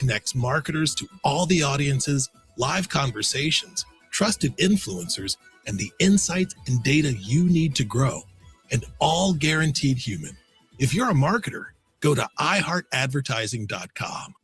connects marketers to all the audiences, live conversations, trusted influencers, and the insights and data you need to grow, and all guaranteed human. If you're a marketer, go to iHeartAdvertising.com.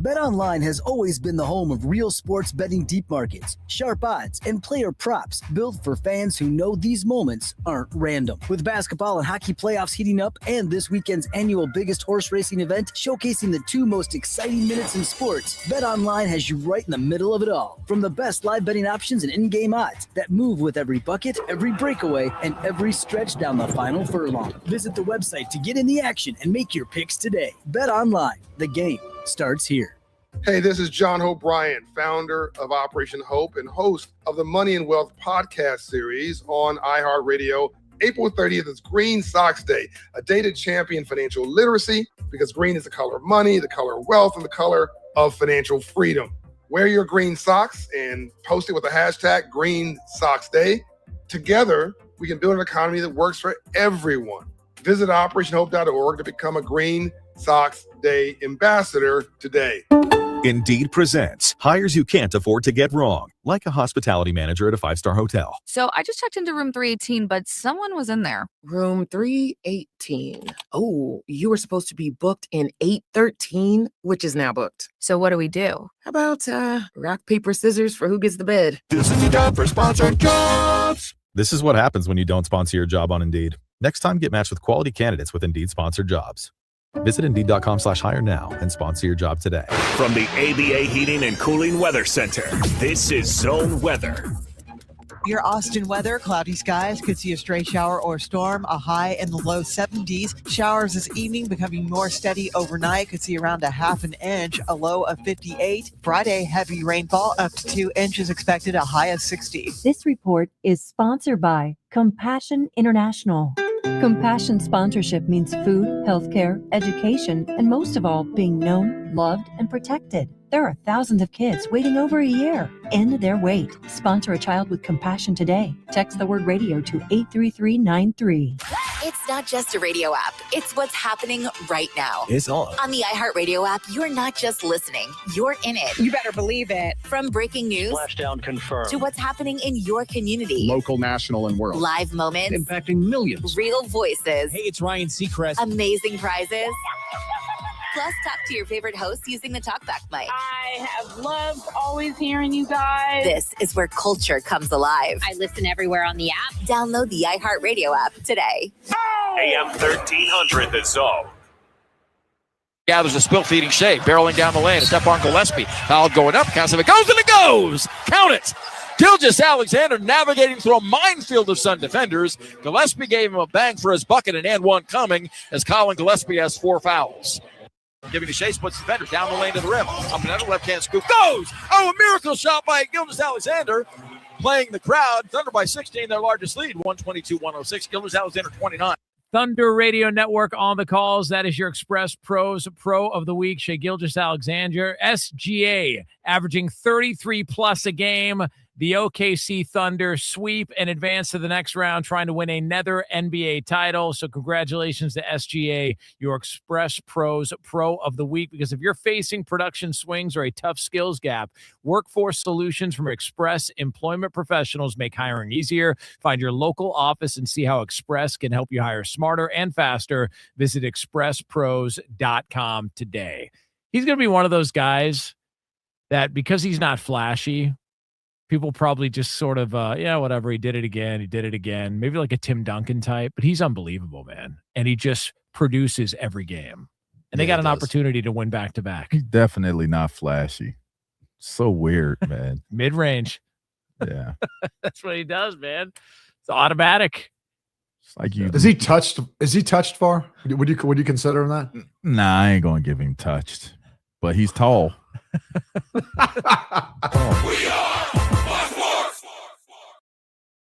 BetOnline has always been the home of real sports betting deep markets, sharp odds, and player props built for fans who know these moments aren't random. With basketball and hockey playoffs heating up and this weekend's annual biggest horse racing event showcasing the two most exciting minutes in sports, BetOnline has you right in the middle of it all. From the best live betting options and in-game odds that move with every bucket, every breakaway, and every stretch down the final furlong. Visit the website to get in the action and make your picks today. BetOnline, the game starts here. Hey, this is John Hope Bryant, founder of Operation Hope and host of the Money and Wealth podcast series on iHeartRadio. April 30th is Green Socks Day, a day to champion financial literacy because green is the color of money, the color of wealth, and the color of financial freedom. Wear your green socks and post it with the hashtag Green Socks Day. Together, we can build an economy that works for everyone. Visit operationhope.org to become a Green Socks Day ambassador today. Indeed presents hires you can't afford to get wrong, like a hospitality manager at a 5-star hotel. So I just checked into room 318, but someone was in there. Room 318. Oh, you were supposed to be booked in 813, which is now booked. So what do we do? How about rock, paper, scissors for who gets the bid? This is the time for sponsored jobs. This is what happens when you don't sponsor your job on Indeed. Next time, get matched with quality candidates with Indeed sponsored jobs. Visit Indeed.com/hire now and sponsor your job today. From the ABA Heating and Cooling Weather Center, this is Zone Weather. Your Austin weather, cloudy skies, could see a stray shower or storm, a high in the low 70s. Showers this evening becoming more steady overnight, could see around a half an inch, a low of 58. Friday, heavy rainfall up to 2 inches expected, a high of 60. This report is sponsored by Compassion International. Compassion sponsorship means food, healthcare, education, and most of all, being known, loved, and protected. There are thousands of kids waiting over a year. End their wait. Sponsor a child with compassion today. Text the word radio to 83393. It's not just a radio app. It's what's happening right now. It's on. On the iHeartRadio app, you're not just listening. You're in it. You better believe it. From breaking news Splashdown confirmed to what's happening in your community. Local, national, and world. Live moments. Impacting millions. Real voices. Hey, it's Ryan Seacrest. Amazing prizes. Plus, talk to your favorite hosts using the TalkBack mic. I have loved always hearing you guys. This is where culture comes alive. I listen everywhere on the app. Download the iHeartRadio app today. AM 1300, The Zone. Gathers a spill-feeding shade, barreling down the lane. A step on Gillespie. Foul going up. Counts it goes, and it goes. Count it. Gilgeous Alexander navigating through a minefield of Sun defenders. Gillespie gave him a bang for his bucket, and one coming as Colin Gillespie has 4 fouls. Giving to Chase, puts the defender down the lane to the rim. Up and under, left-hand scoop. Goes! Oh, a miracle shot by Gilgeous Alexander. Playing the crowd. Thunder by 16, their largest lead. 122-106. Gilgeous Alexander, 29. Thunder Radio Network on the calls. That is your Express Pros Pro of the Week, Shai Gilgeous-Alexander. SGA averaging 33-plus a game. The OKC Thunder sweep and advance to the next round, trying to win another NBA title. So congratulations to SGA, your Express Pros Pro of the Week. Because if you're facing production swings or a tough skills gap, Workforce Solutions from Express Employment Professionals make hiring easier. Find your local office and see how Express can help you hire smarter and faster. Visit expresspros.com today. He's going to be one of those guys that, because he's not flashy, people probably just sort of, whatever. He did it again. Maybe like a Tim Duncan type, but he's unbelievable, man. And he just produces every game. And they got an opportunity to win back-to-back. He's definitely not flashy. So weird, man. Mid-range. Yeah. That's what he does, man. It's automatic. It's like you. Is he touched far? Would you consider him that? Nah, I ain't going to give him touched. But he's tall. We are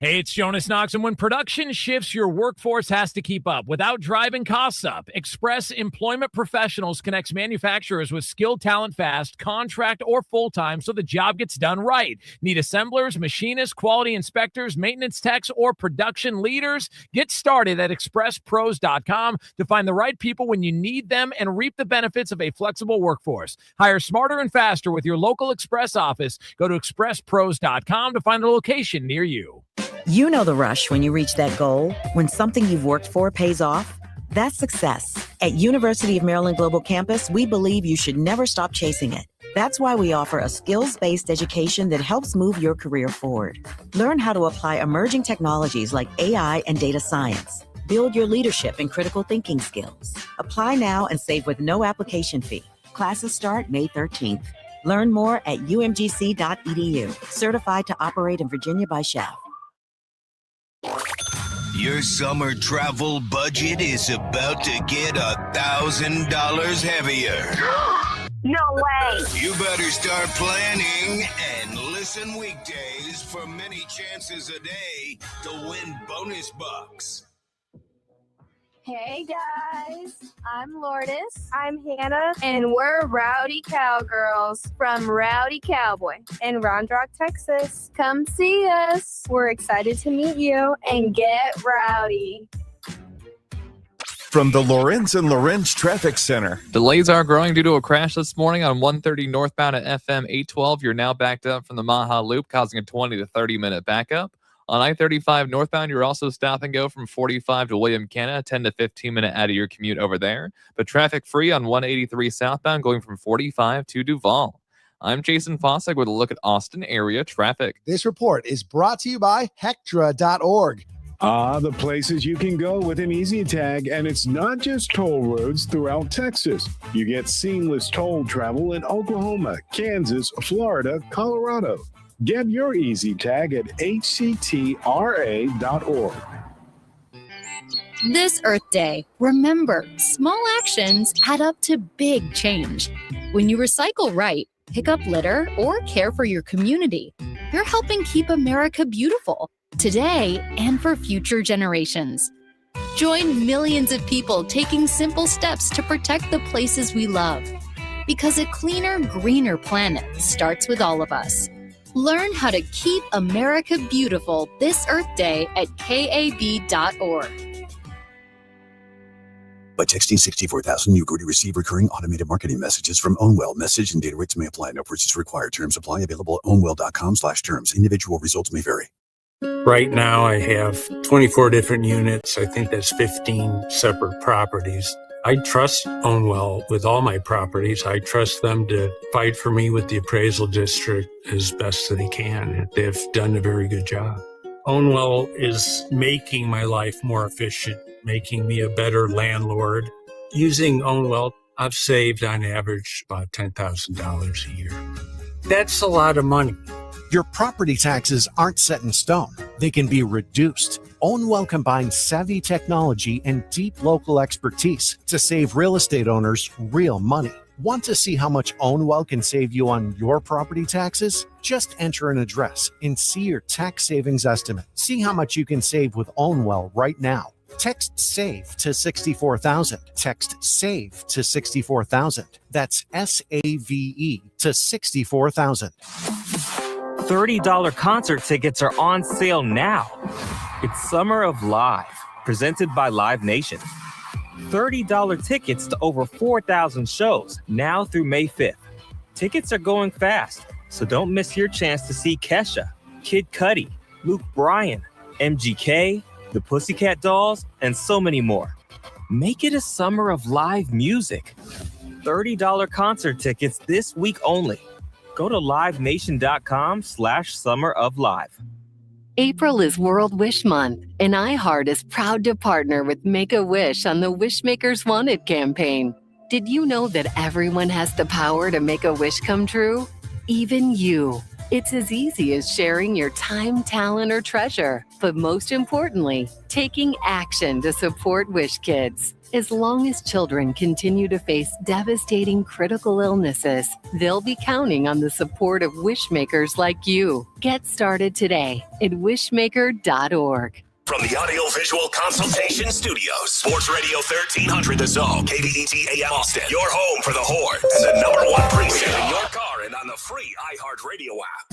Hey, it's Jonas Knox, and when production shifts, your workforce has to keep up without driving costs up. Express Employment Professionals connects manufacturers with skilled talent fast, contract or full-time, so the job gets done right. Need assemblers, machinists, quality inspectors, maintenance techs, or production leaders? Get started at expresspros.com to find the right people when you need them and reap the benefits of a flexible workforce. Hire smarter and faster with your local Express office. Go to expresspros.com to find a location near you. You know the rush when you reach that goal, when something you've worked for pays off. That's success. At University of Maryland Global Campus, we believe you should never stop chasing it. That's why we offer a skills-based education that helps move your career forward. Learn how to apply emerging technologies like AI and data science. Build your leadership and critical thinking skills. Apply now and save with no application fee. Classes start May 13th. Learn more at umgc.edu. Certified to operate in Virginia by SHAP. Your summer travel budget is about to get $1,000 heavier. No way. You better start planning and listen weekdays for many chances a day to win bonus bucks. Hey guys, I'm Lourdes. I'm Hannah, and we're Rowdy Cowgirls from Rowdy Cowboy in Round Rock, Texas. Come see us. We're excited to meet you and get rowdy. From the Lorenz and Lorenz Traffic Center. Delays are growing due to a crash this morning on 130 northbound at FM 812. You're now backed up from the Maha Loop, causing a 20 to 30-minute backup. On I-35 northbound, you're also stop and go from 45 to William Cannon, a 10 to 15-minute out of your commute over there. But traffic free on 183 southbound, going from 45 to Duval. I'm Jason Fossig with a look at Austin area traffic. This report is brought to you by Hectra.org. The places you can go with an Easy Tag, and it's not just toll roads throughout Texas. You get seamless toll travel in Oklahoma, Kansas, Florida, Colorado. Get your Easy Tag at hctra.org. This Earth Day, remember, small actions add up to big change. When you recycle right, pick up litter, or care for your community, you're helping keep America beautiful today and for future generations. Join millions of people taking simple steps to protect the places we love. Because a cleaner, greener planet starts with all of us. Learn how to keep America beautiful this Earth Day at KAB.org. By texting 64,000, you agree to receive recurring automated marketing messages from Ownwell. Message and data rates may apply. No purchase required. Terms apply. Available at ownwell.com/terms. Individual results may vary. Right now, I have 24 different units. I think that's 15 separate properties. I trust Ownwell with all my properties. I trust them to fight for me with the appraisal district as best that they can. They've done a very good job. Ownwell is making my life more efficient, making me a better landlord. Using Ownwell, I've saved on average about $10,000 a year. That's a lot of money. Your property taxes aren't set in stone. They can be reduced. Ownwell combines savvy technology and deep local expertise to save real estate owners real money. Want to see how much Ownwell can save you on your property taxes? Just enter an address and see your tax savings estimate. See how much you can save with Ownwell right now. Text SAVE to 64,000. Text SAVE to 64,000. That's SAVE to 64,000. $30 concert tickets are on sale now. It's Summer of Live, presented by Live Nation. $30 tickets to over 4,000 shows, now through May 5th. Tickets are going fast, so don't miss your chance to see Kesha, Kid Cudi, Luke Bryan, MGK, the Pussycat Dolls, and so many more. Make it a summer of live music. $30 concert tickets this week only. Go to livenation.com/summeroflive. April is World Wish Month, and iHeart is proud to partner with Make-A-Wish on the Wishmakers Wanted campaign. Did you know that everyone has the power to make a wish come true? Even you. It's as easy as sharing your time, talent, or treasure, but most importantly, taking action to support Wish Kids. As long as children continue to face devastating critical illnesses, they'll be counting on the support of wishmakers like you. Get started today at wishmaker.org. From the Audio-Visual Consultation Studios, Sports Radio 1300 The Zone, KVET AM Austin, your home for the Horns, and the #1 preset in your car and on the free iHeartRadio app.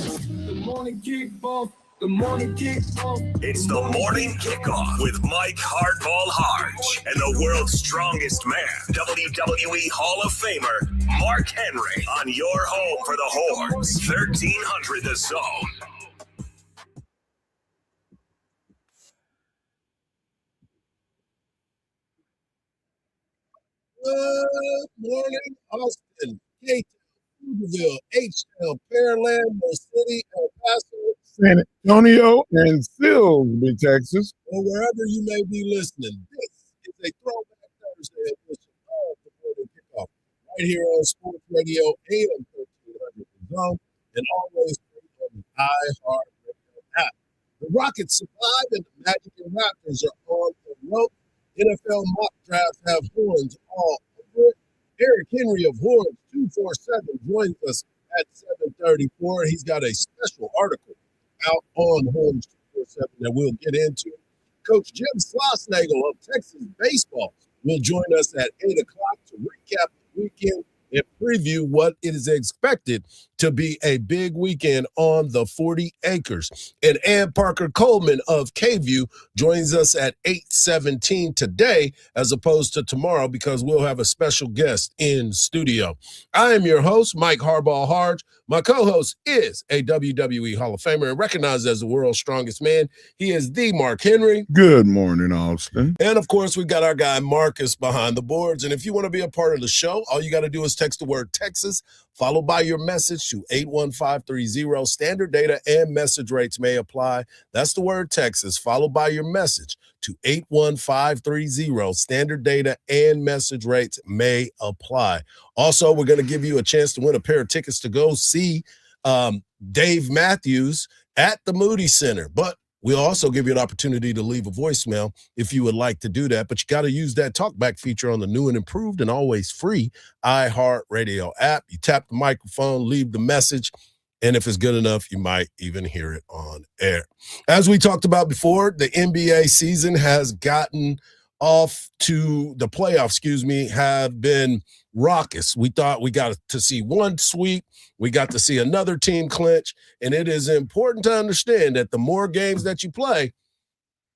The morning kickoff. The morning kickoff. It's the morning kickoff with Mike Hardball Hardge and the world's strongest man, WWE Hall of Famer Mark Henry, on your home for the Horns, 1300 The Zone. Good morning, Austin, K-Town, Pflugerville, H-Town, Pearland, Rose City, El Paso, San Antonio, and Silsbee, Texas. or wherever you may be listening. This is a Throwback Thursday edition of the Morning Kickoff, right here on Sports Radio AM 1300 The Zone, and always on the iHeartRadio app. The Rockets survive, and the Magic and Raptors are on the rope. NFL mock drafts have Horns all over it. Eric Henry of Horns 247 joins us at 7:34. He's got a special article out on Horns 247 that we'll get into. Coach Jim Schlossnagle of Texas Baseball will join us at 8 o'clock to recap the weekend and preview what it is expected to be a big weekend on the 40 acres. And Ann Parker Coleman of K-View joins us at 8:17 today as opposed to tomorrow because we'll have a special guest in studio. I am your host, Mike Hardball Hardge. My co-host is a WWE Hall of Famer and recognized as the world's strongest man. He is the Mark Henry. Good morning, Austin. And, of course, we got our guy Marcus behind the boards. And if you want to be a part of the show, all you got to do is text the word Texas, followed by your message to 81530. Standard data and message rates may apply. That's the word Texas, followed by your message to 81530. Standard data and message rates may apply. Also, we're going to give you a chance to win a pair of tickets to go see Dave Matthews at the Moody Center. But we'll also give you an opportunity to leave a voicemail if you would like to do that. But you got to use that talkback feature on the new and improved and always free iHeartRadio app. You tap the microphone, leave the message, and if it's good enough, you might even hear it on air. As we talked about before, the NBA season has gotten off to the playoffs, have been raucous. We thought we got to see one sweep. We got to see another team clinch. And it is important to understand that the more games that you play,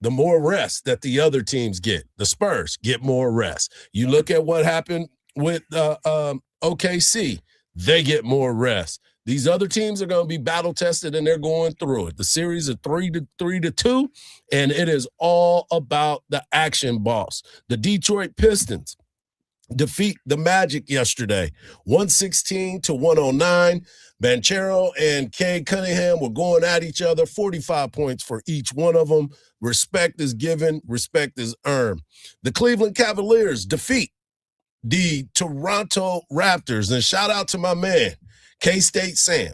the more rest that the other teams get. The Spurs get more rest. You look at what happened with OKC. They get more rest. These other teams are going to be battle tested, and they're going through it. The series is 3-2, and it is all about the action, boss. The Detroit Pistons defeat the Magic yesterday, 116-109. Banchero and Cade Cunningham were going at each other, 45 points for each one of them. Respect is given, respect is earned. The Cleveland Cavaliers defeat the Toronto Raptors, and shout out to my man, K-State Sam.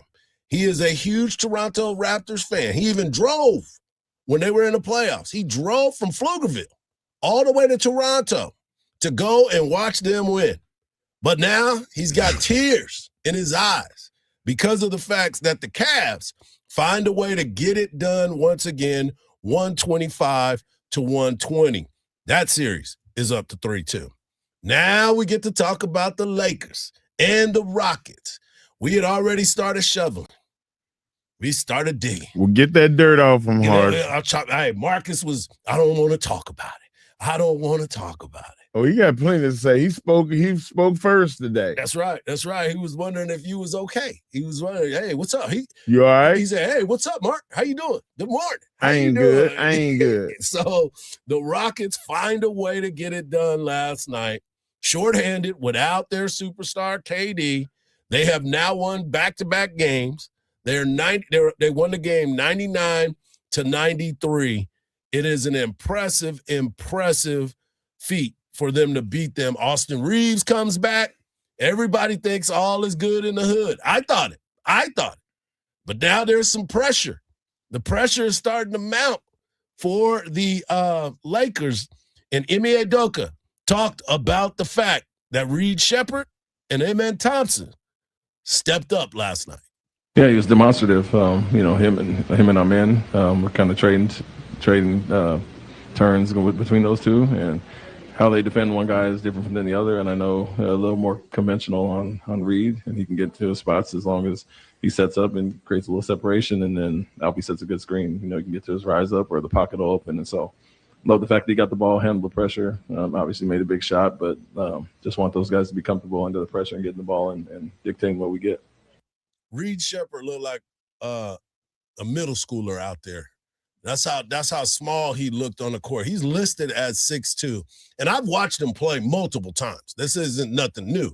He is a huge Toronto Raptors fan. He even drove when they were in the playoffs. He drove from Pflugerville all the way to Toronto to go and watch them win. But now he's got tears in his eyes because of the fact that the Cavs find a way to get it done once again, 125-120. That series is up to 3-2. Now we get to talk about the Lakers and the Rockets. We had already started shoveling. We started digging. We'll get that dirt off from Hard. Hey, Marcus was, I don't want to talk about it. I don't want to talk about it. Oh, he got plenty to say. He spoke first today. That's right. He was wondering if you was okay. He was wondering, hey, what's up? You all right? He said, hey, what's up, Mark? How you doing? Good morning. I ain't good. So the Rockets find a way to get it done last night, shorthanded without their superstar KD. They have now won back-to-back games. They won the game 99-93. It is an impressive feat for them to beat them. Austin Reeves comes back. Everybody thinks all is good in the hood. I thought it. But now there's some pressure. The pressure is starting to mount for the Lakers. And Ime Udoka talked about the fact that Reed Shepherd and Amen Thompson stepped up last night. Yeah, he was demonstrative. Him and our men were kind of trading turns between those two, and how they defend one guy is different than the other. And I know a little more conventional on Reed, and he can get to his spots as long as he sets up and creates a little separation, and then Alfie sets a good screen. He can get to his rise up or the pocket will open. And so love the fact that he got the ball, handled the pressure, obviously made a big shot, but just want those guys to be comfortable under the pressure and getting the ball and dictating what we get. Reed Shepherd looked like a middle schooler out there. That's how small he looked on the court. He's listed as 6'2", and I've watched him play multiple times. This isn't nothing new.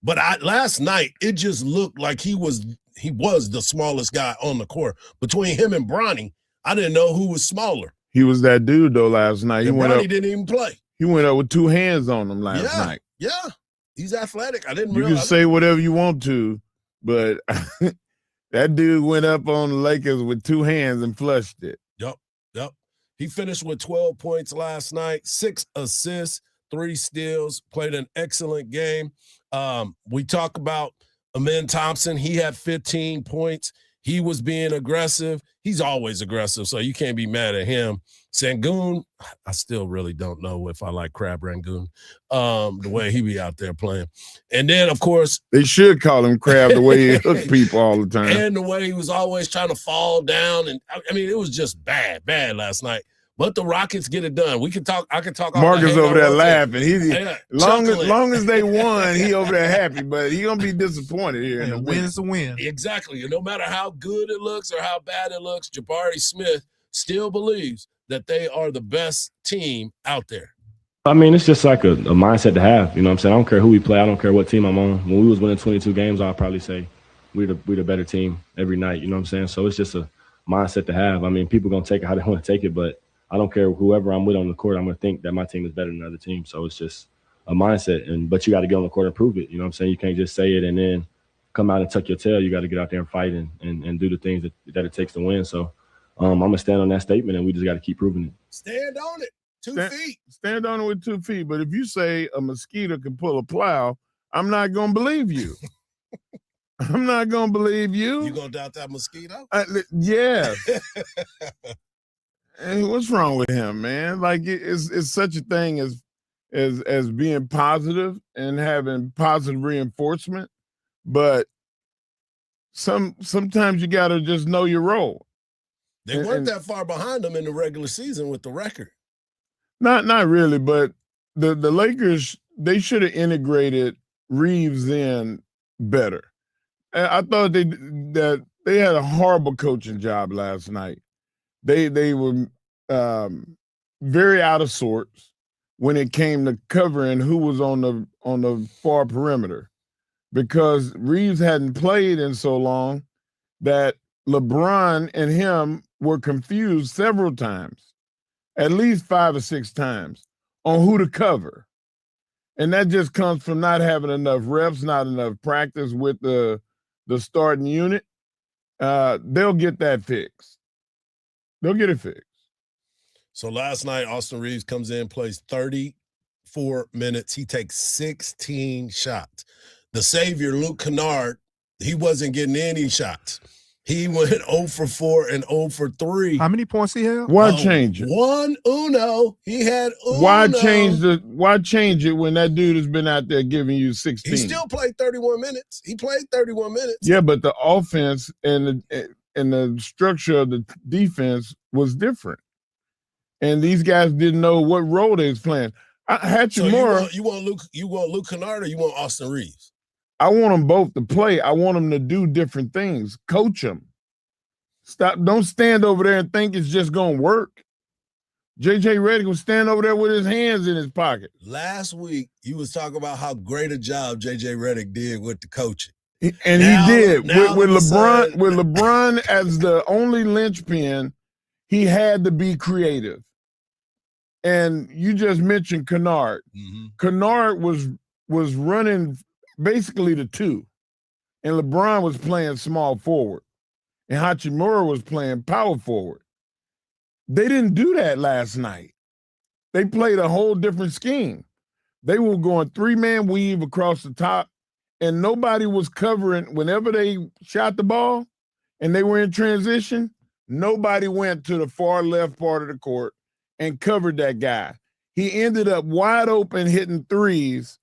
But last night, it just looked like he was the smallest guy on the court. Between him and Bronny, I didn't know who was smaller. He was that dude, though, last night. Bronny didn't even play. He went up with two hands on him last night. Yeah, he's athletic. I didn't You realize. can say whatever you want to, but that dude went up on the Lakers with two hands and flushed it. Yep. He finished with 12 points last night, 6 assists, 3 steals, played an excellent game. We talk about Amen Thompson. He had 15 points. He was being aggressive. He's always aggressive, so you can't be mad at him. Sangoon, I still really don't know if I like Crab Rangoon, the way he be out there playing. And then, of course, they should call him Crab the way he hooked people all the time. And the way he was always trying to fall down. And I mean, it was just bad last night. But the Rockets get it done. I can talk. Marcus over there laughing. Long as they won, he over there happy. But he gonna be disappointed here. A win is a win. Exactly. And no matter how good it looks or how bad it looks, Jabari Smith still believes that they are the best team out there. I mean, it's just like a mindset to have. You know what I'm saying? I don't care who we play. I don't care what team I'm on. When we was winning 22 games, I'll probably say we're the better team every night. You know what I'm saying? So it's just a mindset to have. I mean, people gonna take it how they want to take it, but I don't care whoever I'm with on the court. I'm gonna think that my team is better than another team. So it's just a mindset. But you got to get on the court and prove it. You know what I'm saying? You can't just say it and then come out and tuck your tail. You got to get out there and fight and do the things that it takes to win. So I'm gonna stand on that statement, and we just got to keep proving it. Stand on it. 2 feet. Stand on it with 2 feet. But if you say a mosquito can pull a plow, I'm not gonna believe you. I'm not gonna believe you. You gonna doubt that mosquito? Yeah. And what's wrong with him, man? Like it's such a thing as being positive and having positive reinforcement, but sometimes you gotta just know your role. They weren't that far behind them in the regular season with the record. Not really, but the Lakers, they should have integrated Reeves in better. I thought that they had a horrible coaching job last night. They were very out of sorts when it came to covering who was on the far perimeter, because Reeves hadn't played in so long that LeBron and him were confused several times, at least 5 or 6 times, on who to cover. And that just comes from not having enough reps, not enough practice with the starting unit. They'll get that fixed. They'll get it fixed. So last night, Austin Reeves comes in, plays 34 minutes. He takes 16 shots. The savior, Luke Kennard, he wasn't getting any shots. He went 0 for 4 and 0 for 3. How many points he had? Why change it? He had uno. Why change it when that dude has been out there giving you 16? He still played 31 minutes. He played 31 minutes. Yeah, but the offense and the structure of the defense was different. And these guys didn't know what role they was playing. Hachimura, you want Luke Kennard or you want Austin Reeves? I want them both to play. I want them to do different things. Coach them. Don't stand over there and think it's just going to work. J.J. Redick was standing over there with his hands in his pocket. Last week, you was talking about how great a job J.J. Redick did with the coaching. And he did. With LeBron as the only linchpin, he had to be creative. And you just mentioned Kennard. Mm-hmm. Kennard was running basically the 2. And LeBron was playing small forward. And Hachimura was playing power forward. They didn't do that last night. They played a whole different scheme. They were going 3-man weave across the top, and nobody was covering. Whenever they shot the ball and they were in transition, nobody went to the far left part of the court and covered that guy. He ended up wide open hitting threes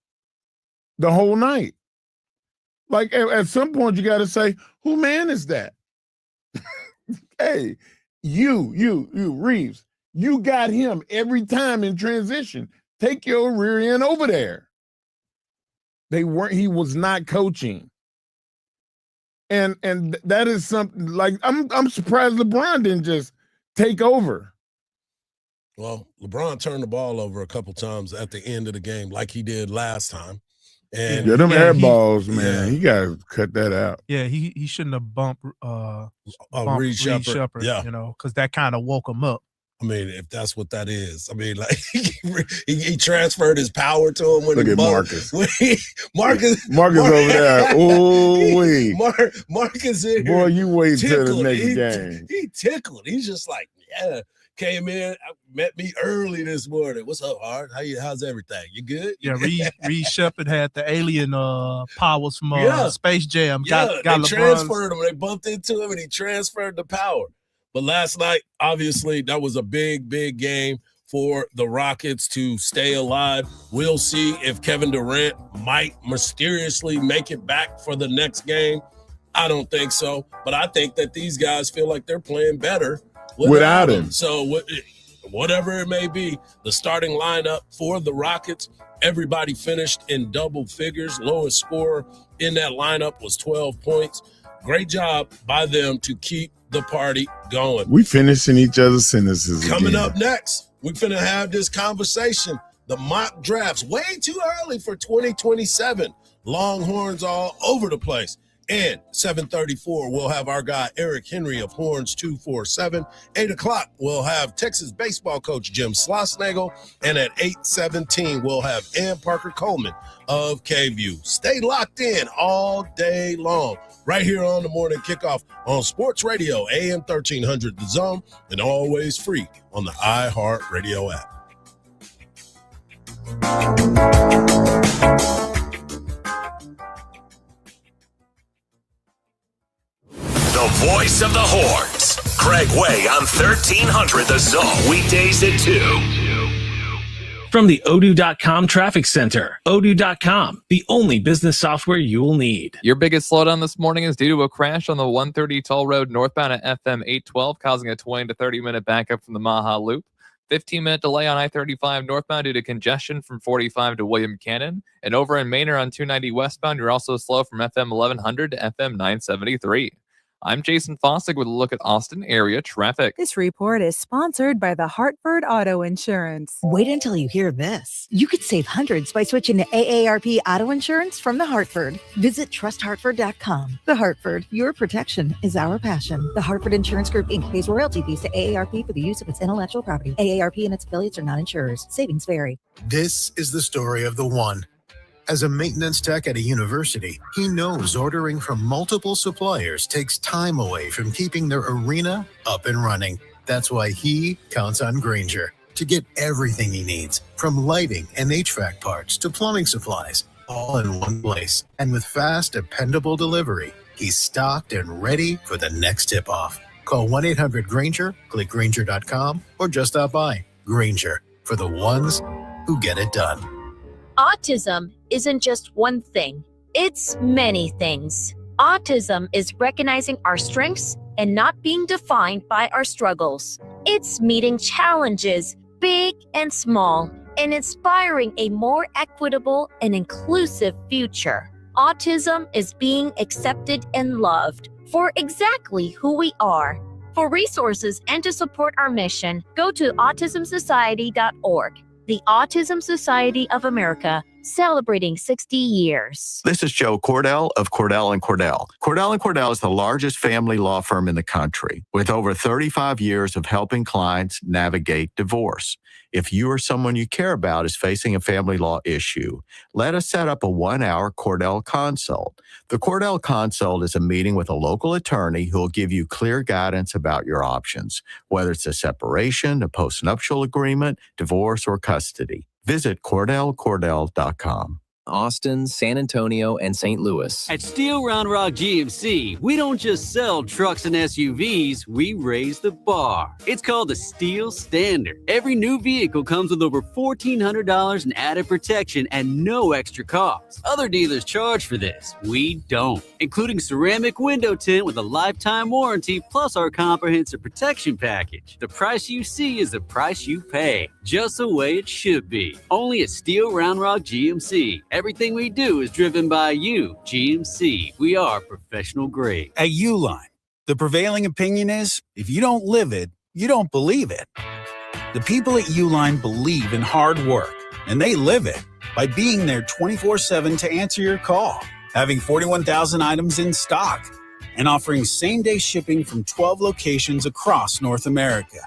the whole night. Like, at some point, you got to say, who man is that? Hey, you, Reeves, you got him every time in transition. Take your rear end over there. He was not coaching. And that is something like, I'm surprised LeBron didn't just take over. Well, LeBron turned the ball over a couple times at the end of the game like he did last time. And them air balls, man, he got to cut that out. Yeah, he shouldn't have bumped Reed Shepherd. Yeah. Because that kind of woke him up. I mean, if that's what that is. I mean, like he transferred his power to him when Look he at Marcus. Marcus over there. Ooh-wee. Marcus in Boy, you wait till the tickled. next game. He tickled. He's just like, yeah. Came in, met me early this morning. What's up, Hard? How's everything? You good? Reed Shepherd had the alien powers from Space Jam. Got they LeBron's. transferred him. They bumped into him, and he transferred the power. But last night, obviously, that was a big, big game for the Rockets to stay alive. We'll see if Kevin Durant might mysteriously make it back for the next game. I don't think so. But I think that these guys feel like they're playing better without him. So whatever it may be, the starting lineup for the Rockets, everybody finished in double figures. Lowest scorer in that lineup was 12 points. Great job by them to keep the party going. We finishing each other's sentences. Coming again. up next, we're going to have this conversation. The mock drafts, way too early for 2027. Longhorns all over the place. And 7:34, we'll have our guy Eric Henry of Horns 247. 8 o'clock, we'll have Texas baseball coach Jim Schlossnagle. And at 8:17, we'll have Ann Parker Coleman of KView. Stay locked in all day long, right here on the Morning Kickoff on Sports Radio, AM 1300 The Zone, and always free on the iHeartRadio app. The voice of the Horns, Craig Way on 1300 The Zone, weekdays at 2. From the Odoo.com Traffic Center, Odoo.com, the only business software you will need. Your biggest slowdown this morning is due to a crash on the 130 Toll Road northbound at FM 812, causing a 20 to 30-minute backup from the Maha Loop. 15-minute delay on I-35 northbound due to congestion from 45 to William Cannon. And over in Manor on 290 westbound, you're also slow from FM 1100 to FM 973. I'm Jason Fossick with a look at Austin area traffic. This report is sponsored by the Hartford Auto Insurance. Wait until you hear this. You could save hundreds by switching to AARP Auto Insurance from the Hartford. Visit trusthartford.com. The Hartford, your protection is our passion. The Hartford Insurance Group, Inc. pays royalty fees to AARP for the use of its intellectual property. AARP and its affiliates are not insurers. Savings vary. This is the story of the one. As a maintenance tech at a university, he knows ordering from multiple suppliers takes time away from keeping their arena up and running. That's why he counts on Grainger to get everything he needs, from lighting and HVAC parts to plumbing supplies, all in one place. And with fast, dependable delivery, he's stocked and ready for the next tip-off. Call 1-800-GRAINGER, click Grainger.com, or just stop by. Grainger, for the ones who get it done. Autism isn't just one thing, it's many things. Autism is recognizing our strengths and not being defined by our struggles. It's meeting challenges, big and small, and inspiring a more equitable and inclusive future. Autism is being accepted and loved for exactly who we are. For resources and to support our mission, go to autismsociety.org. The Autism Society of America, celebrating 60 years. This is Joe Cordell of Cordell & Cordell. Cordell & Cordell is the largest family law firm in the country, with over 35 years of helping clients navigate divorce. If you or someone you care about is facing a family law issue, let us set up a 1-hour Cordell Consult. The Cordell Consult is a meeting with a local attorney who will give you clear guidance about your options, whether it's a separation, a postnuptial agreement, divorce, or custody. Visit CordellCordell.com. Austin, San Antonio, and St. Louis. At Steel Round Rock GMC, we don't just sell trucks and SUVs, we raise the bar. It's called the Steel Standard. Every new vehicle comes with over $1,400 in added protection and no extra cost. Other dealers charge for this. We don't. Including ceramic window tint with a lifetime warranty plus our comprehensive protection package. The price you see is the price you pay. Just the way it should be. Only at Steel Round Rock GMC. Everything we do is driven by you, GMC. We are professional grade. At Uline, the prevailing opinion is, if you don't live it, you don't believe it. The people at Uline believe in hard work, and they live it by being there 24/7 to answer your call, having 41,000 items in stock, and offering same-day shipping from 12 locations across North America.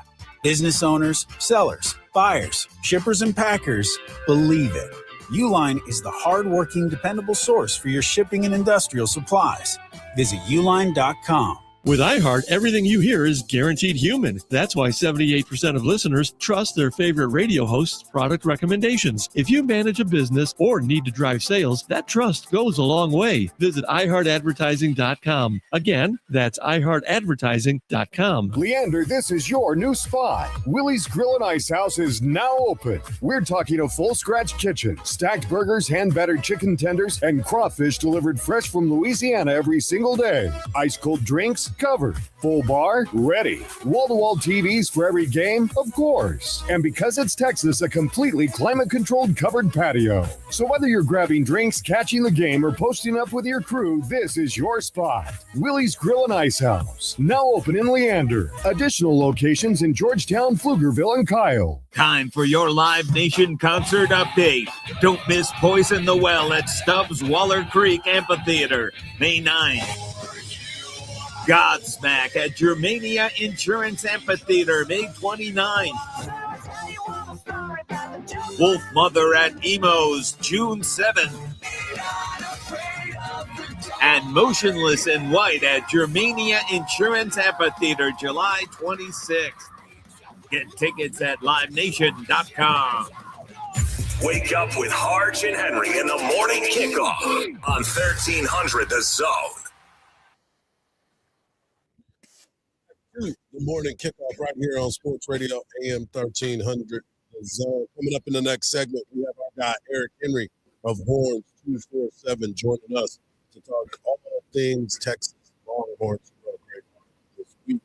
Business owners, sellers, buyers, shippers, and packers believe it. Uline is the hard-working, dependable source for your shipping and industrial supplies. Visit uline.com. With iHeart, everything you hear is guaranteed human. That's why 78% of listeners trust their favorite radio host's product recommendations. If you manage a business or need to drive sales, that trust goes a long way. Visit iHeartAdvertising.com. Again, that's iHeartAdvertising.com. Leander, this is your new spot. Willie's Grill and Ice House is now open. We're talking a full scratch kitchen, stacked burgers, hand-battered chicken tenders, and crawfish delivered fresh from Louisiana every single day. Ice cold drinks, covered. Full bar, ready. Wall-to-wall TVs for every game, of course. And because it's Texas, a completely climate-controlled covered patio. So whether you're grabbing drinks, catching the game, or posting up with your crew, this is your spot. Willie's Grill and Ice House, now open in Leander. Additional locations in Georgetown, Pflugerville, and Kyle. Time for your Live Nation concert update. Don't miss Poison the Well at Stubbs Waller Creek Amphitheater, May 9th. Godsmack at Germania Insurance Amphitheater, May 29th. Wolf Mother at Emo's, June 7th. And Motionless in White at Germania Insurance Amphitheater, July 26th. Get tickets at livenation.com. Wake up with Hardge and Henry in the morning kickoff on 1300 The Zone. Good morning kickoff right here on Sports Radio AM 1300 The Zone. Coming up in the next segment, we have our guy Eric Henry of Horns 247 joining us to talk all things Texas Longhorns this week.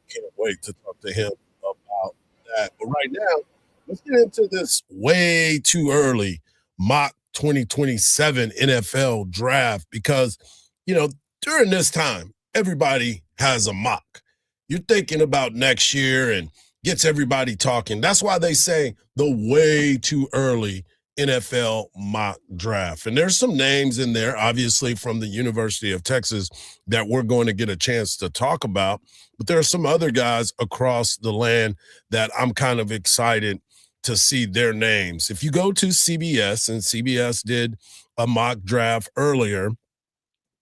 Can't wait to talk to him about that. But right now, let's get into this way too early mock 2027 NFL draft because, during this time, everybody has a mock. You're thinking about next year and gets everybody talking. That's why they say the way too early NFL mock draft. And there's some names in there, obviously, from the University of Texas that we're going to get a chance to talk about. But there are some other guys across the land that I'm kind of excited to see their names. If you go to CBS, and CBS did a mock draft earlier,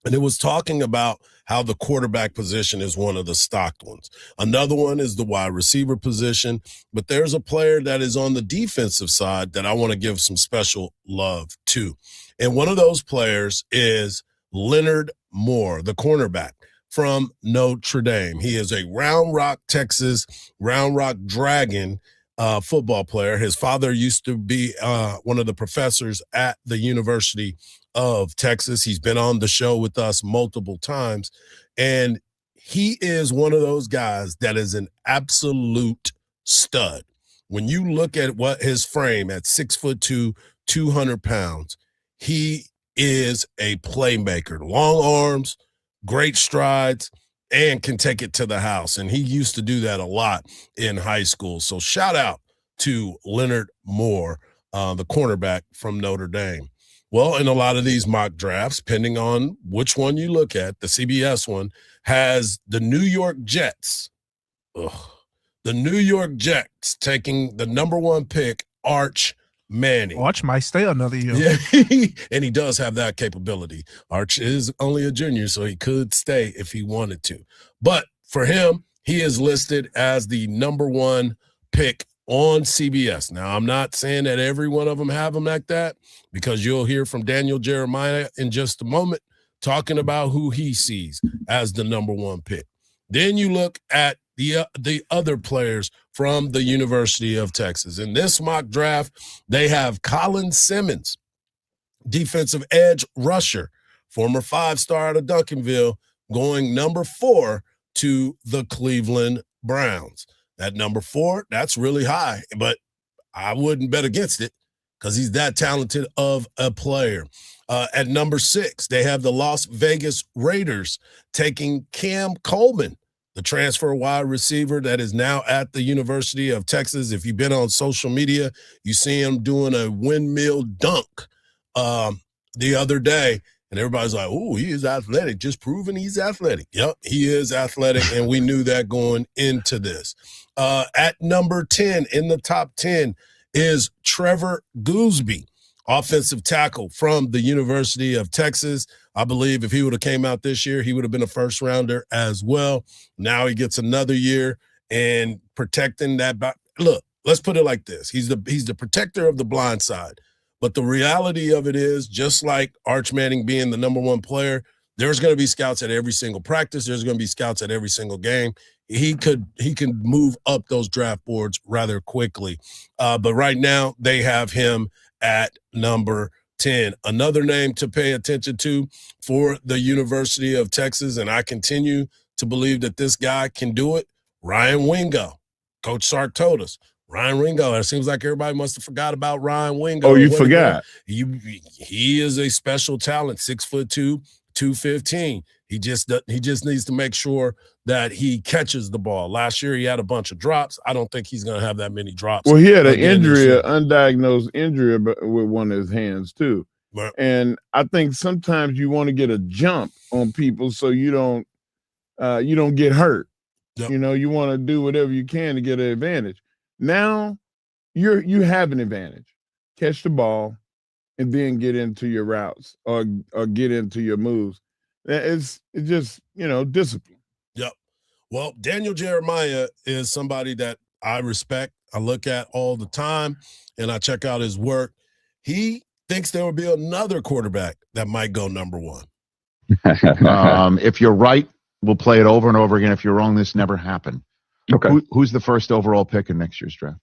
and it was talking about how the quarterback position is one of the stocked ones. Another one is the wide receiver position, but there's a player that is on the defensive side that I want to give some special love to. And one of those players is Leonard Moore, the cornerback from Notre Dame. He is a Round Rock, Texas, Round Rock Dragon football player. His father used to be one of the professors at the University of Texas. He's been on the show with us multiple times, and he is one of those guys that is an absolute stud. When you look at what his frame at 6'2", 200 pounds, he is a playmaker. Long arms, great strides, and can take it to the house. And he used to do that a lot in high school. So shout out to Leonard Moore, the cornerback from Notre Dame. Well, in a lot of these mock drafts, depending on which one you look at, the CBS one has the New York Jets. The New York Jets taking the number 1 pick, Arch Manning. Arch might stay another year. Yeah, and he does have that capability. Arch is only a junior, so he could stay if he wanted to. But for him, he is listed as the number 1 pick on CBS. Now, I'm not saying that every one of them have him like that, because you'll hear from Daniel Jeremiah in just a moment talking about who he sees as the number one pick. Then you look at the other players from the University of Texas. In this mock draft, they have Colin Simmons, defensive edge rusher, former 5-star out of Duncanville, going number 4 to the Cleveland Browns. At number 4, that's really high, but I wouldn't bet against it because he's that talented of a player. At number 6, they have the Las Vegas Raiders taking Cam Coleman, the transfer wide receiver that is now at the University of Texas. If you've been on social media, you see him doing a windmill dunk the other day, and everybody's like, oh, he is athletic, just proving he's athletic. Yep, he is athletic, and we knew that going into this. At number 10, in the top 10, is Trevor Gooseby, offensive tackle from the University of Texas. I believe if he would have came out this year, he would have been a first-rounder as well. Now he gets another year and protecting that. Look, let's put it like this. He's the protector of the blind side. But the reality of it is, just like Arch Manning being the number one player, there's going to be scouts at every single practice. There's going to be scouts at every single game. He can move up those draft boards rather quickly. But right now they have him at number 10. Another name to pay attention to for the University of Texas, and I continue to believe that this guy can do it, Ryan Wingo. Coach Sark told us. Ryan Wingo. It seems like everybody must have forgot about Ryan Wingo. Oh, you forgot. He is a special talent, 6'2", 215. He just needs to make sure that he catches the ball. Last year he had a bunch of drops. I don't think he's going to have that many drops. Well, he had an injury, an undiagnosed injury with one of his hands too. Right. And I think sometimes you want to get a jump on people so you don't get hurt. Yep. You know, you want to do whatever you can to get an advantage. Now you have an advantage. Catch the ball and then get into your routes or get into your moves. It's just, discipline. Yep. Well, Daniel Jeremiah is somebody that I respect. I look at all the time and I check out his work. He thinks there will be another quarterback that might go number 1. If you're right, we'll play it over and over again. If you're wrong, this never happened. Okay. Who's the first overall pick in next year's draft?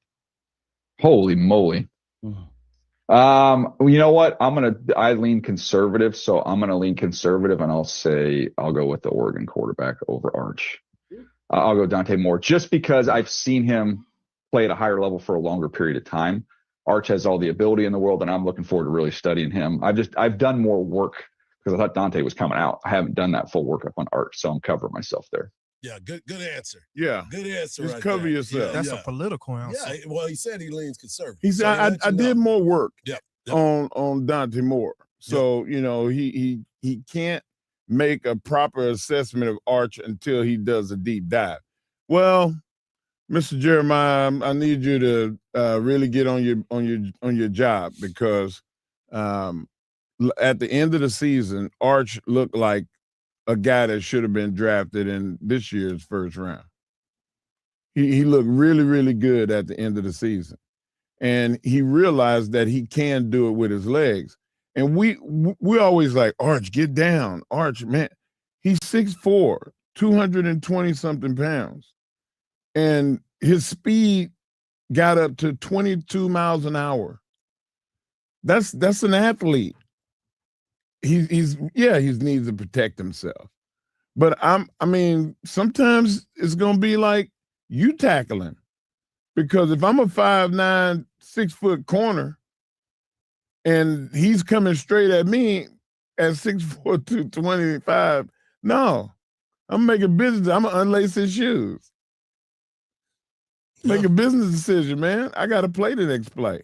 Holy moly. You know what? I lean conservative, so I'm going to lean conservative, and I'll go with the Oregon quarterback over Arch. I'll go Dante Moore, just because I've seen him play at a higher level for a longer period of time. Arch has all the ability in the world, and I'm looking forward to really studying him. I've done more work because I thought Dante was coming out. I haven't done that full workup on Arch, so I'm covering myself there. Yeah, good answer. Yeah. Good answer. Just right cover there. yourself. That's a political answer. Yeah, well, he said he leans conservative. He said, I did more work Yep. on Dante Moore. So, he can't make a proper assessment of Arch until he does a deep dive. Well, Mr. Jeremiah, I need you to really get on your job, because at the end of the season, Arch looked like a guy that should have been drafted in this year's first round. He looked really, really good at the end of the season. And he realized that he can do it with his legs. And we always like, Arch, get down. Arch, man, he's 6'4", 220-something pounds. And his speed got up to 22 miles an hour. That's an athlete. He needs to protect himself. But sometimes it's gonna be like you tackling. Because if I'm a 5'9", 6-foot corner and he's coming straight at me at 6'4", 225, no. I'm making business. I'm gonna unlace his shoes. Make a business decision, man. I gotta play the next play.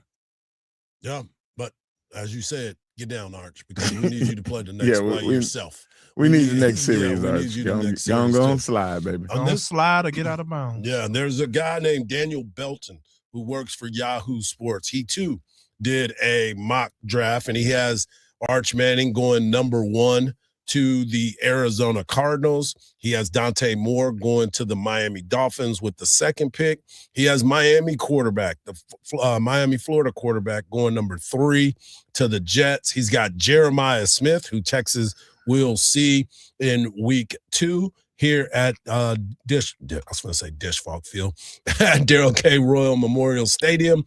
Yeah, but as you said, get down, Arch, because we need you to play the next play yourself. We need the next series, Arch. Go on slide, baby. Don't slide or get out of bounds. Yeah, and there's a guy named Daniel Belton who works for Yahoo Sports. He, too, did a mock draft, and he has Arch Manning going number 1 to the Arizona Cardinals. He has Dante Moore going to the Miami Dolphins with the 2nd pick. He has Miami quarterback, the Miami, Florida quarterback, going number 3 to the Jets. He's got Jeremiah Smith, who Texas will see in week 2 here at Dish Falk Field at Darrell K. Royal Memorial Stadium.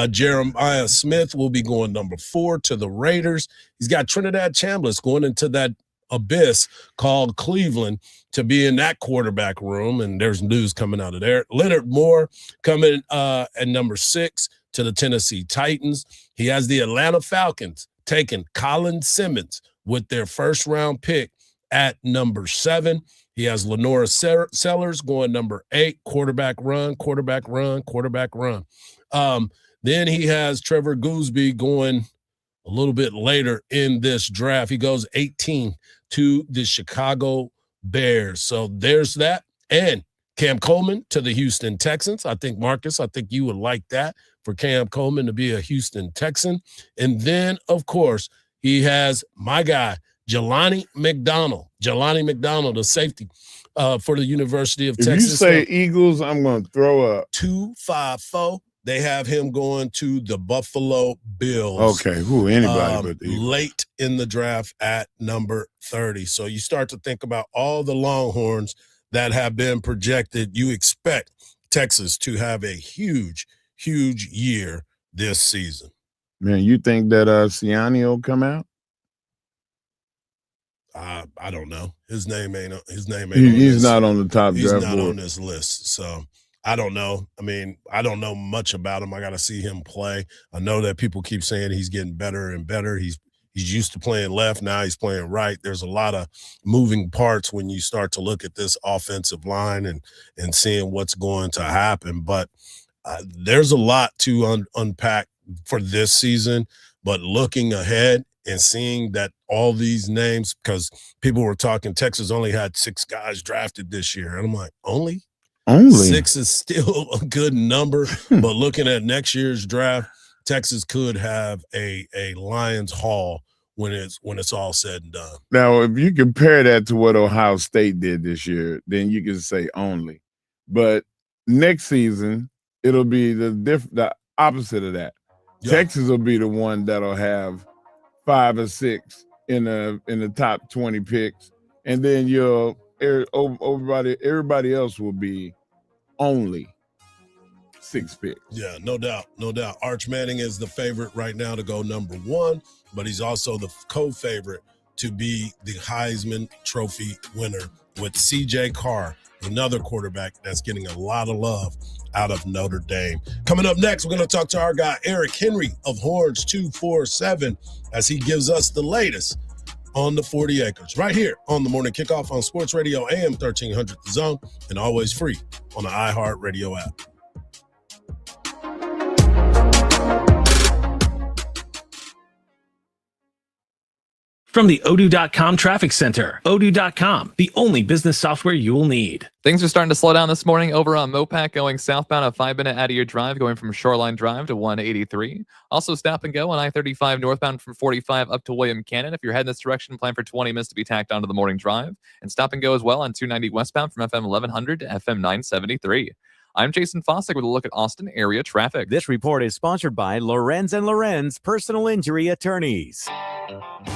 Jeremiah Smith will be going number 4 to the Raiders. He's got Trinidad Chambliss going into that abyss called Cleveland to be in that quarterback room, and there's news coming out of there. Leonard Moore coming at number 6 to the Tennessee Titans. He has the Atlanta Falcons taking Colin Simmons with their 1st-round pick at number 7. He has Lenora Sellers going number 8, quarterback run. Then he has Trevor Gooseby going a little bit later in this draft. He goes 18 to the Chicago Bears. So there's that. And Cam Coleman to the Houston Texans. I think, Marcus, you would like that for Cam Coleman to be a Houston Texan. And then, of course, he has my guy, Jelani McDonald, the safety for the University of Texas. If you say Eagles, I'm going to throw up. 254. They have him going to the Buffalo Bills. Okay, anybody but the Eagles. Late in the draft at number 30. So you start to think about all the Longhorns that have been projected. You expect Texas to have a huge, huge year this season. Man, you think that Siani will come out? I don't know. His name ain't. He's not on the top. He's draft not board. on this list. So I don't know. I mean, I don't know much about him. I got to see him play. I know that people keep saying he's getting better and better. He's used to playing left. Now he's playing right. There's a lot of moving parts when you start to look at this offensive line and seeing what's going to happen. But there's a lot to unpack for this season. But looking ahead and seeing that all these names, because people were talking Texas only had 6 guys drafted this year. And I'm like, only? 6 is still a good number. But looking at next year's draft, Texas could have a Lions haul when it's all said and done. Now, if you compare that to what Ohio State did this year, then you can say only. But next season, it'll be the opposite of that. Yeah. Texas will be the one that'll have 5 or 6 in the top 20 picks, and then everybody else will be only 6 picks. Yeah, no doubt. Arch Manning is the favorite right now to go number 1, but he's also the co-favorite to be the Heisman Trophy winner with C.J. Carr, another quarterback that's getting a lot of love out of Notre Dame. Coming up next, we're going to talk to our guy, Eric Henry of Hardge 247, as he gives us the latest on the 40 acres right here on the Morning Kickoff on Sports Radio AM 1300 The Zone, and always free on the iHeartRadio app. From the Odoo.com Traffic Center, Odoo.com, the only business software you will need. Things are starting to slow down this morning over on Mopac going southbound a 5-minute out of your drive, going from Shoreline Drive to 183. Also stop and go on I-35 northbound from 45 up to William Cannon. If you're heading this direction, plan for 20 minutes to be tacked onto the morning drive. And stop and go as well on 290 westbound from FM 1100 to FM 973. I'm Jason Fossick with a look at Austin area traffic. This report is sponsored by Lorenz & Lorenz Personal Injury Attorneys.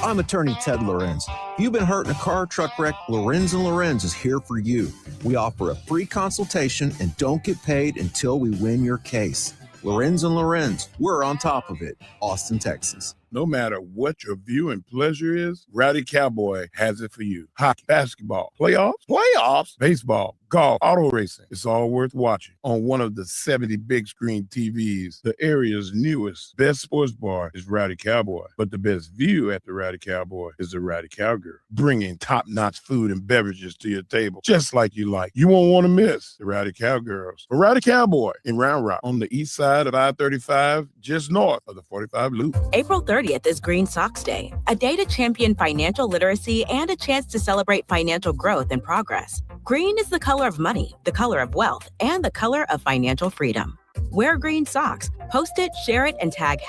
I'm attorney Ted Lorenz. If you've been hurt in a car or truck wreck, Lorenz & Lorenz is here for you. We offer a free consultation and don't get paid until we win your case. Lorenz & Lorenz, we're on top of it. Austin, Texas. No matter what your viewing pleasure is, Rowdy Cowboy has it for you. Hockey, basketball, playoffs, baseball, golf, auto racing. It's all worth watching on one of the 70 big screen TVs. The area's newest, best sports bar is Rowdy Cowboy, but the best view at the Rowdy Cowboy is the Rowdy Cowgirl, bringing top-notch food and beverages to your table, just like you like. You won't want to miss the Rowdy Cowgirls. The Rowdy Cowboy in Round Rock on the east side of I-35, just north of the 45 Loop. April 30th is Green Socks Day, a day to champion financial literacy and a chance to celebrate financial growth and progress. Green is the color of money, the color of wealth, and the color of financial freedom. Wear green socks, post it, share it, and tag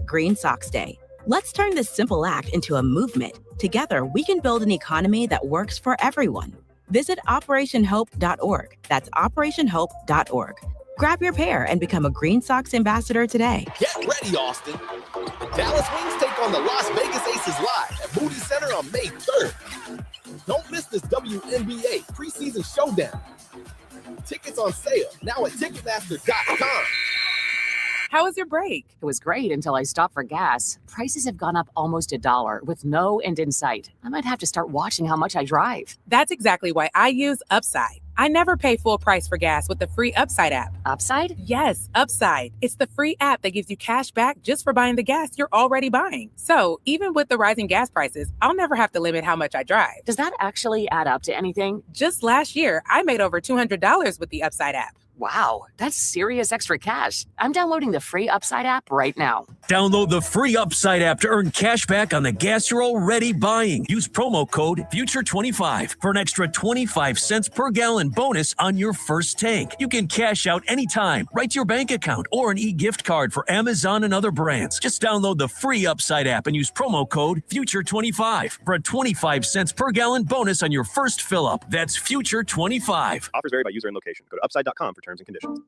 #Green Socks Day. Let's turn this simple act into a movement. Together, we can build an economy that works for everyone. Visit OperationHope.org. That's OperationHope.org. Grab your pair and become a Green Sox ambassador today. Get ready, Austin. The Dallas Wings take on the Las Vegas Aces live at Moody Center on May 3rd. Don't miss this WNBA preseason showdown. Tickets on sale now at Ticketmaster.com. How was your break? It was great until I stopped for gas. Prices have gone up almost $1 with no end in sight. I might have to start watching how much I drive. That's exactly why I use Upside. I never pay full price for gas with the free Upside app. Upside? Yes, Upside. It's the free app that gives you cash back just for buying the gas you're already buying. So even with the rising gas prices, I'll never have to limit how much I drive. Does that actually add up to anything? Just last year, I made over $200 with the Upside app. Wow, that's serious extra cash. I'm downloading the free Upside app right now. Download the free Upside app to earn cash back on the gas you're already buying. Use promo code FUTURE25 for an extra 25 cents per gallon bonus on your first tank. You can cash out anytime, right to your bank account, or an e-gift card for Amazon and other brands. Just download the free Upside app and use promo code FUTURE25 for a 25 cents per gallon bonus on your first fill-up. That's FUTURE25. Offers vary by user and location. Go to upside.com for terms and conditions.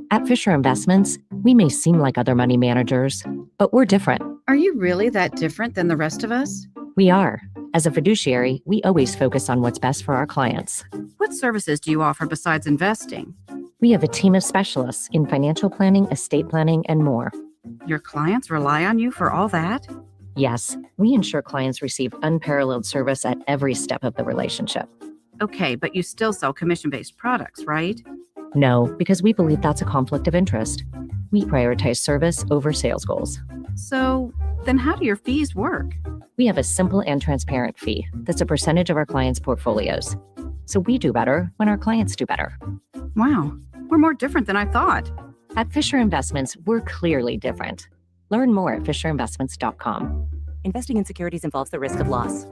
At Fisher Investments, we may seem like other money managers, but we're different. Are you really that different than the rest of us? We are. As a fiduciary, we always focus on what's best for our clients. What services do you offer besides investing? We have a team of specialists in financial planning, estate planning, and more. Your clients rely on you for all that? Yes, we ensure clients receive unparalleled service at every step of the relationship. Okay, but you still sell commission-based products, right? No, because we believe that's a conflict of interest. We prioritize service over sales goals. So then how do your fees work? We have a simple and transparent fee that's a percentage of our clients' portfolios. So we do better when our clients do better. Wow, we're more different than I thought. At Fisher Investments, we're clearly different. Learn more at fisherinvestments.com. Investing in securities involves the risk of loss.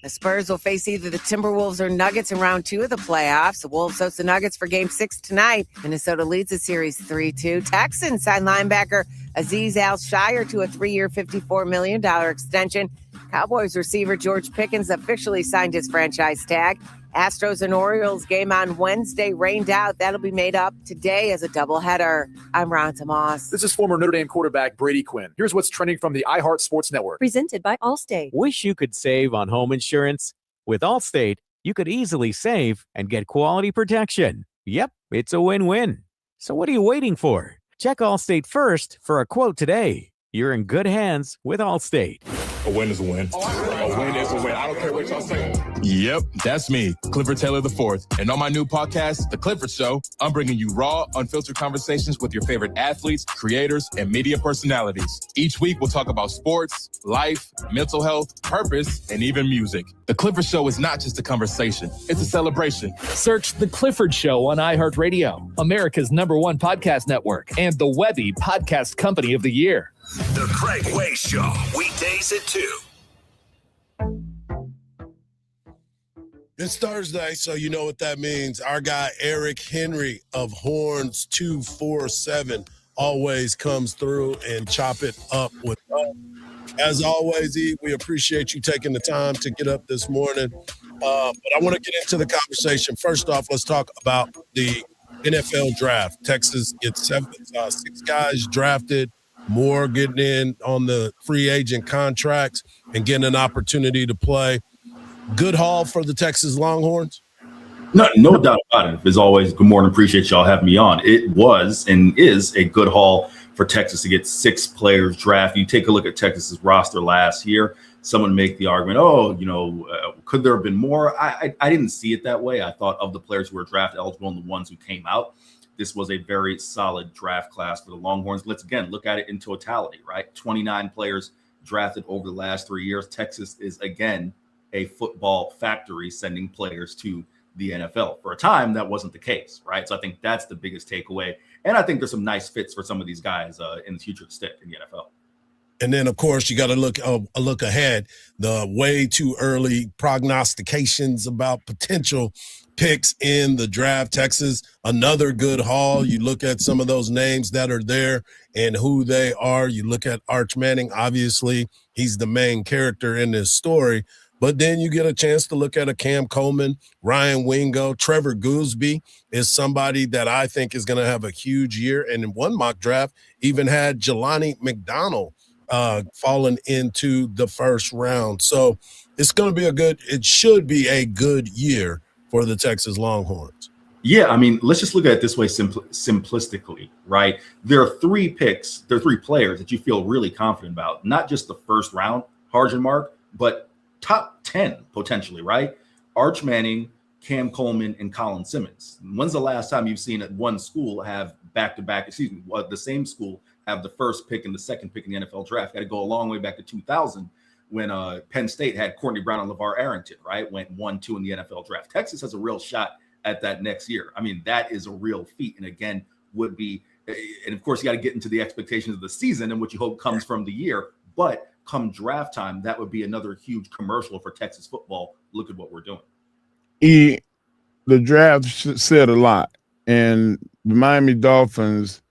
The Spurs will face either the Timberwolves or Nuggets in round 2 of the playoffs. The Wolves host the Nuggets for game 6 tonight. Minnesota leads the series 3-2. Texans sign linebacker Azeez Al-Shire to a 3-year, $54 million extension. Cowboys receiver George Pickens officially signed his franchise tag. Astros and Orioles game on Wednesday rained out. That'll be made up today as a doubleheader. I'm Ron Tomas. This is former Notre Dame quarterback Brady Quinn. Here's what's trending from the iHeart Sports Network. Presented by Allstate. Wish you could save on home insurance? With Allstate, you could easily save and get quality protection. Yep, it's a win-win. So what are you waiting for? Check Allstate first for a quote today. You're in good hands with Allstate. A win is a win. A win is a win. I don't care what y'all say. Yep, that's me, Clifford Taylor IV. And on my new podcast, The Clifford Show, I'm bringing you raw, unfiltered conversations with your favorite athletes, creators, and media personalities. Each week, we'll talk about sports, life, mental health, purpose, and even music. The Clifford Show is not just a conversation. It's a celebration. Search The Clifford Show on iHeartRadio, America's #1 podcast network, and the Webby Podcast Company of the Year. The Craig Way Show, weekdays at 2. It's Thursday, so you know what that means. Our guy Eric Henry of Horns 247 always comes through and chop it up with us. As always, E, we appreciate you taking the time to get up this morning. But I want to get into the conversation. First off, let's talk about the NFL draft. Texas gets 6 guys drafted, more getting in on the free agent contracts and getting an opportunity to play. Good haul for the Texas Longhorns? No doubt about it. As always, good morning. Appreciate y'all having me on. It was and is a good haul for Texas to get 6 players drafted. You take a look at Texas's roster last year. Someone make the argument, could there have been more? I didn't see it that way. I thought of the players who were draft eligible and the ones who came out, this was a very solid draft class for the Longhorns. Let's, again, look at it in totality, right? 29 players drafted over the last 3 years. Texas is, again, a football factory sending players to the NFL. For a time, that wasn't the case, right? So I think that's the biggest takeaway. And I think there's some nice fits for some of these guys in the future to stick in the NFL. And then, of course, you got to look ahead. The way too early prognostications about potential picks in the draft. Texas, another good haul. You look at some of those names that are there and who they are. You look at Arch Manning. Obviously, he's the main character in this story. But then you get a chance to look at a Cam Coleman, Ryan Wingo. Trevor Gooseby is somebody that I think is going to have a huge year. And in one mock draft, even had Jelani McDonald fallen into the first round. So it's going to be it should be a good year for the Texas Longhorns. Yeah, I mean, let's just look at it this way simplistically, right? There are 3 picks, there are 3 players that you feel really confident about, not just the first round, Hardge and Mark, but top 10 potentially, right? Arch Manning, Cam Coleman, and Colin Simmons. When's the last time you've seen one school have back-to-back, the same school have the first pick and the second pick in the NFL draft? Got to go a long way back to 2000 when Penn State had Courtney Brown and LeVar Arrington, right? Went 1-2 in the NFL draft. Texas has a real shot at that next year. I mean, that is a real feat. And again, would be, and of course, you got to get into the expectations of the season and what you hope comes from the year. But come draft time, that would be another huge commercial for Texas football. Look at what we're doing. The draft said a lot, and the Miami Dolphins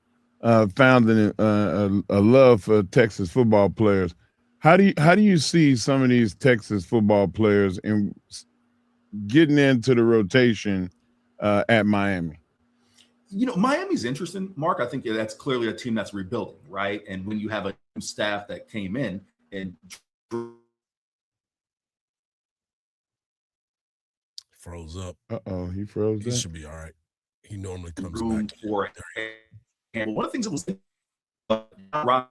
found a love for Texas football players. How do you see some of these Texas football players in getting into the rotation at Miami? You know, Miami's interesting, Mark. I think that's clearly a team that's rebuilding, right? And when you have a new staff that came in and froze up. He froze. He should be all right. He normally comes room back for it. And one of the things that was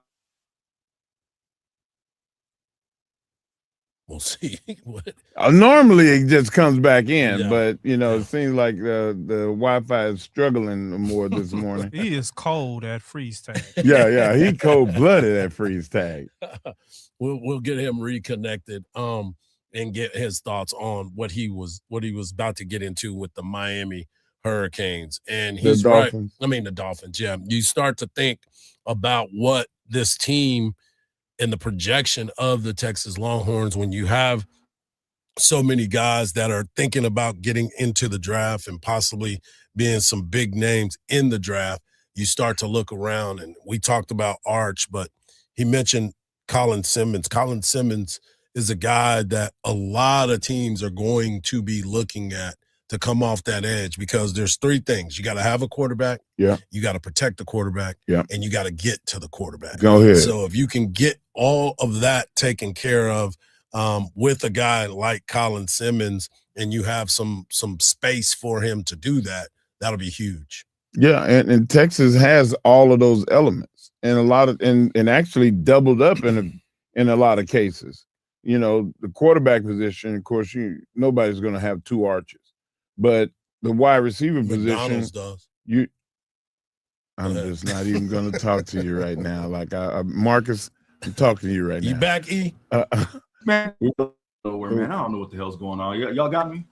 we'll see. Normally it just comes back in, Yeah. but it seems like the Wi-Fi is struggling more this morning. He is cold at freeze tag. Yeah, he cold-blooded at freeze tag. We'll get him reconnected and get his thoughts on what he was about to get into with the Miami Hurricanes. And he's right. I mean the Dolphins, yeah. You start to think about what this team and the projection of the Texas Longhorns when you have so many guys that are thinking about getting into the draft and possibly being some big names in the draft. You start to look around, and we talked about Arch, but he mentioned Colin Simmons. Colin Simmons is a guy that a lot of teams are going to be looking at to come off that edge, because there's 3 things. You got to have a quarterback. Yeah. You got to protect the quarterback. Yeah. And you got to get to the quarterback. Go ahead. So if you can get all of that taken care of with a guy like Colin Simmons, and you have some space for him to do that, that'll be huge. Yeah, and Texas has all of those elements, and a lot of and actually doubled up in a lot of cases. The quarterback position, of course, nobody's going to have 2 Arches, but the wide receiver position, does. I'm just not even going to talk to you right now. Like Marcus, I'm talking to you right now. You back, E? Man, I don't know what the hell's going on. Y'all got me?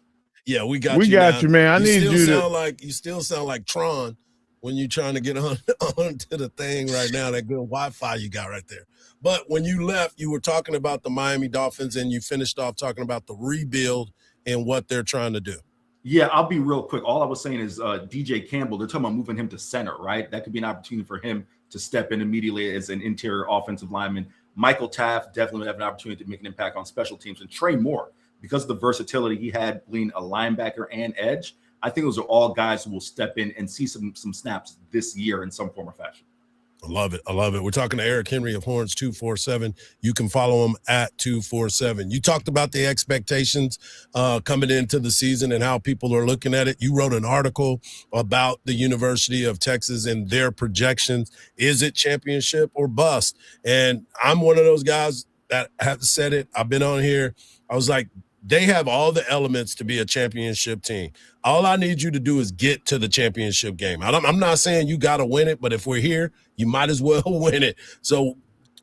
Yeah, we got you. We got you, man. I need you to. You still sound like Tron when you're trying to get onto the thing right now. That good Wi-Fi you got right there. But when you left, you were talking about the Miami Dolphins, and you finished off talking about the rebuild and what they're trying to do. Yeah, I'll be real quick. All I was saying is DJ Campbell, they're talking about moving him to center, right? That could be an opportunity for him to step in immediately as an interior offensive lineman. Michael Taft definitely would have an opportunity to make an impact on special teams. And Trey Moore, because of the versatility he had being a linebacker and edge, I think those are all guys who will step in and see some snaps this year in some form or fashion. I love it. We're talking to Eric Henry of Horns 247. You can follow him at 247. You talked about the expectations coming into the season and how people are looking at it. You wrote an article about the University of Texas and their projections. Is it championship or bust? And I'm one of those guys that have said it. I've been on here. I was like, they have all the elements to be a championship team. All I need you to do is get to the championship game. I'm not saying you got to win it, but if we're here, you might as well win it. So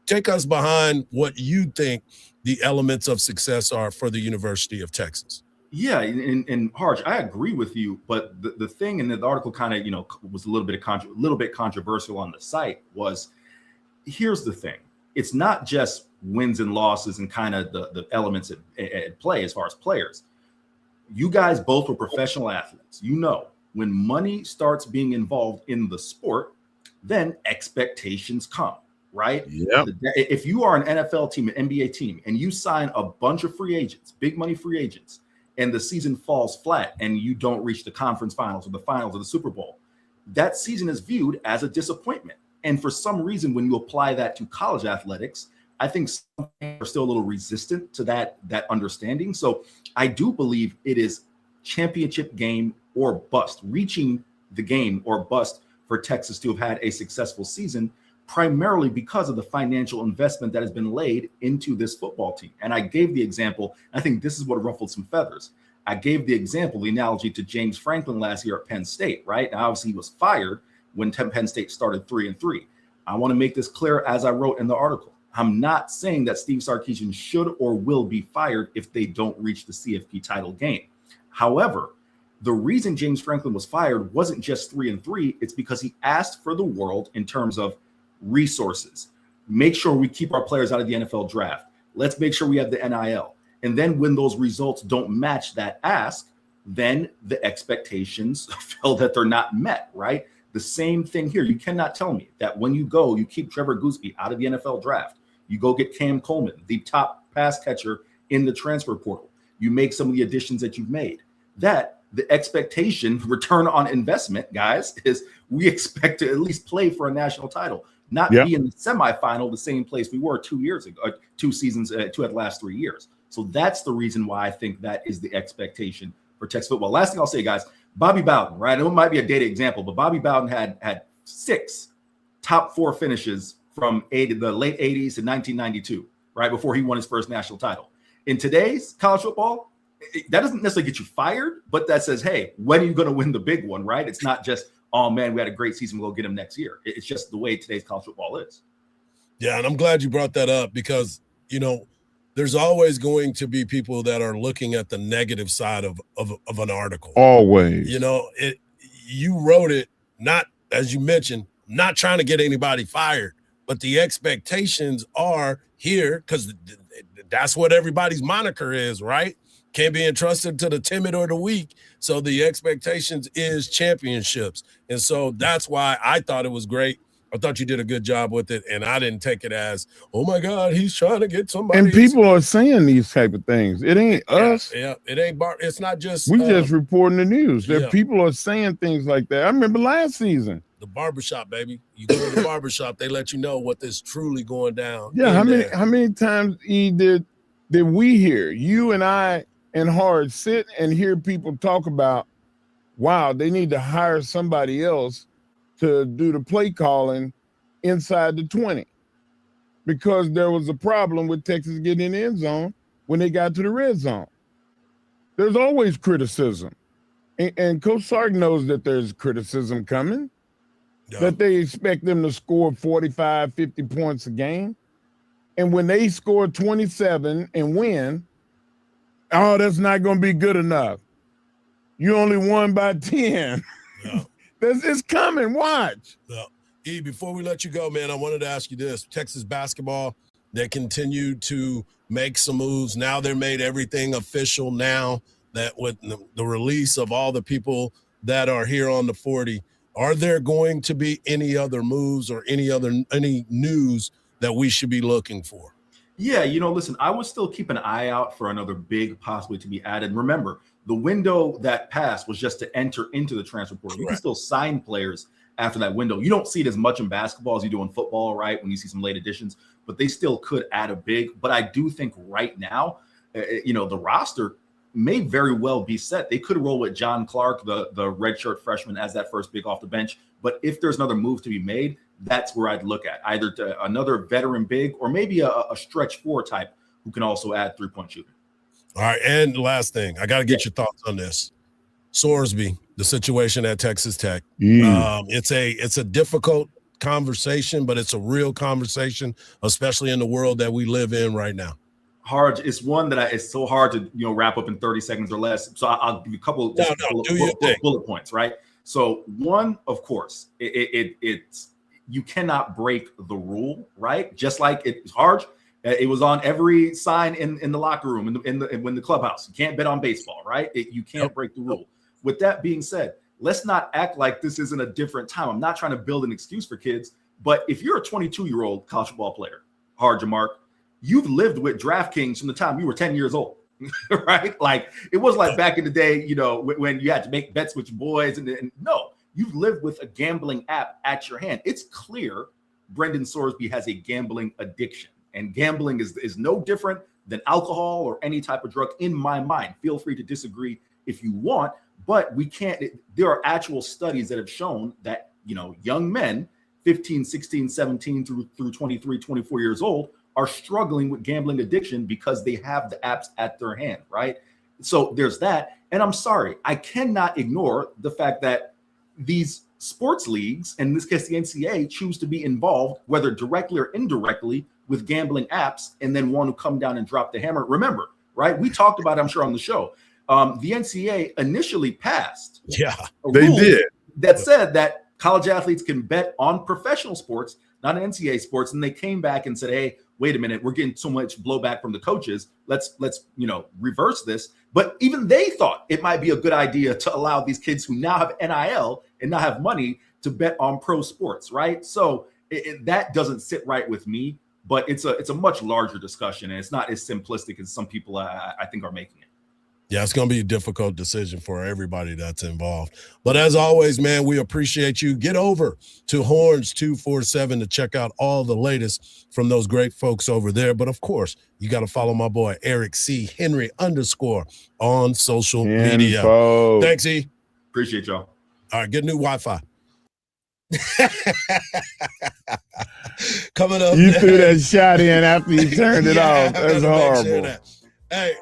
take us behind what you think the elements of success are for the University of Texas. Yeah, and Hardge, I agree with you, but the thing in the article kind of, was a little bit controversial on the site was, here's the thing. It's not just wins and losses and kind of the elements at play as far as players. You guys both were professional athletes. You know, when money starts being involved in the sport, then expectations come, right? Yep. If you are an NFL team, an NBA team, and you sign a bunch of free agents, big money free agents, and the season falls flat and you don't reach the conference finals or the finals or the Super Bowl, that season is viewed as a disappointment. And for some reason, when you apply that to college athletics, I think some are still a little resistant to that understanding. So I do believe it is championship game or bust, reaching the game or bust for Texas to have had a successful season, primarily because of the financial investment that has been laid into this football team. And I gave the example, I think this is what ruffled some feathers. I gave the example, the analogy to James Franklin last year at Penn State, right? Now, obviously he was fired when Penn State started 3-3. I want to make this clear, as I wrote in the article. I'm not saying that Steve Sarkisian should or will be fired if they don't reach the CFP title game. However, the reason James Franklin was fired wasn't just 3-3. It's because he asked for the world in terms of resources. Make sure we keep our players out of the NFL draft. Let's make sure we have the NIL. And then when those results don't match that ask, then the expectations feel that they're not met, right? The same thing here. You cannot tell me that when you go, you keep Trevor Gooseby out of the NFL draft. You go get Cam Coleman, the top pass catcher in the transfer portal. You make some of the additions that you've made. That the expectation, return on investment, guys, is we expect to at least play for a national title, not be in the semifinal, the same place we were 2 years ago, 2 seasons, 2 of the last 3 years. So that's the reason why I think that is the expectation for Texas football. Last thing I'll say, guys, Bobby Bowden, right? It might be a dated example, but Bobby Bowden had 6 top 4 finishes from the late 80s to 1992, right, before he won his first national title. In today's college football, that doesn't necessarily get you fired, but that says, hey, when are you going to win the big one, right? It's not just, oh, man, we had a great season, we'll get him next year. It's just the way today's college football is. Yeah, and I'm glad you brought that up because, you know, there's always going to be people that are looking at the negative side of an article. Always. You know, you wrote it, not, as you mentioned, not trying to get anybody fired, but the expectations are here because that's what everybody's moniker is, right? Can't be entrusted to the timid or the weak. So the expectations is championships. And so that's why I thought it was great. I thought you did a good job with it, and I didn't take it as, oh, my God, he's trying to get somebody. And people are saying these type of things. It ain't us. Yeah, it ain't it's not just. We just reporting the news. There people are saying things like that. I remember last season. The barbershop, baby. You go to the barbershop, they let you know what is truly going down. Yeah, how many times did we hear, you and I and Hardge sit and hear people talk about, wow, they need to hire somebody else to do the play calling inside the 20 because there was a problem with Texas getting in the end zone when they got to the red zone. There's always criticism. And Coach Sark knows that there's criticism coming, that they expect them to score 45, 50 points a game. And when they score 27 and win, oh, that's not going to be good enough. You only won by 10. Yeah. It's coming. Watch. Yeah. E, before we let you go, man, I wanted to ask you this. Texas basketball, they continue to make some moves. Now they're made everything official now that with the release of all the people that are here on the 40, are there going to be any other moves or any news that we should be looking for? Yeah, you know, listen, I would still keep an eye out for another big possibly to be added. Remember, the window that passed was just to enter into the transfer portal. You can still sign players after that window. You don't see it as much in basketball as you do in football, right? When you see some late additions, but they still could add a big. But I do think right now, you know, the roster may very well be set. They could roll with John Clark, the redshirt freshman, as that first big off the bench. But if there's another move to be made, that's where I'd look at either to another veteran big or maybe a stretch 4 type who can also add 3-point shooting. All right, and last thing, I got to get your thoughts on this. Sorsby, the situation at Texas Tech. It's a difficult conversation, but it's a real conversation, especially in the world that we live in right now. Hardge, it's one that it's so hard to wrap up in 30 seconds or less. So I'll give you a couple bullet points, right? So one, of course, it's you cannot break the rule, right? Just like it's Hardge. It was on every sign in the locker room, in the clubhouse. You can't bet on baseball, right? You can't break the rule. With that being said, let's not act like this isn't a different time. I'm not trying to build an excuse for kids, but if you're a 22-year-old college football player, Hardge and Mark, you've lived with DraftKings from the time you were 10 years old, right? Like, it was like back in the day, when you had to make bets with your boys. And no, you've lived with a gambling app at your hand. It's clear Brendan Sorsby has a gambling addiction, and gambling is no different than alcohol or any type of drug in my mind. Feel free to disagree if you want, but we can't. There are actual studies that have shown that, young men, 15, 16, 17 through 23, 24 years old, are struggling with gambling addiction because they have the apps at their hand, right? So there's that. And I'm sorry, I cannot ignore the fact that these sports leagues, and in this case, the NCAA, choose to be involved, whether directly or indirectly, with gambling apps, and then want to come down and drop the hammer. Remember, right? We talked about it, I'm sure, on the show. The NCAA initially passed they did that said that college athletes can bet on professional sports, not NCAA sports. And they came back and said, hey, wait a minute, we're getting so much blowback from the coaches. Let's reverse this. But even they thought it might be a good idea to allow these kids who now have NIL and now have money to bet on pro sports, right? So that doesn't sit right with me, but it's a much larger discussion, and it's not as simplistic as some people I think are making it. Yeah, it's going to be a difficult decision for everybody that's involved. But as always, man, we appreciate you. Get over to Horns 247 to check out all the latest from those great folks over there. But of course, you got to follow my boy, Eric C. Henry _ on social media. Thanks, E. Appreciate y'all. All right, get new Wi-Fi. Coming up. You threw that shot in after you turned it off. That's horrible. Hey,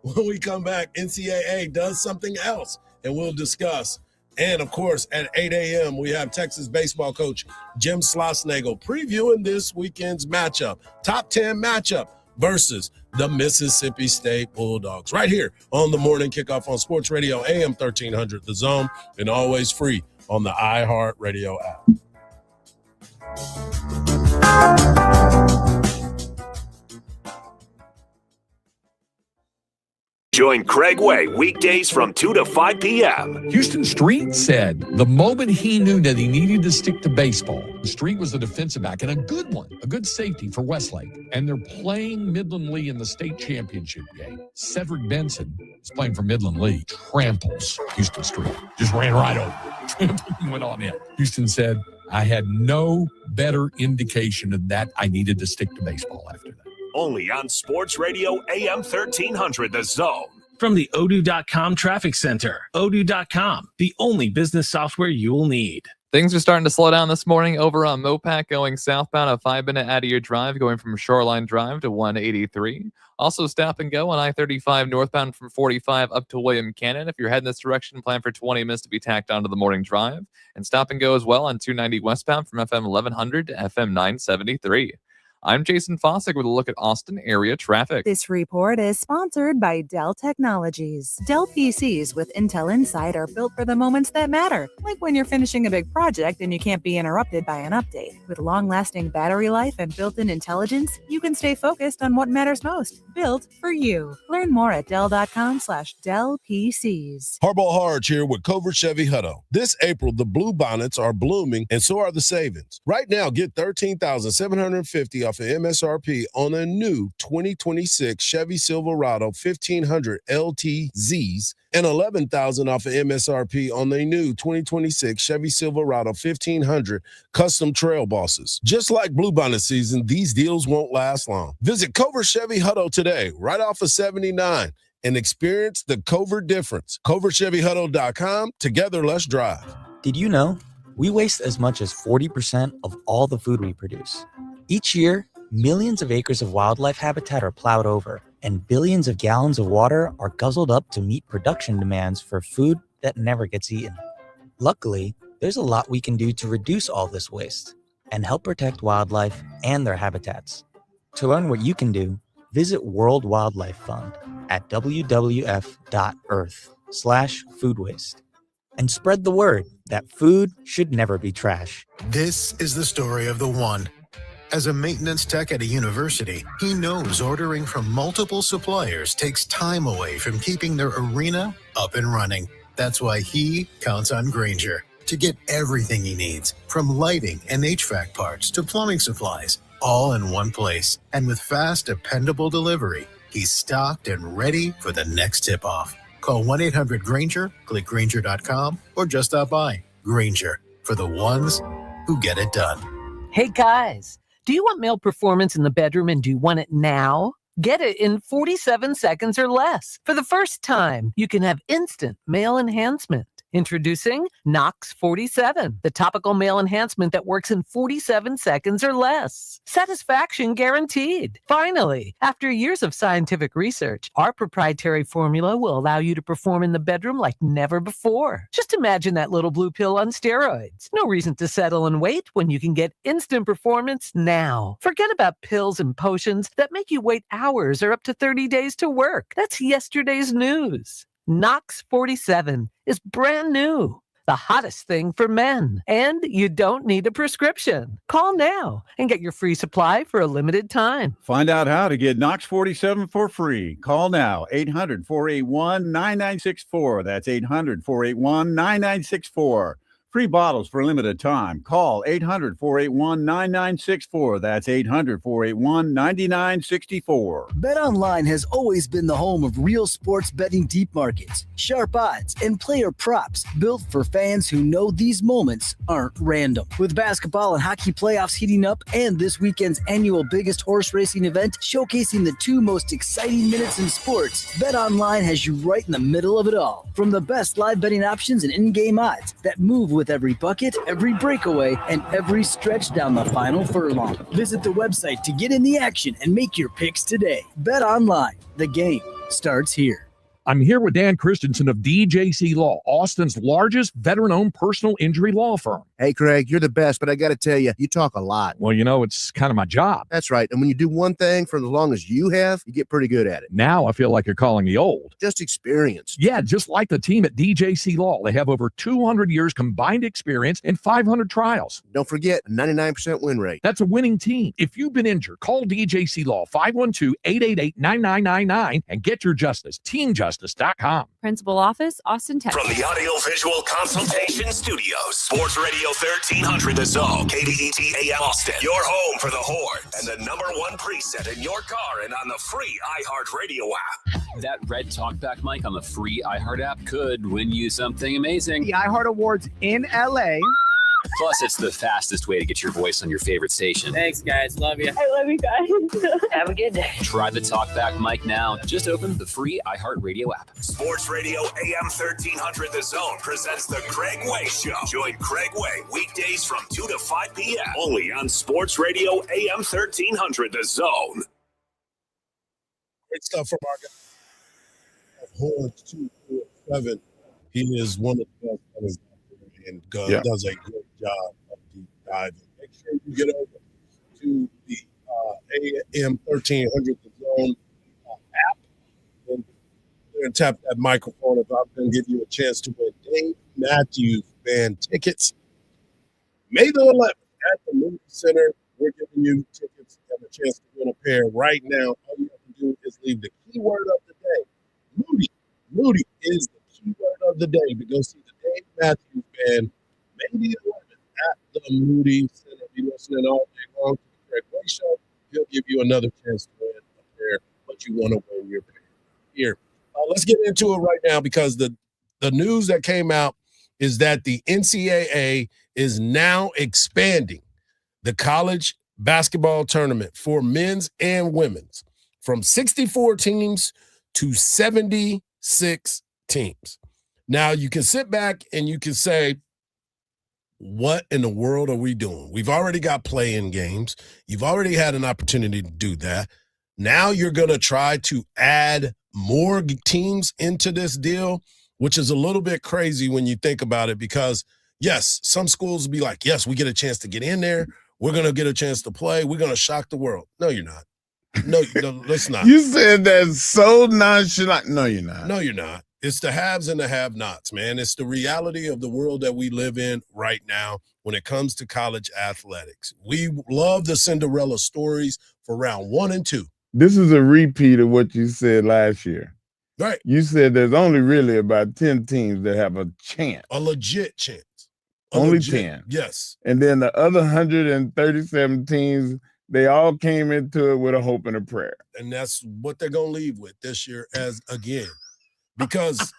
when we come back, NCAA does something else, and we'll discuss. And, of course, at 8 a.m., we have Texas baseball coach Jim Schlossnagle previewing this weekend's matchup, top 10 matchup versus the Mississippi State Bulldogs, right here on the Morning Kickoff on Sports Radio, AM 1300 The Zone, and always free on the iHeartRadio app. Join Craig Way weekdays from 2 to 5 p.m. Houston Street said the moment he knew that he needed to stick to baseball, Street was a defensive back and a good one, a good safety for Westlake. And they're playing Midland Lee in the state championship game. Cedric Benson is playing for Midland Lee. Tramples Houston Street. Just ran right over. Trampled and went on in. Houston said, I had no better indication of that. I needed to stick to baseball after that. Only on Sports Radio AM 1300 The Zone. From the Odoo.com Traffic Center. Odoo.com, the only business software you will need. Things are starting to slow down this morning over on Mopac going southbound, a 5-minute out of your drive going from Shoreline Drive to 183. Also stop and go on I-35 northbound from 45 up to William Cannon. If you're heading this direction, plan for 20 minutes to be tacked onto the morning drive. And stop and go as well on 290 westbound from FM 1100 to FM 973. I'm Jason Fossick with a look at Austin area traffic. This report is sponsored by Dell Technologies. Dell PCs with Intel Inside are built for the moments that matter, like when you're finishing a big project and you can't be interrupted by an update. With long-lasting battery life and built-in intelligence, you can stay focused on what matters most. Built for you. Learn more at Dell.com/Dell PCs. Hardball Hardge here with Covert Chevy Hutto. This April, the blue bonnets are blooming, and so are the savings. Right now, get $13,750 off of MSRP on a new 2026 Chevy Silverado 1500 LTZs and $11,000 off of MSRP on the new 2026 Chevy Silverado 1500 Custom Trail Bosses. Just like Bluebonnet season, these deals won't last long. Visit Covert Chevy Hutto today, right off of 79, and experience the Covert difference. CovertChevyHutto.com. Together, let's drive. Did you know we waste as much as 40% of all the food we produce? Each year, millions of acres of wildlife habitat are plowed over, and billions of gallons of water are guzzled up to meet production demands for food that never gets eaten. Luckily, there's a lot we can do to reduce all this waste and help protect wildlife and their habitats. To learn what you can do, visit World Wildlife Fund at wwf.earth/food waste. And spread the word that food should never be trash. This is the story of the one. As a maintenance tech at a university, he knows ordering from multiple suppliers takes time away from keeping their arena up and running. That's why he counts on Grainger to get everything he needs, from lighting and HVAC parts to plumbing supplies, all in one place. And with fast, dependable delivery, he's stocked and ready for the next tip-off. Call 1-800-GRAINGER, click Grainger.com, or just stop by. Grainger, for the ones who get it done. Hey guys, do you want male performance in the bedroom and do you want it now? Get it in 47 seconds or less. For the first time, you can have instant male enhancement. Introducing Knox 47, the topical male enhancement that works in 47 seconds or less. Satisfaction guaranteed. Finally, after years of scientific research, our proprietary formula will allow you to perform in the bedroom like never before. Just imagine that little blue pill on steroids. No reason to settle and wait when you can get instant performance now. Forget about pills and potions that make you wait hours or up to 30 days to work. That's yesterday's news. Knox 47 is brand new, the hottest thing for men, and you don't need a prescription. Call now and get your free supply for a limited time. Find out how to get Knox 47 for free. Call now, 800-481-9964. That's 800-481-9964. Free bottles for a limited time. Call 800-481-9964. That's 800-481-9964. BetOnline has always been the home of real sports betting deep markets, sharp odds, and player props built for fans who know these moments aren't random. With basketball and hockey playoffs heating up and this weekend's annual biggest horse racing event showcasing the two most exciting minutes in sports, BetOnline has you right in the middle of it all. From the best live betting options and in-game odds that move with every bucket, every breakaway, and every stretch down the final furlong. Visit the website to get in the action and make your picks today. Bet online. The game starts here. I'm here with Dan Christensen of DJC Law, Austin's largest veteran-owned personal injury law firm. Hey, Craig, you're the best, but I got to tell you, you talk a lot. Well, it's kind of my job. That's right. And when you do one thing for as long as you have, you get pretty good at it. Now I feel like you're calling me old. Just experienced. Yeah, just like the team at DJC Law. They have over 200 years combined experience and 500 trials. Don't forget, a 99% win rate. That's a winning team. If you've been injured, call DJC Law, 512-888-9999, and get your justice. TeamJustice.com. Principal office, Austin, Texas. From the Audio-Visual Consultation Studios, Sports Radio 1300 The Zone, KDET AM Austin, your home for the Horns, and the #1 preset in your car and on the free iHeartRadio app. That red talkback mic on the free iHeart app could win you something amazing. The iHeart Awards in LA. Plus, it's the fastest way to get your voice on your favorite station. Thanks, guys. Love you. I love you guys. Have a good day. Try the talkback mic now. Just open the free iHeartRadio app. Sports Radio AM 1300 The Zone presents the Craig Way Show. Join Craig Way weekdays from 2 to 5 p.m. only on Sports Radio AM 1300 The Zone. Great stuff from our guy. Horns 247. He is one of the best and does a great job of deep diving. Make sure you get over to the AM 1300 The Zone app and tap that microphone. If I'm going to give you a chance to win Dave Matthews Band tickets, May the 11th at the Movie Center. We're giving you tickets and a chance to win a pair right now. All you have to do is leave the keyword of the day. Moody. Moody is the keyword of the day to go see the Dave Matthews Band, May the 11th at the Moody Center. Be listening all day long to the Craig Way Show. He'll give you another chance to win a pair, but you want to win your pair here. Let's get into it right now because the news that came out is that the NCAA is now expanding the college basketball tournament for men's and women's from 64 teams to 76 teams. Now, you can sit back and you can say, what in the world are we doing? We've already got play-in games. You've already had an opportunity to do that. Now you're going to try to add more teams into this deal, which is a little bit crazy when you think about it because, yes, some schools will be like, yes, we get a chance to get in there. We're going to get a chance to play. We're going to shock the world. No, you're not. No, let's not. You said that so nonchalant. No, you're not. No, you're not. It's the haves and the have-nots, man. It's the reality of the world that we live in right now when it comes to college athletics. We love the Cinderella stories for round 1 and 2. This is a repeat of what you said last year. Right. You said there's only really about 10 teams that have a chance. A legit chance. Only 10. Yes. And then the other 137 teams, they all came into it with a hope and a prayer. And that's what they're going to leave with this year as again. Because,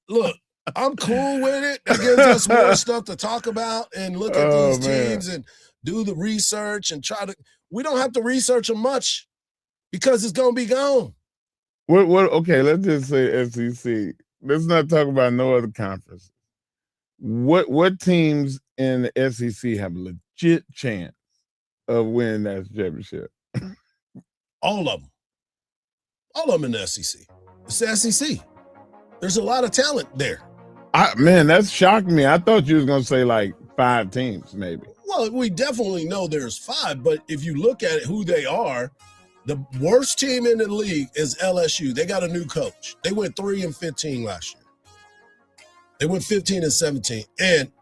look, I'm cool with it. That gives us more stuff to talk about and look at these teams and do the research and try to – we don't have to research them much because it's going to be gone. Okay, let's just say SEC. Let's not talk about no other conference. What teams in the SEC have a legit chance of winning that championship? All of them. All of them in the SEC. It's the SEC. There's a lot of talent there. Man, that's shocked me. I thought you was going to say like 5 teams maybe. Well, we definitely know there's 5, but if you look at it, who they are, the worst team in the league is LSU. They got a new coach. They went 3-15 last year. They went 15-17, and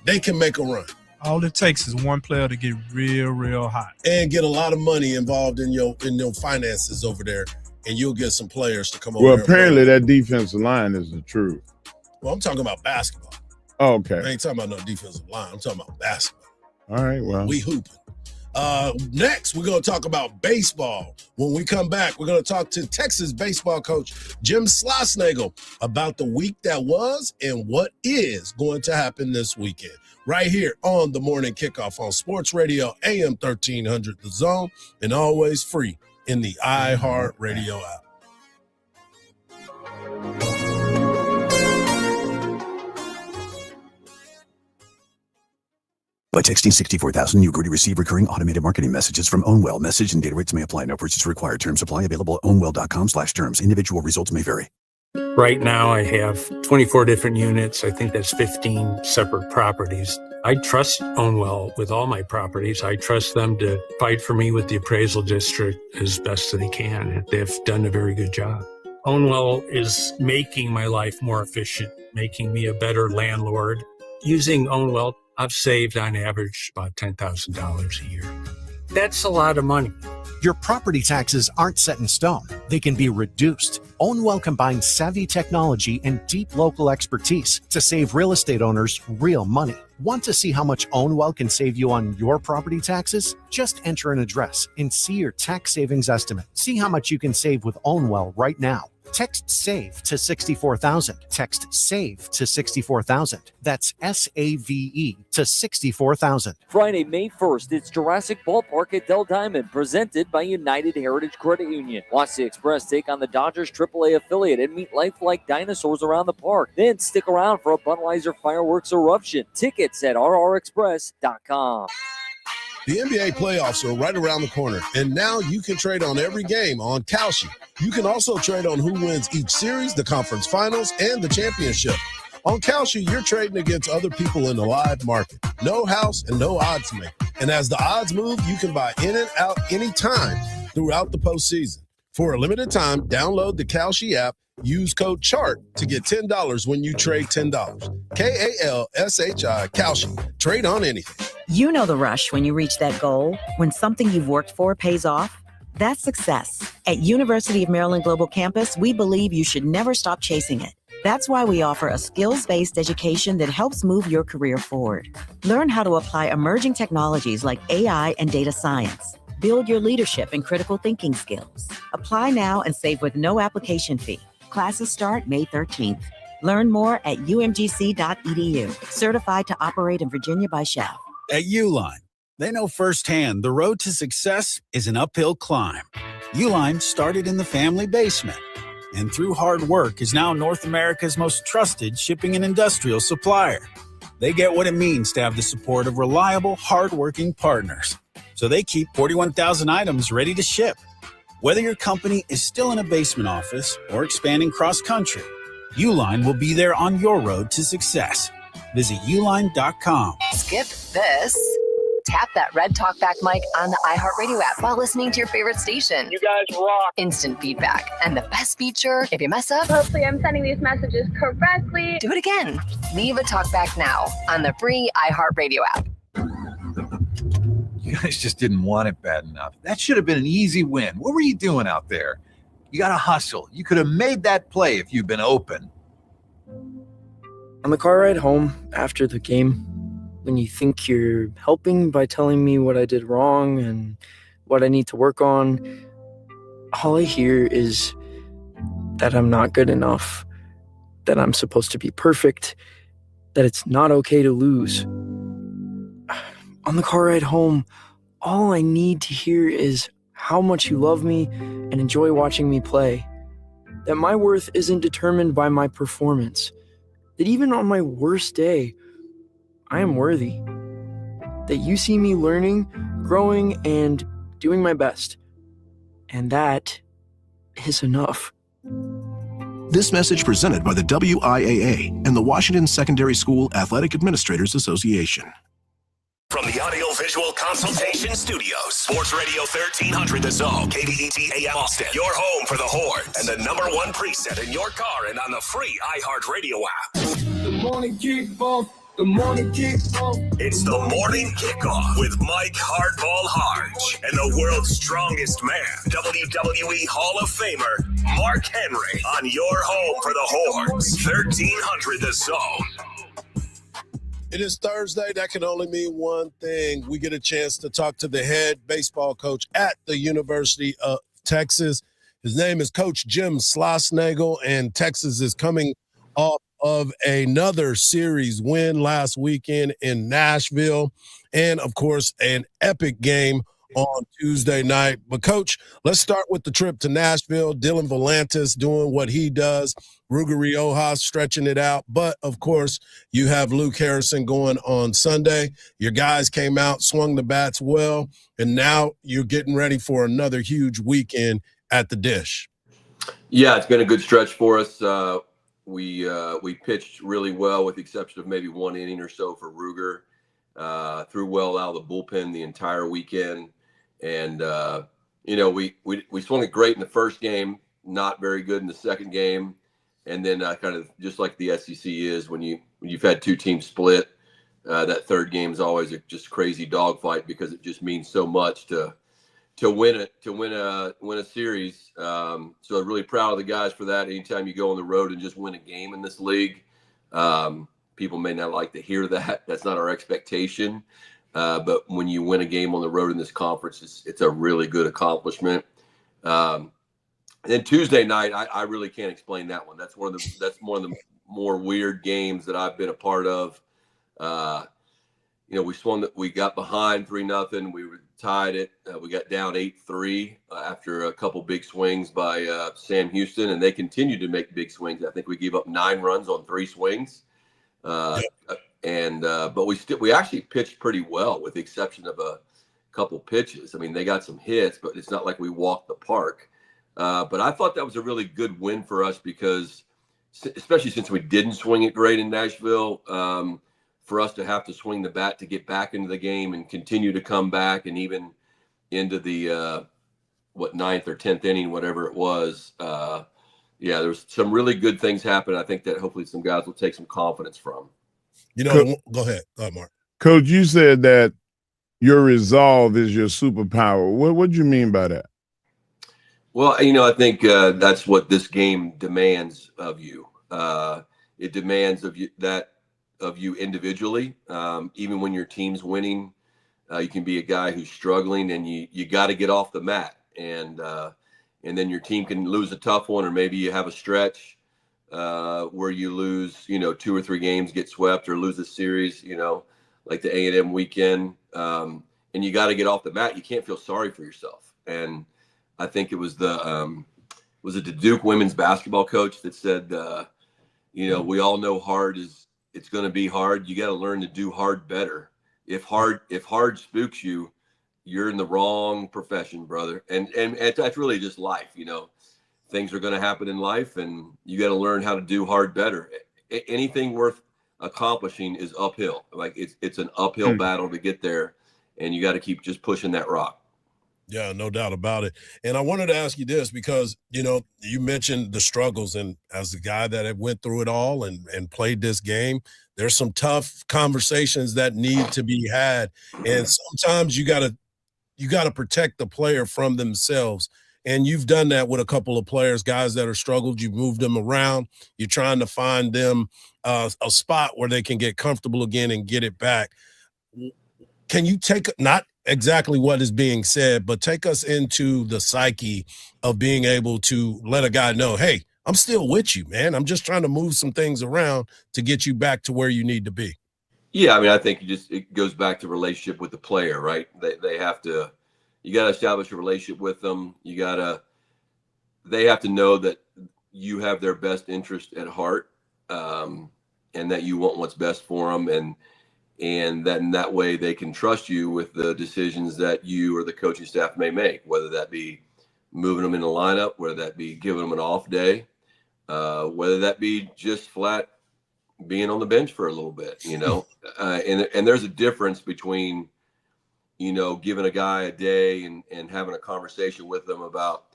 they can make a run. All it takes is one player to get real, real hot. And get a lot of money involved in your finances over there, and you'll get some players to come over. Well, apparently that defensive line is the truth. Well, I'm talking about basketball. Oh, okay. I ain't talking about no defensive line. I'm talking about basketball. All right, well. We hooping. Next, we're going to talk about baseball. When we come back, we're going to talk to Texas baseball coach Jim Schlossnagle about the week that was and what is going to happen this weekend. Right here on the Morning Kickoff on Sports Radio, AM 1300 The Zone, and always free in the iHeartRadio app. By texting 64,000, you agree to receive recurring automated marketing messages from Ownwell. Message and data rates may apply. No purchase required. Terms apply. Available at ownwell.com/terms. Individual results may vary. Right now, I have 24 different units. I think that's 15 separate properties. I trust Ownwell with all my properties. I trust them to fight for me with the appraisal district as best as they can. And they've done a very good job. Ownwell is making my life more efficient, making me a better landlord. Using Ownwell, I've saved on average about $10,000 a year. That's a lot of money. Your property taxes aren't set in stone. They can be reduced. Ownwell combines savvy technology and deep local expertise to save real estate owners real money. Want to see how much Ownwell can save you on your property taxes? Just enter an address and see your tax savings estimate. See how much you can save with Ownwell right now. Text SAVE to 64,000. Text SAVE to 64,000. That's SAVE to 64,000. Friday, May 1st, it's Jurassic Ballpark at Del Diamond, presented by United Heritage Credit Union. Watch the Express take on the Dodgers AAA affiliate and meet lifelike dinosaurs around the park. Then stick around for a Budweiser fireworks eruption. Tickets at rrexpress.com. The NBA playoffs are right around the corner, and now you can trade on every game on Kalshi. You can also trade on who wins each series, the conference finals, and the championship. On Kalshi, you're trading against other people in the live market. No house and no odds maker. And as the odds move, you can buy in and out anytime throughout the postseason. For a limited time, download the Kalshi app. Use code CHART to get $10 when you trade $10. KALSHI, Kalshi. Trade on anything. You know the rush when you reach that goal, when something you've worked for pays off. That's success. At University of Maryland Global Campus, we believe you should never stop chasing it. That's why we offer a skills-based education that helps move your career forward. Learn how to apply emerging technologies like AI and data science. Build your leadership and critical thinking skills. Apply now and save with no application fee. Classes start May 13th. Learn more at umgc.edu. Certified to operate in Virginia by Shell. At Uline, they know firsthand the road to success is an uphill climb. Uline started in the family basement, and through hard work is now North America's most trusted shipping and industrial supplier. They get what it means to have the support of reliable, hardworking partners. So they keep 41,000 items ready to ship. Whether your company is still in a basement office or expanding cross-country, Uline will be there on your road to success. Visit uline.com. Skip this. Tap that red talkback mic on the iHeartRadio app while listening to your favorite station. You guys rock. Instant feedback. And the best feature, if you mess up, Hopefully I'm sending these messages correctly. do it again. Leave a talkback now on the free iHeartRadio app. You guys just didn't want it bad enough. That should have been an easy win. What were you doing out there? You got to hustle. You could have made that play if you'd been open. On the car ride home after the game, when you think you're helping by telling me what I did wrong and what I need to work on, all I hear is that I'm not good enough, that I'm supposed to be perfect, that it's not okay to lose. On the car ride home, all I need to hear is how much you love me and enjoy watching me play. That my worth isn't determined by my performance. That even on my worst day, I am worthy. That you see me learning, growing, and doing my best. And that is enough. This message presented by the WIAA and the Washington Secondary School Athletic Administrators Association. From the Audio-Visual Consultation Studios, Sports Radio 1300 The Zone, KDET AM Austin, your home for the Horns, and the #1 preset in your car and on the free iHeartRadio app. The morning kickoff. The morning kickoff. It's the morning kickoff with Mike Hardball Hardge and the world's strongest man, WWE Hall of Famer Mark Henry, on your home for the Horns, 1300 The Zone. It is Thursday. That can only mean one thing. We get a chance to talk to the head baseball coach at the University of Texas. His name is Coach Jim Schlossnagle, and Texas is coming off of another series win last weekend in Nashville, and, of course, an epic game on Tuesday night. But, Coach, let's start with the trip to Nashville. Dylan Volantis doing what he does. Ruger Riojas stretching it out. But, of course, you have Luke Harrison going on Sunday. Your guys came out, swung the bats well, and now you're getting ready for another huge weekend at the Dish. Yeah, it's been a good stretch for us. We pitched really well with the exception of maybe one inning or so for Ruger. Threw well out of the bullpen the entire weekend. And, we swung it great in the first game, not very good in the second game. And then kind of just like the SEC is when you've had two teams split, that third game is always a just crazy dogfight because it just means so much to win a series. So I'm really proud of the guys for that. Anytime you go on the road and just win a game in this league, people may not like to hear that. That's not our expectation. But when you win a game on the road in this conference, it's a really good accomplishment. And then Tuesday night, I really can't explain that one. That's one of the more weird games that I've been a part of. We got behind 3-0. We tied it. We got down 8-3 after a couple big swings by Sam Houston, and they continued to make big swings. I think we gave up 9 runs on 3 swings. But we actually pitched pretty well with the exception of a couple pitches. I mean, they got some hits, but it's not like we walked the park. But I thought that was a really good win for us because, especially since we didn't swing it great in Nashville, for us to have to swing the bat to get back into the game and continue to come back and even into the 9th or 10th inning, whatever it was. There's some really good things happen. I think that hopefully some guys will take some confidence from. Go ahead. Go ahead, Mark. Coach, you said that your resolve is your superpower. What do you mean by that? Well, I think that's what this game demands of you. It demands of you individually. Even when your team's winning, you can be a guy who's struggling, and you got to get off the mat. And then your team can lose a tough one, or maybe you have a stretch where you lose, 2 or 3 games, get swept, or lose a series, like the A&M weekend. And you got to get off the mat. You can't feel sorry for yourself. And I think it was the Duke women's basketball coach that said, we all know it's going to be hard. You got to learn to do hard better. If hard spooks you, you're in the wrong profession, brother. And that's really just life. Things are going to happen in life, and you got to learn how to do hard better. Anything worth accomplishing is uphill. Like it's an uphill battle to get there. and you got to keep just pushing that rock. Yeah, no doubt about it. And I wanted to ask you this because, you mentioned the struggles, and as a guy that had went through it all and played this game, there's some tough conversations that need to be had. And sometimes you got to protect the player from themselves. And you've done that with a couple of players, guys that are struggled. You've moved them around. You're trying to find them a spot where they can get comfortable again and get it back. Can you take, not exactly what is being said, but take us into the psyche of being able to let a guy know, hey, I'm still with you, man. I'm just trying to move some things around to get you back to where you need to be. Yeah, I mean, I think it goes back to relationship with the player, right? They have to, you got to establish a relationship with them. They have to know that you have their best interest at heart, and that you want what's best for them. And then that way they can trust you with the decisions that you or the coaching staff may make, whether that be moving them in the lineup, whether that be giving them an off day, whether that be just flat being on the bench for a little bit, and there's a difference between, giving a guy a day and having a conversation with them about,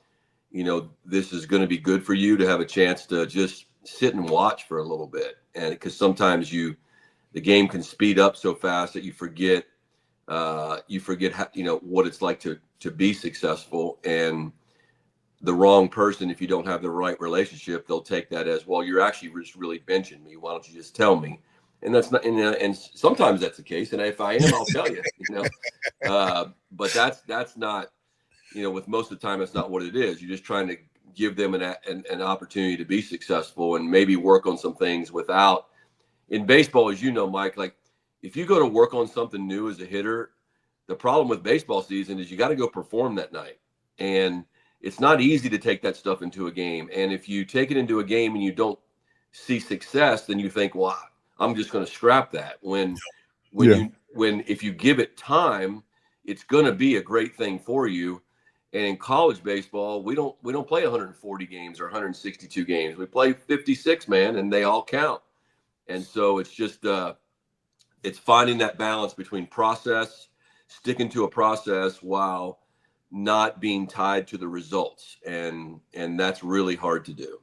this is going to be good for you to have a chance to just sit and watch for a little bit. And because sometimes the game can speed up so fast that you forget how, what it's like to be successful. And the wrong person, if you don't have the right relationship, they'll take that as, well, you're actually just really benching me. Why don't you just tell me? And that's not, and sometimes that's the case. And if I am, I'll tell you, but that's not, with most of the time, that's not what it is. You're just trying to give them an opportunity to be successful and maybe work on some things without. In baseball, as you know, Mike, like if you go to work on something new as a hitter, the problem with baseball season is you got to go perform that night. And it's not easy to take that stuff into a game. And if you take it into a game and you don't see success, then you think, well, I'm just going to scrap that. If you give it time, it's going to be a great thing for you. And in college baseball, we don't play 140 games or 162 games. We play 56, man, and they all count. And so it's just it's finding that balance between process, sticking to a process while not being tied to the results. And that's really hard to do.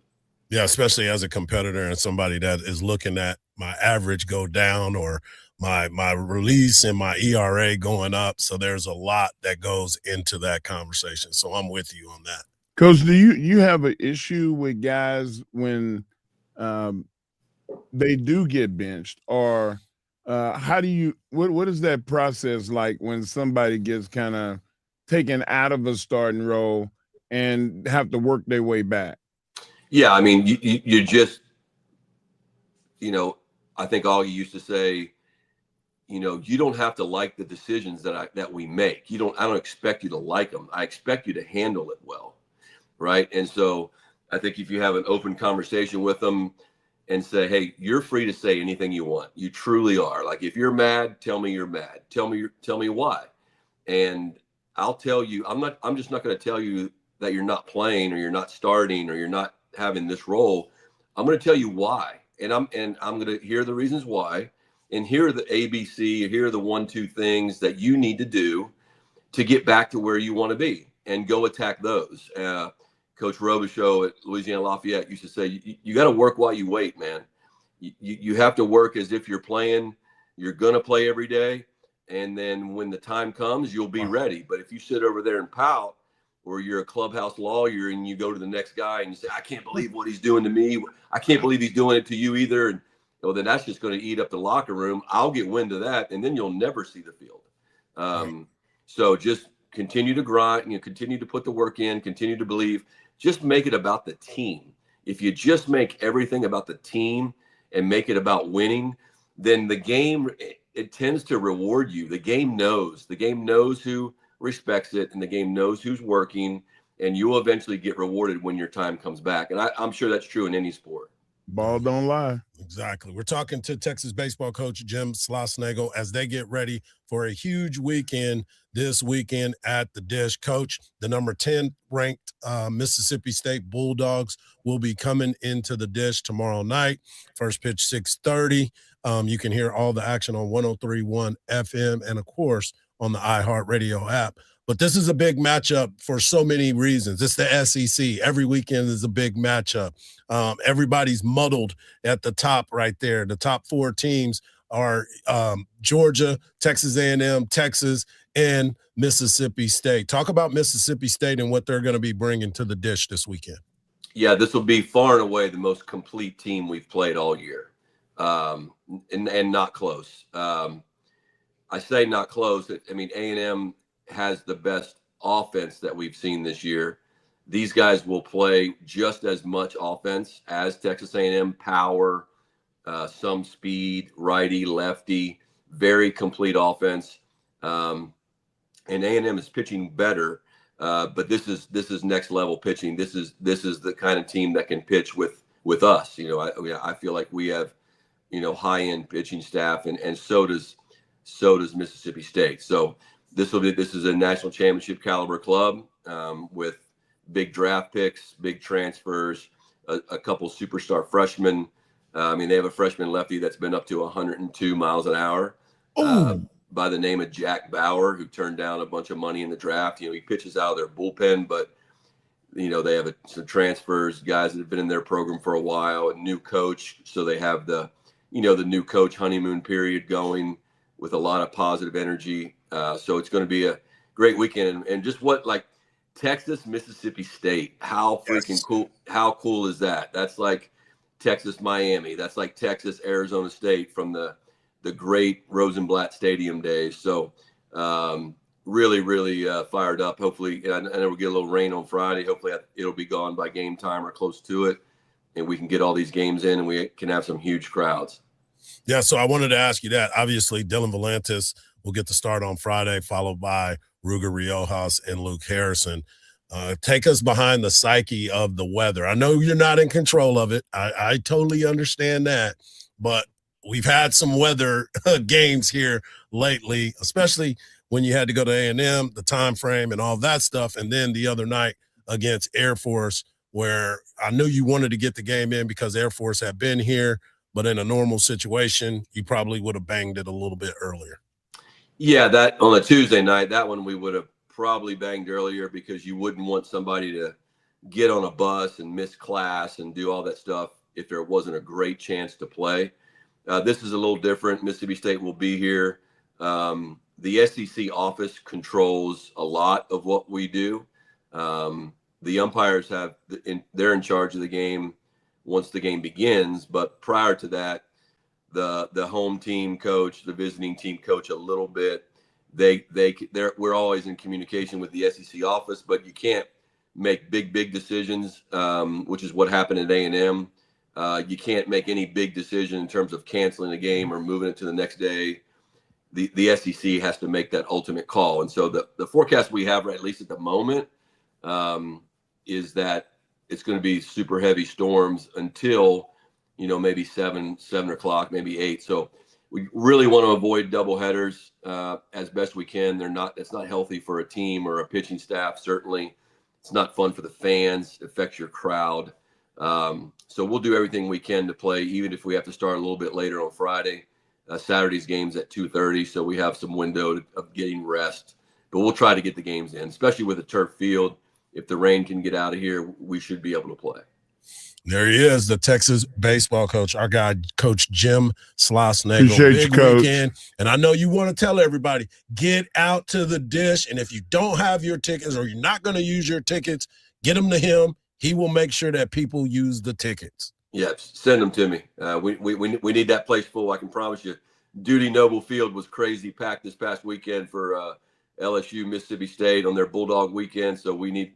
Yeah, especially as a competitor and somebody that is looking at my average go down or my release and my ERA going up. So there's a lot that goes into that conversation. So I'm with you on that. Coach, do you have an issue with guys when they do get benched, or how do you what is that process like when somebody gets kind of taken out of a starting role and have to work their way back? Yeah, I mean, you just, I think all you used to say, you don't have to like the decisions that we make. I don't expect you to like them. I expect you to handle it well, right? And so I think if you have an open conversation with them and say, hey, you're free to say anything you want. You truly are. Like, if you're mad, tell me you're mad. Tell me why. And I'll tell you, I'm just not going to tell you that you're not playing or you're not starting or you're not having this role. I'm going to tell you why. And I'm going to hear the reasons why, and here are the ABC, here are the 1-2 things that you need to do to get back to where you want to be, and go attack those. Coach Robichaux at Louisiana Lafayette used to say, you got to work while you wait, man. You have to work as if you're playing. You're going to play every day. And then when the time comes, you'll be ready. But if you sit over there and pout, or you're a clubhouse lawyer and you go to the next guy and you say, I can't believe what he's doing to me. I can't believe he's doing it to you either. And then that's just going to eat up the locker room. I'll get wind of that, and then you'll never see the field. So just continue to grind, continue to put the work in, continue to believe. Just make it about the team. If you just make everything about the team and make it about winning, then the game, it tends to reward you. The game knows who respects it, and the game knows who's working, and you'll eventually get rewarded when your time comes back. And I'm sure that's true in any sport. Ball don't lie. Exactly. We're talking to Texas baseball coach Jim Schlossnagle as they get ready for a huge weekend this weekend at the Dish. Coach, the number 10 ranked Mississippi State Bulldogs will be coming into the Dish tomorrow night. First pitch 6:30. You can hear all the action on 103.1 FM and, of course, on the iHeartRadio app. But this is a big matchup for so many reasons. It's the SEC. Every weekend is a big matchup. Everybody's muddled at the top right there. The top 4 teams are Georgia, Texas A&M, Texas, and Mississippi State. Talk about Mississippi State and what they're going to be bringing to the dish this weekend. Yeah, this will be far and away the most complete team we've played all year, and not close. I say not close. I mean, A&M has the best offense that we've seen this year. These guys will play just as much offense as Texas A&M, power, some speed, righty, lefty, very complete offense. And A&M is pitching better, but this is next level pitching. This is the kind of team that can pitch with us. You know, I feel like we have, you know, high end pitching staff, and so does Mississippi State. So this is a national championship caliber club with big draft picks, big transfers, a couple superstar freshmen. I mean, they have a freshman lefty that's been up to 102 miles an hour by the name of Jack Bauer, who turned down a bunch of money in the draft. You know, he pitches out of their bullpen, but, you know, they have some transfers, guys that have been in their program for a while, a new coach. So they have the new coach honeymoon period going with a lot of positive energy. So it's going to be a great weekend. And just Texas, Mississippi State, how freaking cool. How cool is that? That's like Texas, Miami. That's like Texas, Arizona State from the great Rosenblatt Stadium days. So really, really fired up. Hopefully, I know we'll get a little rain on Friday. Hopefully it'll be gone by game time or close to it, and we can get all these games in and we can have some huge crowds. Yeah, so I wanted to ask you that. Obviously, Dylan Volantis will get the start on Friday, followed by Ruger Riojas and Luke Harrison. Take us behind the psyche of the weather. I know you're not in control of it. I totally understand that. But we've had some weather games here lately, especially when you had to go to A&M, the time frame and all that stuff. And then the other night against Air Force, where I knew you wanted to get the game in because Air Force had been here. But in a normal situation, you probably would have banged it a little bit earlier. Yeah, that on a Tuesday night, that one we would have probably banged earlier because you wouldn't want somebody to get on a bus and miss class and do all that stuff if there wasn't a great chance to play. This is a little different. Mississippi State will be here. The SEC office controls a lot of what we do. The umpires they're in charge of the game once the game begins, but prior to that, the home team coach, the visiting team coach a little bit. We're always in communication with the SEC office, but you can't make big decisions, which is what happened at A&M. You can't make any big decision in terms of canceling a game or moving it to the next day. The SEC has to make that ultimate call. And so the forecast we have, right, at least at the moment, is that it's going to be super heavy storms until, maybe 7 o'clock, maybe 8. So we really want to avoid double headers as best we can. It's not healthy for a team or a pitching staff. Certainly it's not fun for the fans. It affects your crowd. So we'll do everything we can to play, even if we have to start a little bit later on Friday. Saturday's game's at 2:30, so we have some window of getting rest. But we'll try to get the games in, especially with a turf field. If the rain can get out of here, we should be able to play. There he is, the Texas baseball coach, our guy, Coach Jim Schlossnagle. Appreciate you, Coach. Weekend. And I know you want to tell everybody, get out to the dish. And if you don't have your tickets or you're not going to use your tickets, get them to him. He will make sure that people use the tickets. Yes, send them to me. We need that place full, I can promise you. Duty Noble Field was crazy packed this past weekend for LSU, Mississippi State on their Bulldog weekend. So we need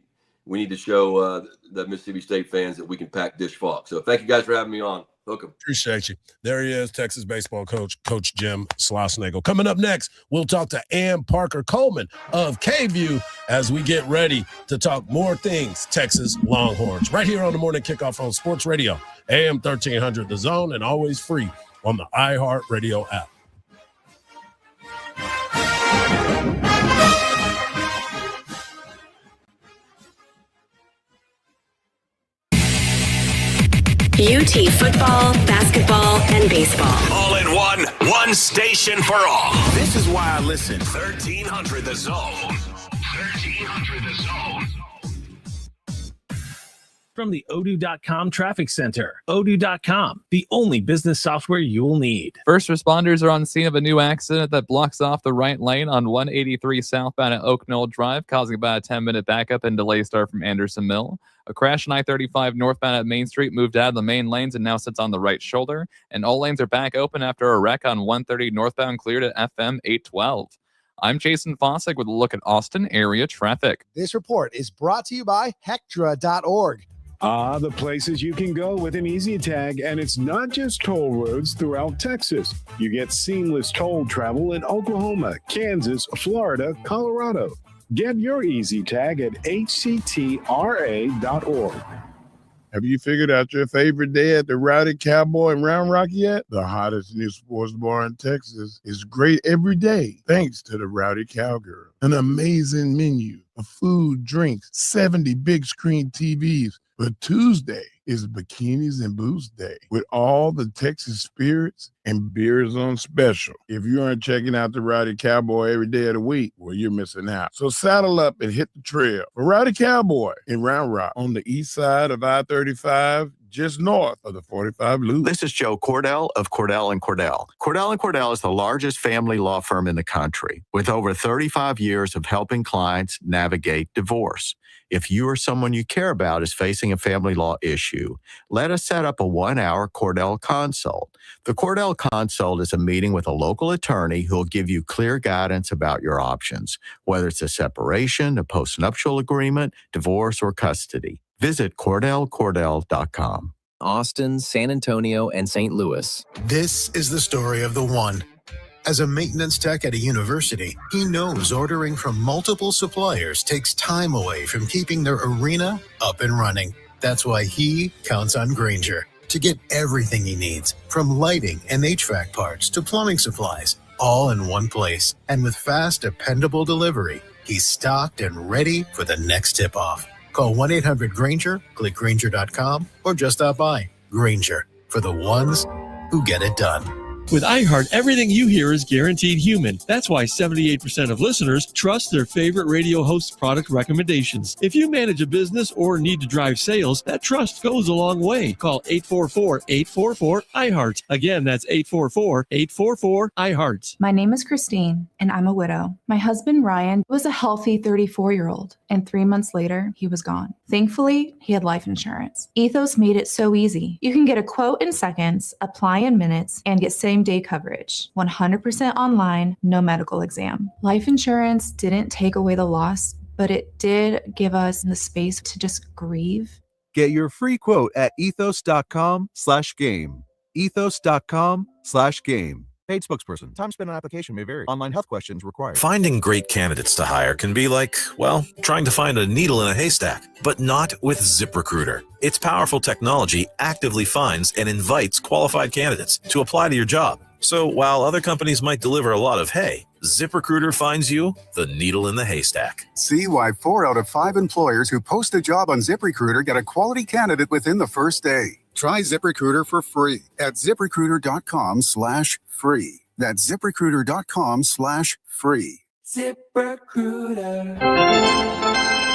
to show the Mississippi State fans that we can pack Dish Falk. So thank you guys for having me on. Hook 'em. Appreciate you. There he is, Texas baseball coach, Coach Jim Schlossnagle. Coming up next, we'll talk to Ann Parker Coleman of KView as we get ready to talk more things Texas Longhorns. Right here on the Morning Kickoff on Sports Radio, AM 1300 The Zone, and always free on the iHeartRadio app. UT football, basketball, and baseball. All in one station for all. This is why I listen. 1300 The Zone. 1300 The Zone. From the Odoo.com Traffic Center. Odoo.com, the only business software you will need. First responders are on scene of a new accident that blocks off the right lane on 183 southbound at Oak Knoll Drive, causing about a 10-minute backup and delay start from Anderson Mill. A crash on I-35 northbound at Main Street moved out of the main lanes and now sits on the right shoulder. And all lanes are back open after a wreck on 130 northbound cleared at FM 812. I'm Jason Fossick with a look at Austin area traffic. This report is brought to you by Hectra.org. The places you can go with an Easy Tag, and it's not just toll roads throughout Texas. You get seamless toll travel in Oklahoma, Kansas, Florida, Colorado. Get your Easy Tag at hctra.org. Have you figured out your favorite day at the Rowdy Cowboy in Round Rock yet? The hottest new sports bar in Texas is great every day, thanks to the Rowdy Cowgirl. An amazing menu of food, drinks, 70 big screen TVs. But Tuesday is Bikinis and Booze Day with all the Texas spirits and beers on special. If you aren't checking out the Rowdy Cowboy every day of the week, well, you're missing out. So saddle up and hit the trail for Rowdy Cowboy in Round Rock on the east side of I-35, just north of the 45 loop. This is Joe Cordell of Cordell & Cordell. Cordell & Cordell is the largest family law firm in the country with over 35 years of helping clients navigate divorce. If you or someone you care about is facing a family law issue, let us set up a 1-hour Cordell Consult. The Cordell Consult is a meeting with a local attorney who will give you clear guidance about your options, whether it's a separation, a postnuptial agreement, divorce, or custody. Visit CordellCordell.com. Austin, San Antonio, and St. Louis. This is the story of the one. As a maintenance tech at a university, he knows ordering from multiple suppliers takes time away from keeping their arena up and running. That's why he counts on Grainger to get everything he needs, from lighting and HVAC parts to plumbing supplies, all in one place. And with fast, dependable delivery, he's stocked and ready for the next tip-off. Call 1-800-GRAINGER, click Grainger.com, or just stop by. Grainger, for the ones who get it done. With iHeart, everything you hear is guaranteed human. That's why 78% of listeners trust their favorite radio host's product recommendations. If you manage a business or need to drive sales, that trust goes a long way. Call 844-844-iHeart. Again, that's 844-844-iHeart. My name is Christine, and I'm a widow. My husband, Ryan, was a healthy 34-year-old, and 3 months later, he was gone. Thankfully, he had life insurance. Ethos made it so easy. You can get a quote in seconds, apply in minutes, and get same-day coverage. 100% online, no medical exam. Life insurance didn't take away the loss, but it did give us the space to just grieve. Get your free quote at ethos.com/game. Ethos.com/game. Paid spokesperson. Time spent on application may vary. Online health questions required. Finding great candidates to hire can be like, well, trying to find a needle in a haystack, but not with ZipRecruiter. Its powerful technology actively finds and invites qualified candidates to apply to your job. So while other companies might deliver a lot of hay, ZipRecruiter finds you the needle in the haystack. See why 4 out of 5 employers who post a job on ZipRecruiter get a quality candidate within the first day. Try ZipRecruiter for free at ZipRecruiter.com/free. That's ZipRecruiter.com/free. ZipRecruiter.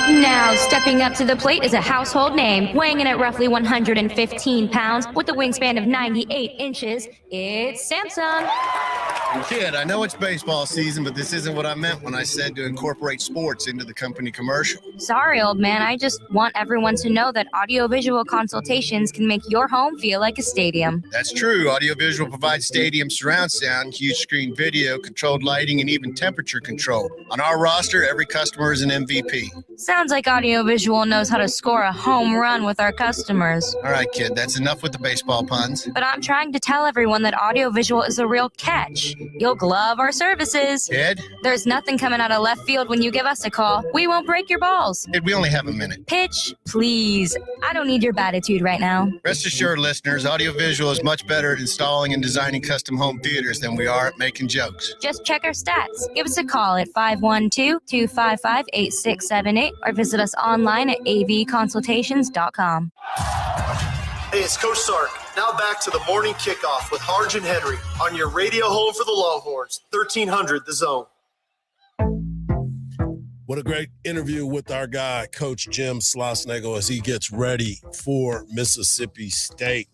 Now, stepping up to the plate is a household name, weighing in at roughly 115 pounds with a wingspan of 98 inches. It's Samsung. Kid, I know it's baseball season, but this isn't what I meant when I said to incorporate sports into the company commercial. Sorry, old man. I just want everyone to know that audiovisual consultations can make your home feel like a stadium. That's true. Audiovisual provides stadium surround sound, huge screen video, controlled lighting, and even temperature control. On our roster, every customer is an MVP. Sounds like audiovisual knows how to score a home run with our customers. All right, kid, that's enough with the baseball puns. But I'm trying to tell everyone that audiovisual is a real catch. You'll love our services. Kid? There's nothing coming out of left field when you give us a call. We won't break your balls. Kid, we only have a minute. Pitch, please. I don't need your attitude right now. Rest assured, listeners, audiovisual is much better at installing and designing custom home theaters than we are at making jokes. Just check our stats. Give us a call at 512-255-8678 or visit us online at avconsultations.com. Hey, it's Coach Sark. Now back to the morning kickoff with Hardge and Henry on your radio home for the Longhorns, 1300 The Zone. What a great interview with our guy, Coach Jim Schlossnagle, as he gets ready for Mississippi State.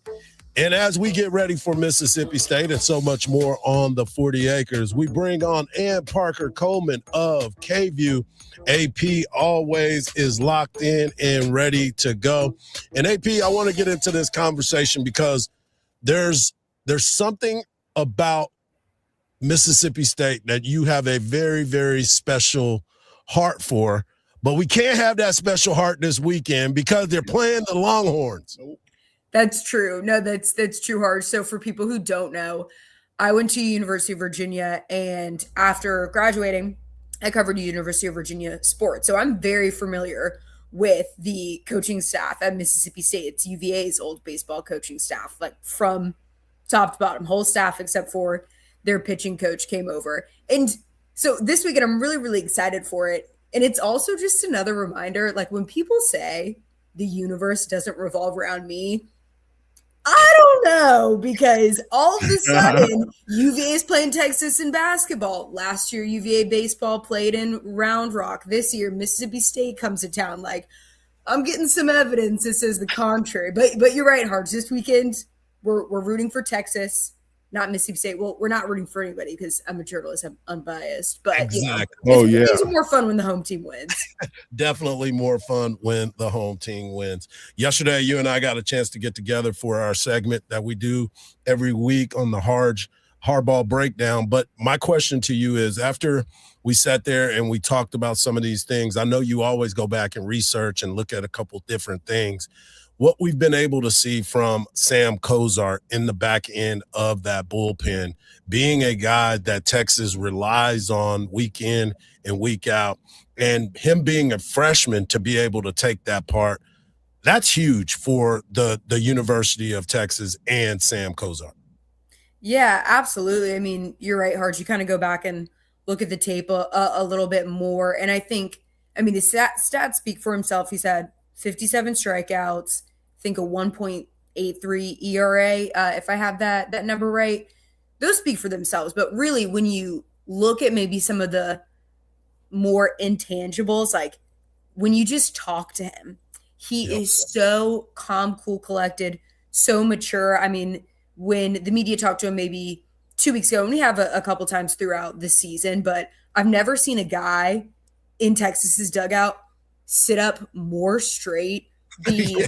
And as we get ready for Mississippi State and so much more on the 40 Acres, we bring on Ann Parker Coleman of KView. AP always is locked in and ready to go. And AP, I want to get into this conversation because there's something about Mississippi State that you have a very, very special heart for, but we can't have that special heart this weekend because they're playing the Longhorns. That's true. No, that's true, Hardge. So for people who don't know, I went to University of Virginia, and after graduating, I covered University of Virginia sports. So I'm very familiar with the coaching staff at Mississippi State. It's UVA's old baseball coaching staff, like from top to bottom, whole staff except for their pitching coach came over. And so this weekend, I'm really, really excited for it. And it's also just another reminder, like when people say the universe doesn't revolve around me, I don't know, because all of a sudden UVA is playing Texas in basketball. Last year, UVA baseball played in Round Rock. This year, Mississippi State comes to town. Like, I'm getting some evidence that says the contrary. But you're right, Hardge. This weekend, we're rooting for Texas, not Mississippi State. Well, we're not rooting for anybody because I'm a journalist. I'm unbiased. But Exactly. Things are more fun when the home team wins. Definitely more fun when the home team wins. Yesterday, you and I got a chance to get together for our segment that we do every week on the Hardball breakdown. But my question to you is, after we sat there and we talked about some of these things, I know you always go back and research and look at a couple different things. What we've been able to see from Sam Kozart in the back end of that bullpen, being a guy that Texas relies on week in and week out, and him being a freshman to be able to take that part, that's huge for the University of Texas and Sam Kozart. Yeah, absolutely. I mean, you're right, Hardge. You kind of go back and look at the tape a little bit more. And I think, the stats speak for himself. He's had 57 strikeouts, I think a 1.83 ERA, if I have that number right. Those speak for themselves. But really, when you look at maybe some of the more intangibles, like when you just talk to him, he is so calm, cool, collected, so mature. I mean, when the media talked to him maybe 2 weeks ago, and we have a couple times throughout the season, but I've never seen a guy in Texas's dugout sit up more straight, be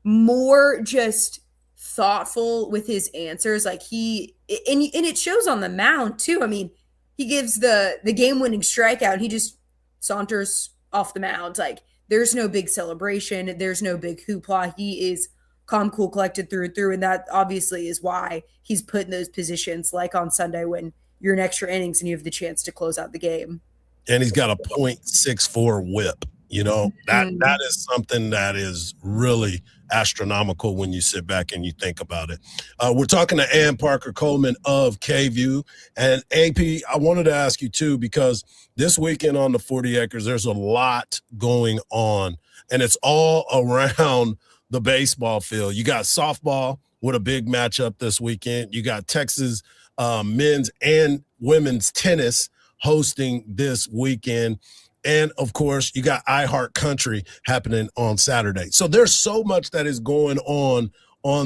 more just thoughtful with his answers. Like and it shows on the mound too. I mean, he gives the game-winning strikeout and he just saunters off the mound. Like, there's no big celebration. There's no big hoopla. He is calm, cool, collected through and through. And that obviously is why he's put in those positions, like on Sunday when you're in extra innings and you have the chance to close out the game. And he's got a .64 whip. That is something that is really astronomical when you sit back and you think about it. We're talking to Ann Parker Coleman of KView. And AP, I wanted to ask you too, because this weekend on the 40 Acres, there's a lot going on, and it's all around the baseball field. You got softball with a big matchup this weekend. You got Texas men's and women's tennis hosting this weekend. And, of course, you got iHeart Country happening on Saturday. So there's so much that is going on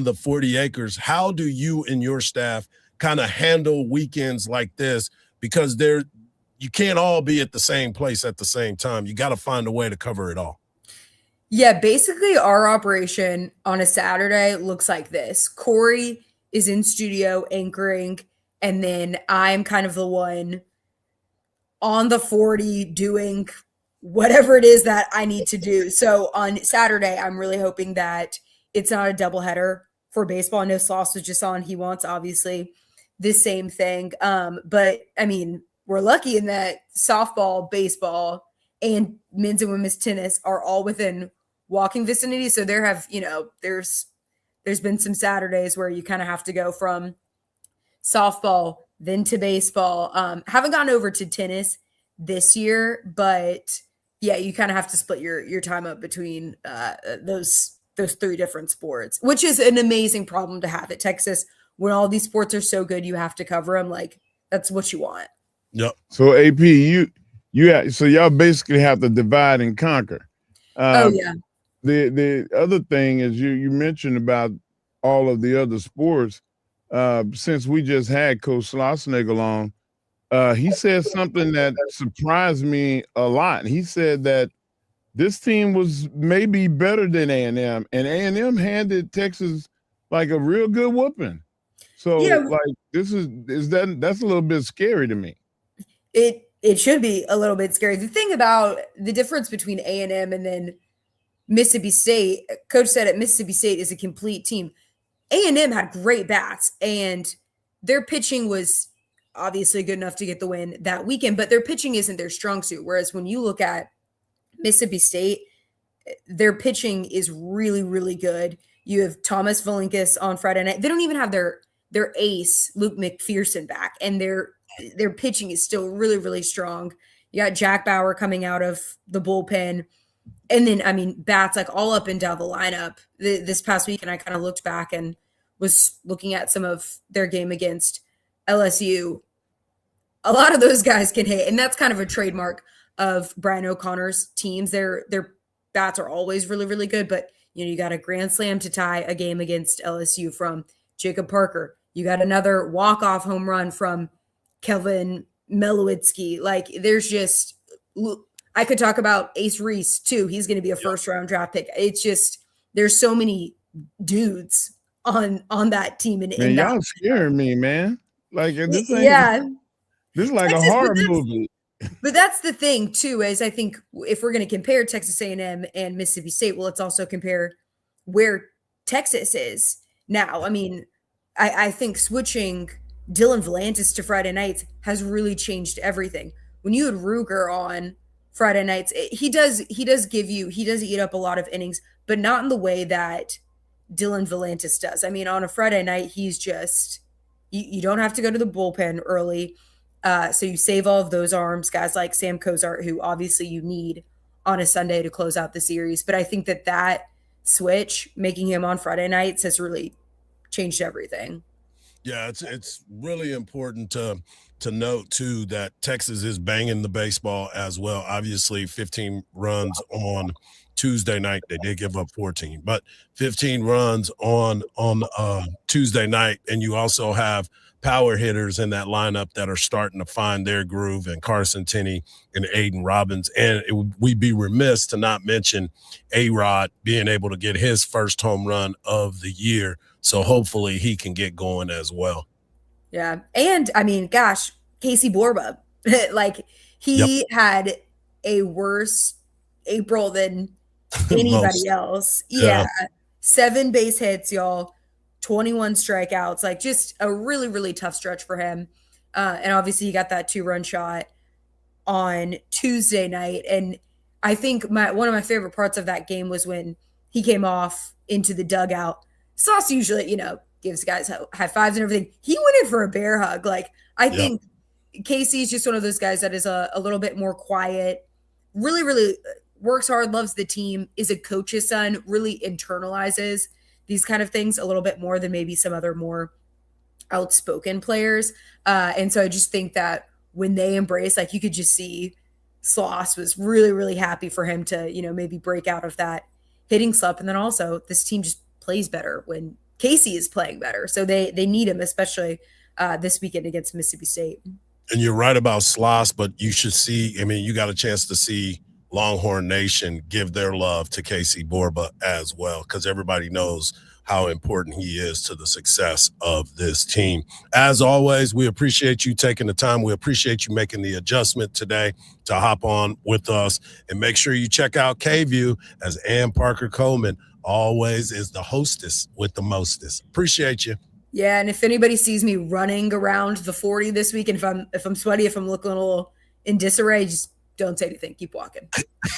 the 40 Acres. How do you and your staff kind of handle weekends like this? Because you can't all be at the same place at the same time. You got to find a way to cover it all. Yeah, basically our operation on a Saturday looks like this. Corey is in studio anchoring, and then I'm kind of the one on the 40 doing whatever it is that I need to do. So on Saturday, I'm really hoping that it's not a doubleheader for baseball. I know Sloss was just on. He wants, obviously, the same thing. But, we're lucky in that softball, baseball, and men's and women's tennis are all within walking vicinity. So there have, there's been some Saturdays where you kind of have to go from softball then to baseball. Haven't gone over to tennis this year, but yeah, you kind of have to split your time up between those those 3 different sports, which is an amazing problem to have at Texas. When all these sports are so good, you have to cover them. Like, that's what you want. Yep. So AP, so y'all basically have to divide and conquer. Oh yeah. The other thing is you mentioned about all of the other sports. Since we just had Coach Schlossnagle on, he said something that surprised me a lot. He said that this team was maybe better than A&M, and A&M handed Texas like a real good whooping. So Yeah. like that's a little bit scary to me. It should be a little bit scary. The thing about the difference between A&M and then Mississippi State, Coach said at Mississippi State is a complete team. A&M had great bats, and their pitching was obviously good enough to get the win that weekend, but their pitching isn't their strong suit. Whereas when you look at Mississippi State, their pitching is really, really good. You have Thomas Valinkas on Friday night. They don't even have their ace, Luke McPherson, back, and their pitching is still really, really strong. You got Jack Bauer coming out of the bullpen. And then, I mean, bats like all up and down the lineup. This past week, and I kind of looked back and was looking at some of their game against LSU. A lot of those guys can hit, and that's kind of a trademark of Brian O'Connor's teams. Their bats are always really, really good, but you got a grand slam to tie a game against LSU from Jacob Parker. You got another walk-off home run from Kelvin Melowitsky. Like, there's just I could talk about Ace Reese too. He's going to be a first-round draft pick. It's just there's so many dudes on that team. Man, y'all scaring me, man. Like this is like Texas, a horror movie. But that's the thing too, is I think if we're going to compare Texas A&M and Mississippi State, well, let's also compare where Texas is now. I mean, I think switching Dylan Volantis to Friday nights has really changed everything. When you had Ruger on Friday nights, he does eat up a lot of innings, but not in the way that Dylan Volantis does. I mean, on a Friday night, he's just you don't have to go to the bullpen early. So you save all of those arms, guys like Sam Cozart, who obviously you need on a Sunday to close out the series. But I think that switch, making him on Friday nights, has really changed everything. Yeah, it's really important to note too that Texas is banging the baseball as well. Obviously, 15 runs on Tuesday night. They did give up 14, but 15 runs on Tuesday night, and you also have power hitters in that lineup that are starting to find their groove, and Carson Tenney and Aiden Robbins. And we'd be remiss to not mention A-Rod being able to get his first home run of the year. So hopefully he can get going as well. Yeah. And I mean, gosh, Casey Borba, like he had a worse April than anybody else. Yeah. 7 base hits, y'all. 21 strikeouts, like just a really, really tough stretch for him. And obviously you got that 2-run shot on Tuesday night. And I think one of my favorite parts of that game was when he came off into the dugout. Sauce usually, gives guys high fives and everything. He went in for a bear hug. Like, I think Casey is just one of those guys that is a little bit more quiet, really, really works hard, loves the team, is a coach's son, really internalizes these kind of things a little bit more than maybe some other more outspoken players. And so I just think that when they embrace, like, you could just see Sloss was really, really happy for him to, maybe break out of that hitting slump. And then also this team just plays better when Casey is playing better. So they need him, especially this weekend against Mississippi State. And you're right about Sloss, but you should see, you got a chance to see Longhorn Nation give their love to Casey Borba as well, because everybody knows how important he is to the success of this team. As always, we appreciate you taking the time. We appreciate you making the adjustment today to hop on with us. And make sure you check out K-View, as Ann Parker Coleman always is the hostess with the mostest. Appreciate you. Yeah, and if anybody sees me running around the 40 this week, and if I'm sweaty, if I'm looking a little in disarray, just don't say anything. Keep walking.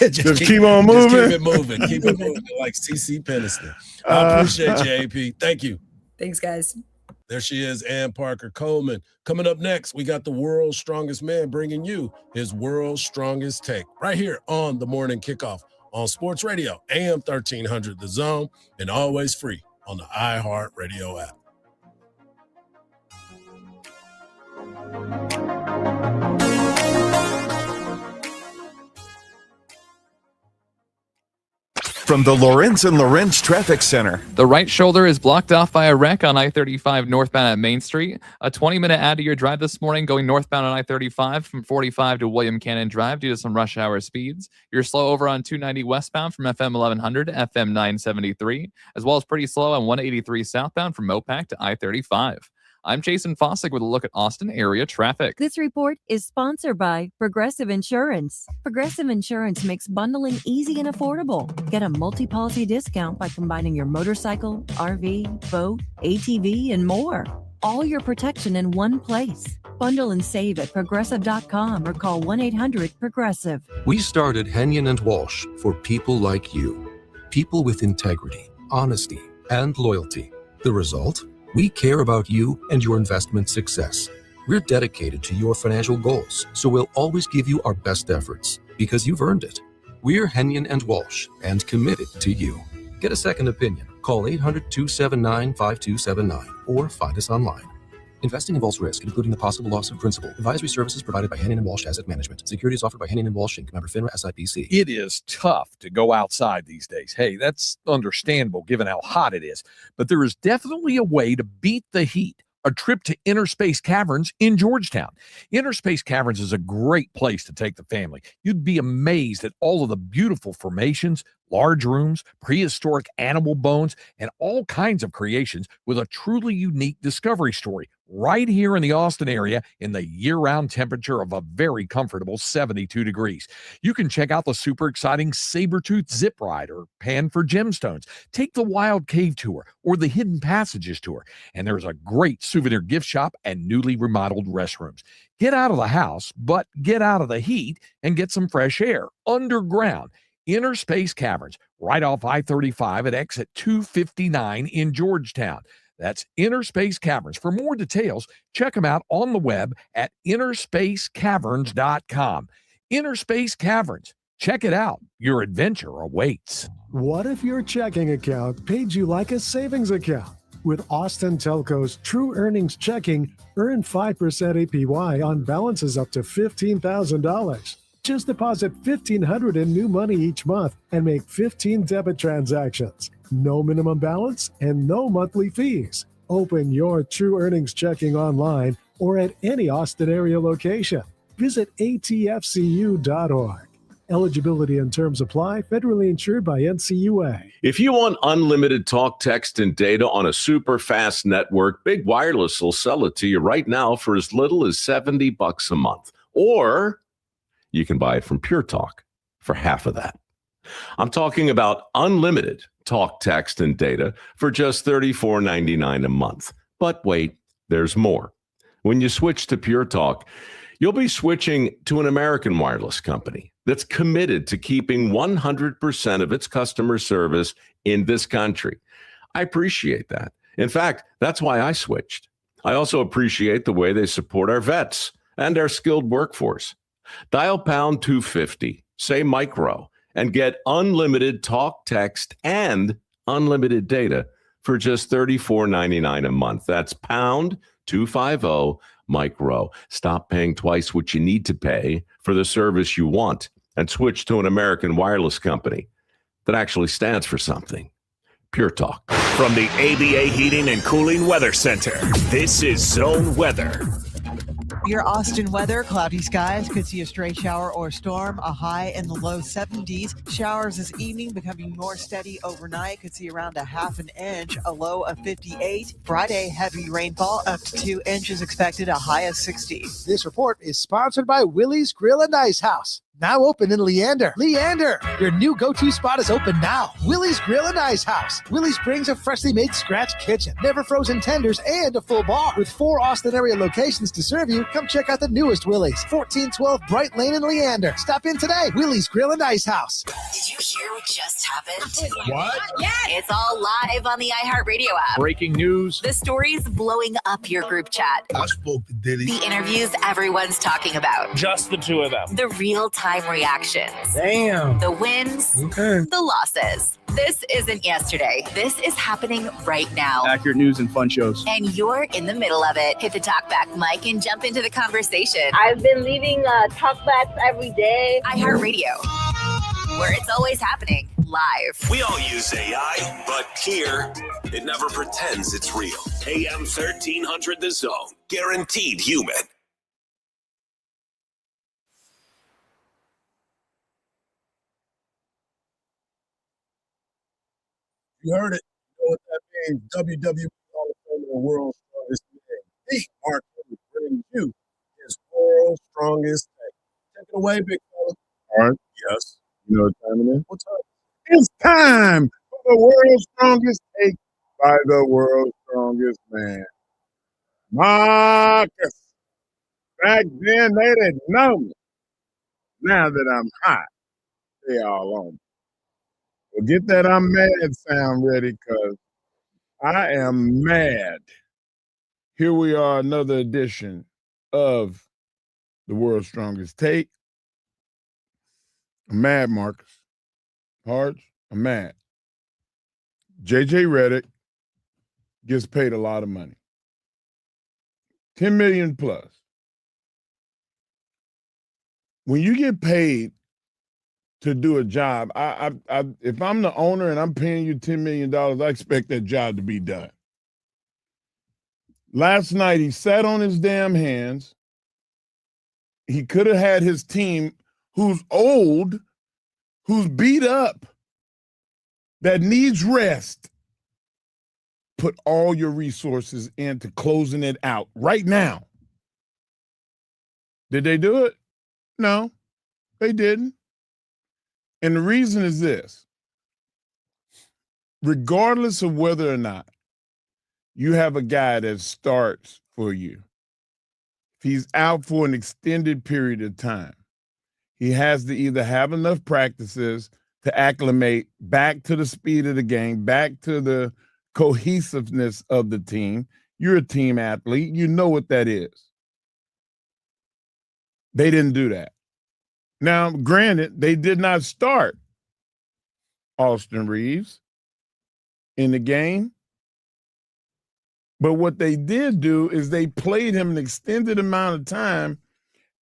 just keep on moving. Just keep it moving. Keep it moving like CC Peniston. I appreciate you, AP. Thank you. Thanks, guys. There she is, Ann Parker Coleman. Coming up next, we got the world's strongest man bringing you his world's strongest take right here on the Morning Kickoff on Sports Radio, AM 1300 The Zone, and always free on the iHeartRadio app. From the Lorenz and Lorenz Traffic Center. The right shoulder is blocked off by a wreck on I-35 northbound at Main Street. A 20-minute out-of-your drive this morning going northbound on I-35 from 45 to William Cannon Drive due to some rush hour speeds. You're slow over on 290 westbound from FM 1100 to FM 973, as well as pretty slow on 183 southbound from Mopac to I-35. I'm Jason Fossick with a look at Austin area traffic. This report is sponsored by Progressive Insurance. Progressive Insurance makes bundling easy and affordable. Get a multi-policy discount by combining your motorcycle, RV, boat, ATV, and more. All your protection in one place. Bundle and save at Progressive.com or call 1-800-PROGRESSIVE. We started Henyon and Walsh for people like you. People with integrity, honesty, and loyalty. The result? We care about you and your investment success. We're dedicated to your financial goals, so we'll always give you our best efforts because you've earned it. We're Henyon and Walsh and committed to you. Get a second opinion. Call 800-279-5279 or find us online. Investing involves risk, including the possible loss of principal. Advisory services provided by Henyon & Walsh Asset Management. Securities offered by Henyon & Walsh Inc. Member FINRA SIPC. It is tough to go outside these days. Hey, that's understandable given how hot it is. But there is definitely a way to beat the heat. A trip to Inner Space Caverns in Georgetown. Inner Space Caverns is a great place to take the family. You'd be amazed at all of the beautiful formations, large rooms, prehistoric animal bones, and all kinds of creations with a truly unique discovery story right here in the Austin area in the year-round temperature of a very comfortable 72 degrees. You can check out the super exciting Sabertooth Zip Ride or Pan for Gemstones. Take the Wild Cave Tour or the Hidden Passages Tour. And there's a great souvenir gift shop and newly remodeled restrooms. Get out of the house, but get out of the heat and get some fresh air underground. Inner Space Caverns, right off I-35 at exit 259 in Georgetown. That's Inner Space Caverns. For more details, check them out on the web at innerspacecaverns.com. Inner Space Caverns. Check it out. Your adventure awaits. What if your checking account paid you like a savings account? With Austin Telco's True Earnings Checking, earn 5% APY on balances up to $15,000. Just deposit $1,500 in new money each month and make 15 debit transactions. No minimum balance and no monthly fees. Open your True Earnings Checking online or at any Austin area location. Visit atfcu.org. Eligibility and terms apply. Federally insured by NCUA. If you want unlimited talk, text, and data on a super fast network, Big Wireless will sell it to you right now for as little as $70 a month. Or you can buy it from Pure Talk for half of that. I'm talking about unlimited talk, text, and data for just $34.99 a month. But wait, there's more. When you switch to Pure Talk, you'll be switching to an American wireless company that's committed to keeping 100% of its customer service in this country. I appreciate that. In fact, that's why I switched. I also appreciate the way they support our vets and our skilled workforce. Dial pound 250, say micro, and get unlimited talk, text, and unlimited data for just $34.99 a month. That's pound 250 micro. Stop paying twice what you need to pay for the service you want and switch to an American wireless company that actually stands for something. Pure Talk. From the ABA Heating and Cooling Weather Center, this is Zone Weather. Your Austin weather, cloudy skies, could see a stray shower or storm, a high in the low 70s. Showers this evening becoming more steady overnight, could see around a half an inch, a low of 58. Friday, heavy rainfall up to 2 inches expected, a high of 60. This report is sponsored by Willie's Grill and Ice House. Now open in Leander. Leander, your new go-to spot is open now. Willie's Grill and Ice House. Willie's brings a freshly made scratch kitchen, never frozen tenders, and a full bar. With 4 Austin area locations to serve you, come check out the newest Willie's. 1412 Bright Lane in Leander. Stop in today. Willie's Grill and Ice House. Did you hear what just happened? What? Yes! It's all live on the iHeartRadio app. Breaking news. The stories blowing up your group chat. I spoke to Diddy. The interviews everyone's talking about. Just the two of them. The real-time reactions. Damn. The wins. Okay. The losses. This isn't yesterday. This is happening right now. Accurate news and fun shows. And you're in the middle of it. Hit the talkback mic and jump into the conversation. I've been leaving talkbacks every day. iHeartRadio, where it's always happening live. We all use AI, but here, it never pretends it's real. AM 1300 The Zone. Guaranteed human. You heard it. You know what that means. WWE Hall of Fame and the world's strongest man. The Mark Henry brings you his world's strongest take. Take it away, big fella. All right. Yes. You know what time it is? What time? It's time for the world's strongest take by the world's strongest man. Marcus. Back then, they didn't know me. Now that I'm hot, they all on me. Well, get that I'm mad sound ready, because I am mad. Here we are, another edition of the world's strongest take. I'm mad, Marcus. Hardge, I'm mad. JJ Redick gets paid a lot of money. $10 million plus. When you get paid to do a job, if I'm the owner and I'm paying you $10 million, I expect that job to be done. Last night, he sat on his damn hands. He could have had his team, who's old, who's beat up, that needs rest, put all your resources into closing it out right now. Did they do it? No, they didn't. And the reason is this: regardless of whether or not you have a guy that starts for you, if he's out for an extended period of time, he has to either have enough practices to acclimate back to the speed of the game, back to the cohesiveness of the team. You're a team athlete. You know what that is. They didn't do that. Now, granted, they did not start Austin Reeves in the game, but what they did do is they played him an extended amount of time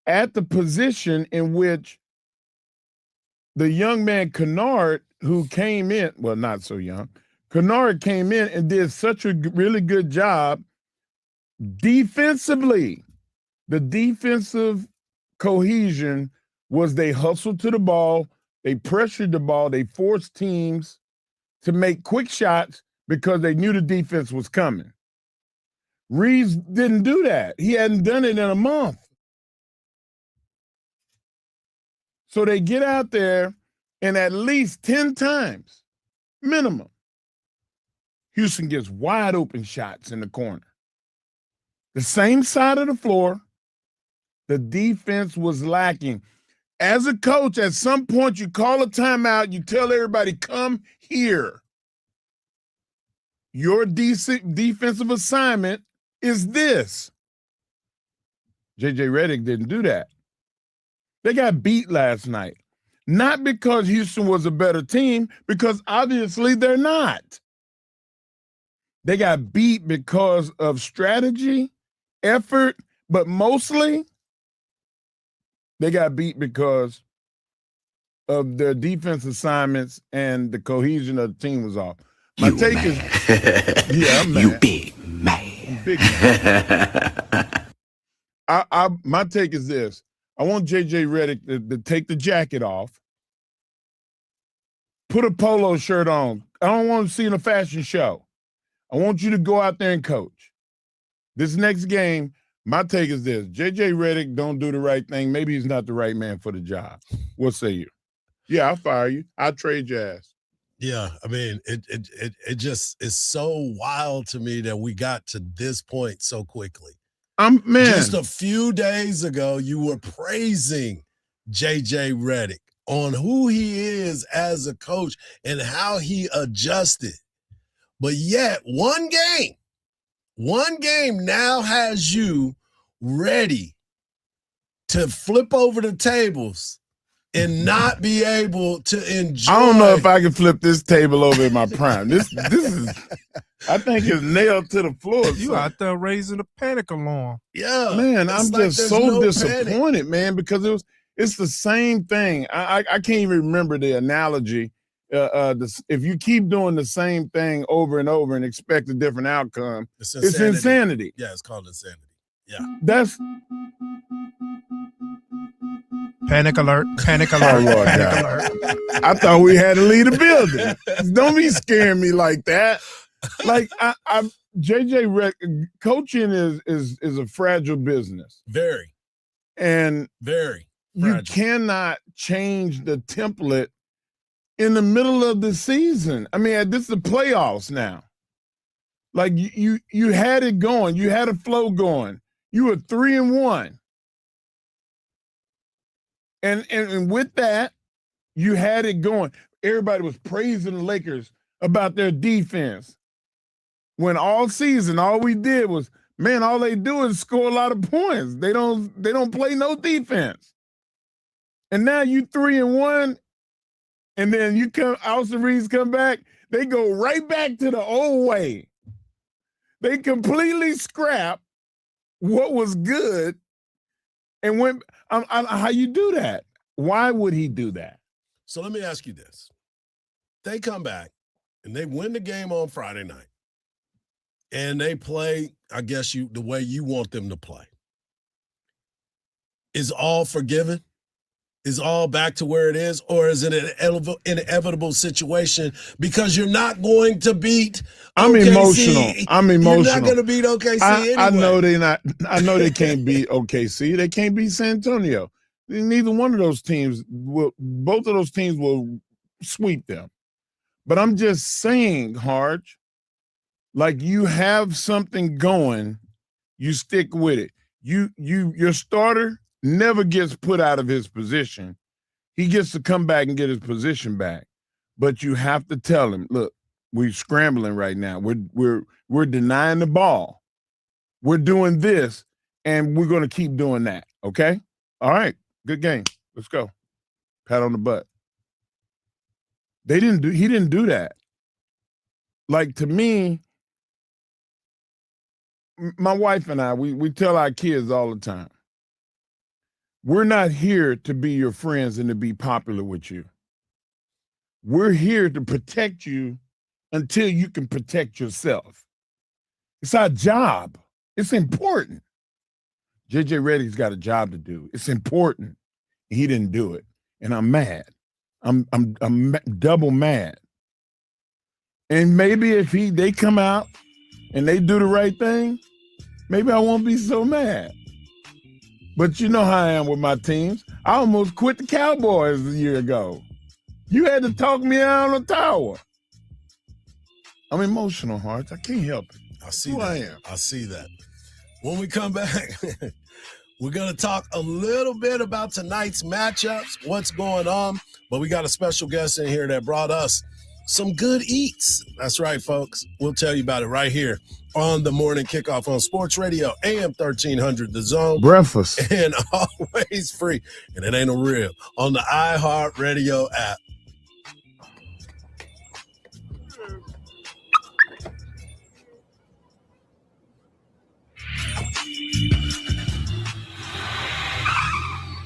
at the position in which the young man Kennard, who came in, well, not so young, Kennard came in and did such a really good job defensively. The defensive cohesion was they hustled to the ball, they pressured the ball, they forced teams to make quick shots because they knew the defense was coming. Reeves didn't do that. He hadn't done it in a month. So they get out there, and at least 10 times, minimum, Houston gets wide open shots in the corner. The same side of the floor, the defense was lacking. As a coach, at some point, you call a timeout, you tell everybody, come here. Your defensive assignment is this. JJ Redick didn't do that. They got beat last night. Not because Houston was a better team, because obviously they're not. They got beat because of strategy, effort, but mostly they got beat because of their defense assignments and the cohesion of the team was off. My take is, yeah, I'm mad. You big man. Big man. My take is this. I want JJ Redick to take the jacket off, put a polo shirt on. I don't want to see in a fashion show. I want you to go out there and coach. This next game, my take is this. JJ Redick don't do the right thing. Maybe he's not the right man for the job. What say you? Yeah, I'll fire you. I'll trade your ass. Yeah, I mean, it just is so wild to me that we got to this point so quickly. Man. Just a few days ago, you were praising JJ Redick on who he is as a coach and how he adjusted. But yet, one game now has you ready to flip over the tables and not be able to enjoy. I don't know if I can flip this table over in my prime. This is, I think it's nailed to the floor. You out there raising a panic alarm. Yeah. Man, I'm like just so no disappointed, panic. man, because it's the same thing. I can't even remember the analogy. If you keep doing the same thing over and over and expect a different outcome, it's insanity. Yeah, it's called insanity. Yeah. That's Panic alert, panic oh, alert, Lord panic God. alert. I thought we had to leave the building. Don't be scaring me like that. Like coaching is a fragile business. Very. And very you fragile. cannot change the template in the middle of the season. I mean, this is the playoffs now. Like you had it going, you had a flow going. You were 3-1. And with that, you had it going. Everybody was praising the Lakers about their defense. When all season, all we did was, man, all they do is score a lot of points. They don't play no defense. And now you 3-1, and then you come, Austin Reeves come back, they go right back to the old way. They completely scrap what was good and went. How you do that? Why would he do that? So let me ask you this. They come back and they win the game on Friday night. And they play, I guess, the way you want them to play. Is all forgiven? Is all back to where it is? Or is it an inevitable situation because you're not going to beat I'm OKC? emotional. You're not going to beat OKC anyway. I know they can't beat OKC. They can't beat San Antonio. Neither one of those teams both of those teams will sweep them. But I'm just saying, Hardge, like you have something going, you stick with it. Your starter never gets put out of his position. He gets to come back and get his position back. But you have to tell him, look, we're scrambling right now. We're denying the ball. We're doing this, and we're going to keep doing that. Okay? All right. Good game. Let's go. Pat on the butt. He didn't do that. Like, to me, my wife and I, we tell our kids all the time, we're not here to be your friends and to be popular with you. We're here to protect you until you can protect yourself. It's our job. It's important. JJ Redick's got a job to do. It's important. He didn't do it. And I'm mad. I'm double mad. And maybe if they come out and they do the right thing, maybe I won't be so mad. But you know how I am with my teams. I almost quit the Cowboys a year ago. You had to talk me out on the tower. I'm emotional, Hardge. I can't help it. I see Who that. I am. I see that. When we come back, we're going to talk a little bit about tonight's matchups, what's going on. But we got a special guest in here that brought us some good eats. That's right, folks. We'll tell you about it right here on the Morning Kickoff on Sports Radio, AM 1300, The Zone. Breakfast. And always free. And it ain't no real. On the iHeartRadio app.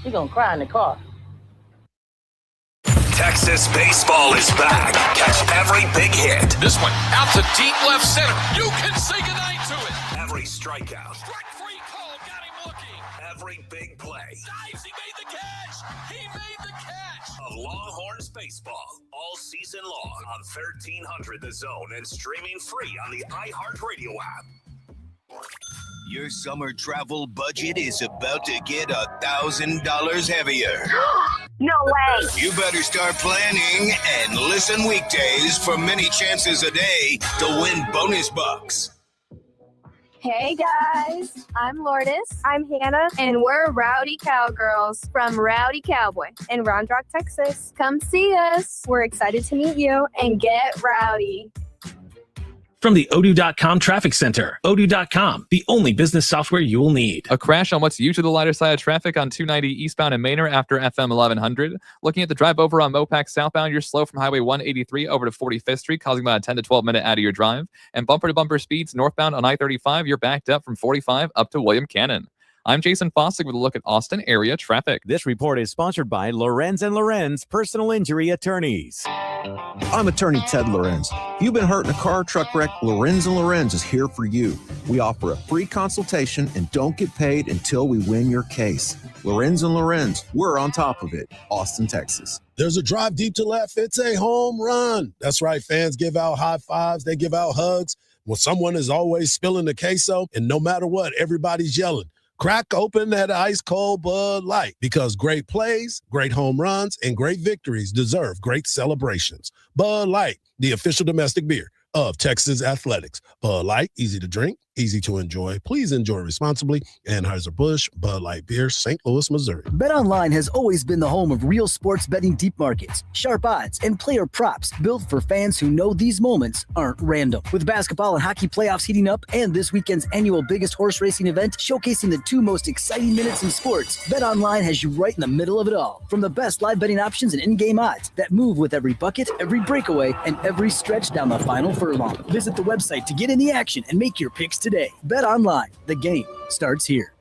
You're going to cry in the car. Texas baseball is back. Catch every big hit. This one out to deep left center. You can say goodnight to it. Every strikeout. Strike three call. Got him looking. Every big play. Dives. He made the catch. He made the catch. Of Longhorns baseball all season long on 1300 The Zone and streaming free on the iHeartRadio app. Your summer travel budget is about to get $1,000 heavier. No way. You better start planning and listen weekdays for many chances a day to win bonus bucks. Hey guys, I'm Lourdes. I'm Hannah, and we're Rowdy Cowgirls from Rowdy Cowboy in Round Rock, Texas. Come see us. We're excited to meet you and get rowdy. From the Odoo.com Traffic Center, Odoo.com, the only business software you will need. A crash on what's usually the lighter side of traffic on 290 eastbound in Manor after FM 1100. Looking at the drive over on Mopac southbound, you're slow from Highway 183 over to 45th Street, causing about a 10 to 12 minute out of your drive. And bumper to bumper speeds northbound on I-35, you're backed up from 45 up to William Cannon. I'm Jason Fossick with a look at Austin area traffic. This report is sponsored by Lorenz & Lorenz Personal Injury Attorneys. I'm attorney Ted Lorenz. If you've been hurt in a car or truck wreck, Lorenz & Lorenz is here for you. We offer a free consultation and don't get paid until we win your case. Lorenz & Lorenz, we're on top of it. Austin, Texas. There's a drive deep to left. It's a home run. That's right. Fans give out high fives. They give out hugs. Well, someone is always spilling the queso, and no matter what, everybody's yelling. Crack open that ice-cold Bud Light, because great plays, great home runs, and great victories deserve great celebrations. Bud Light, the official domestic beer of Texas Athletics. Bud Light, easy to drink, easy to enjoy. Please enjoy responsibly. Anheuser-Busch, Bud Light Beer, St. Louis, Missouri. BetOnline has always been the home of real sports betting deep markets, sharp odds, and player props built for fans who know these moments aren't random. With basketball and hockey playoffs heating up and this weekend's annual biggest horse racing event showcasing the two most exciting minutes in sports, BetOnline has you right in the middle of it all. From the best live betting options and in-game odds that move with every bucket, every breakaway, and every stretch down the final furlong. Visit the website to get in the action and make your picks today. BetOnline, the game starts here.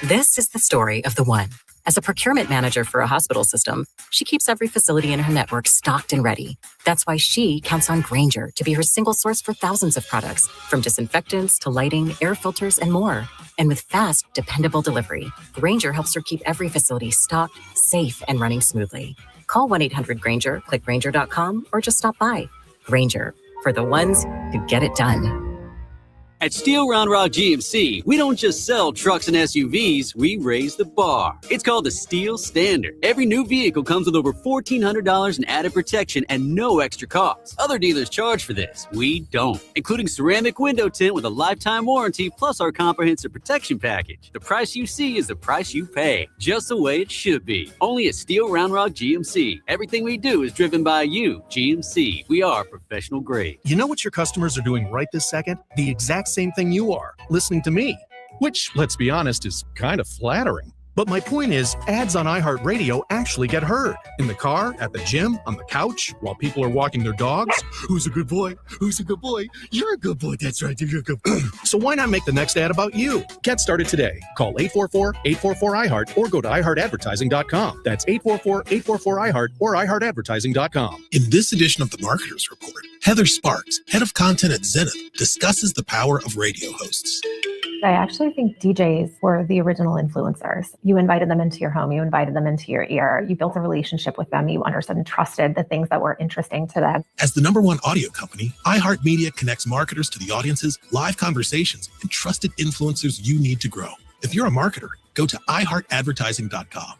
This is the story of the one. As a procurement manager for a hospital system, she keeps every facility in her network stocked and ready. That's why she counts on Grainger to be her single source for thousands of products, from disinfectants to lighting, air filters, and more. And with fast, dependable delivery, Grainger helps her keep every facility stocked, safe, and running smoothly. Call 1-800-GRAINGER, click Grainger.com, or just stop by. Grainger, for the ones who get it done. At Steel Round Rock GMC, we don't just sell trucks and SUVs, we raise the bar. It's called the Steel Standard. Every new vehicle comes with over $1,400 in added protection and no extra cost. Other dealers charge for this. We don't. Including ceramic window tint with a lifetime warranty plus our comprehensive protection package. The price you see is the price you pay. Just the way it should be. Only at Steel Round Rock GMC. Everything we do is driven by you, GMC. We are professional grade. You know what your customers are doing right this second? The exact same thing you are, listening to me, which, let's be honest, is kind of flattering. But my point is, ads on iHeartRadio actually get heard. In the car, at the gym, on the couch, while people are walking their dogs. Who's a good boy? Who's a good boy? You're a good boy. That's right. You're a good boy. So why not make the next ad about you? Get started today. Call 844-844-iHeart or go to iHeartAdvertising.com. That's 844-844-iHeart or iHeartAdvertising.com. In this edition of the Marketers Report, Heather Sparks, head of content at Zenith, discusses the power of radio hosts. I actually think DJs were the original influencers. You invited them into your home, you invited them into your ear, you built a relationship with them, you understood and trusted the things that were interesting to them. As the #1 audio company, iHeartMedia connects marketers to the audiences, live conversations, and trusted influencers you need to grow. If you're a marketer, go to iHeartAdvertising.com.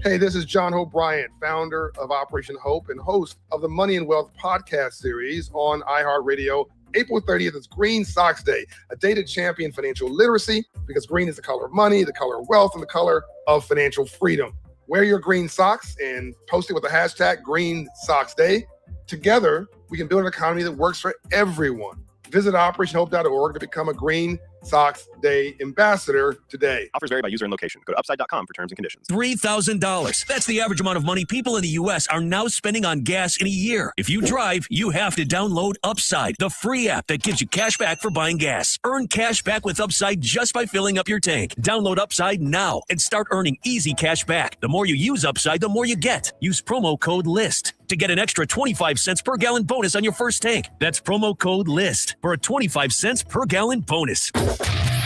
Hey, this is John Hope Bryant, founder of Operation Hope and host of the Money and Wealth podcast series on iHeartRadio. April 30th is Green Socks Day, a day to champion financial literacy, because green is the color of money, the color of wealth, and the color of financial freedom. Wear your green socks and post it with the hashtag Green Socks Day. Together, we can build an economy that works for everyone. Visit operationhope.org to become a Green Socks Day ambassador today. Offers vary by user and location. Go to upside.com for terms and conditions. $3,000. That's the average amount of money people in the U.S. are now spending on gas in a year. If you drive, you have to download Upside, the free app that gives you cash back for buying gas. Earn cash back with Upside just by filling up your tank. Download Upside now and start earning easy cash back. The more you use Upside, the more you get. Use promo code LIST to get an extra 25 cents per gallon bonus on your first tank. That's promo code LIST for a 25 cents per gallon bonus.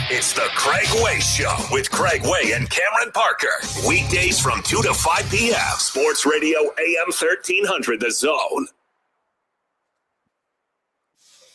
It's the Craig Way Show with Craig Way and Cameron Parker. Weekdays from 2 to 5 p.m. Sports Radio AM 1300, The Zone.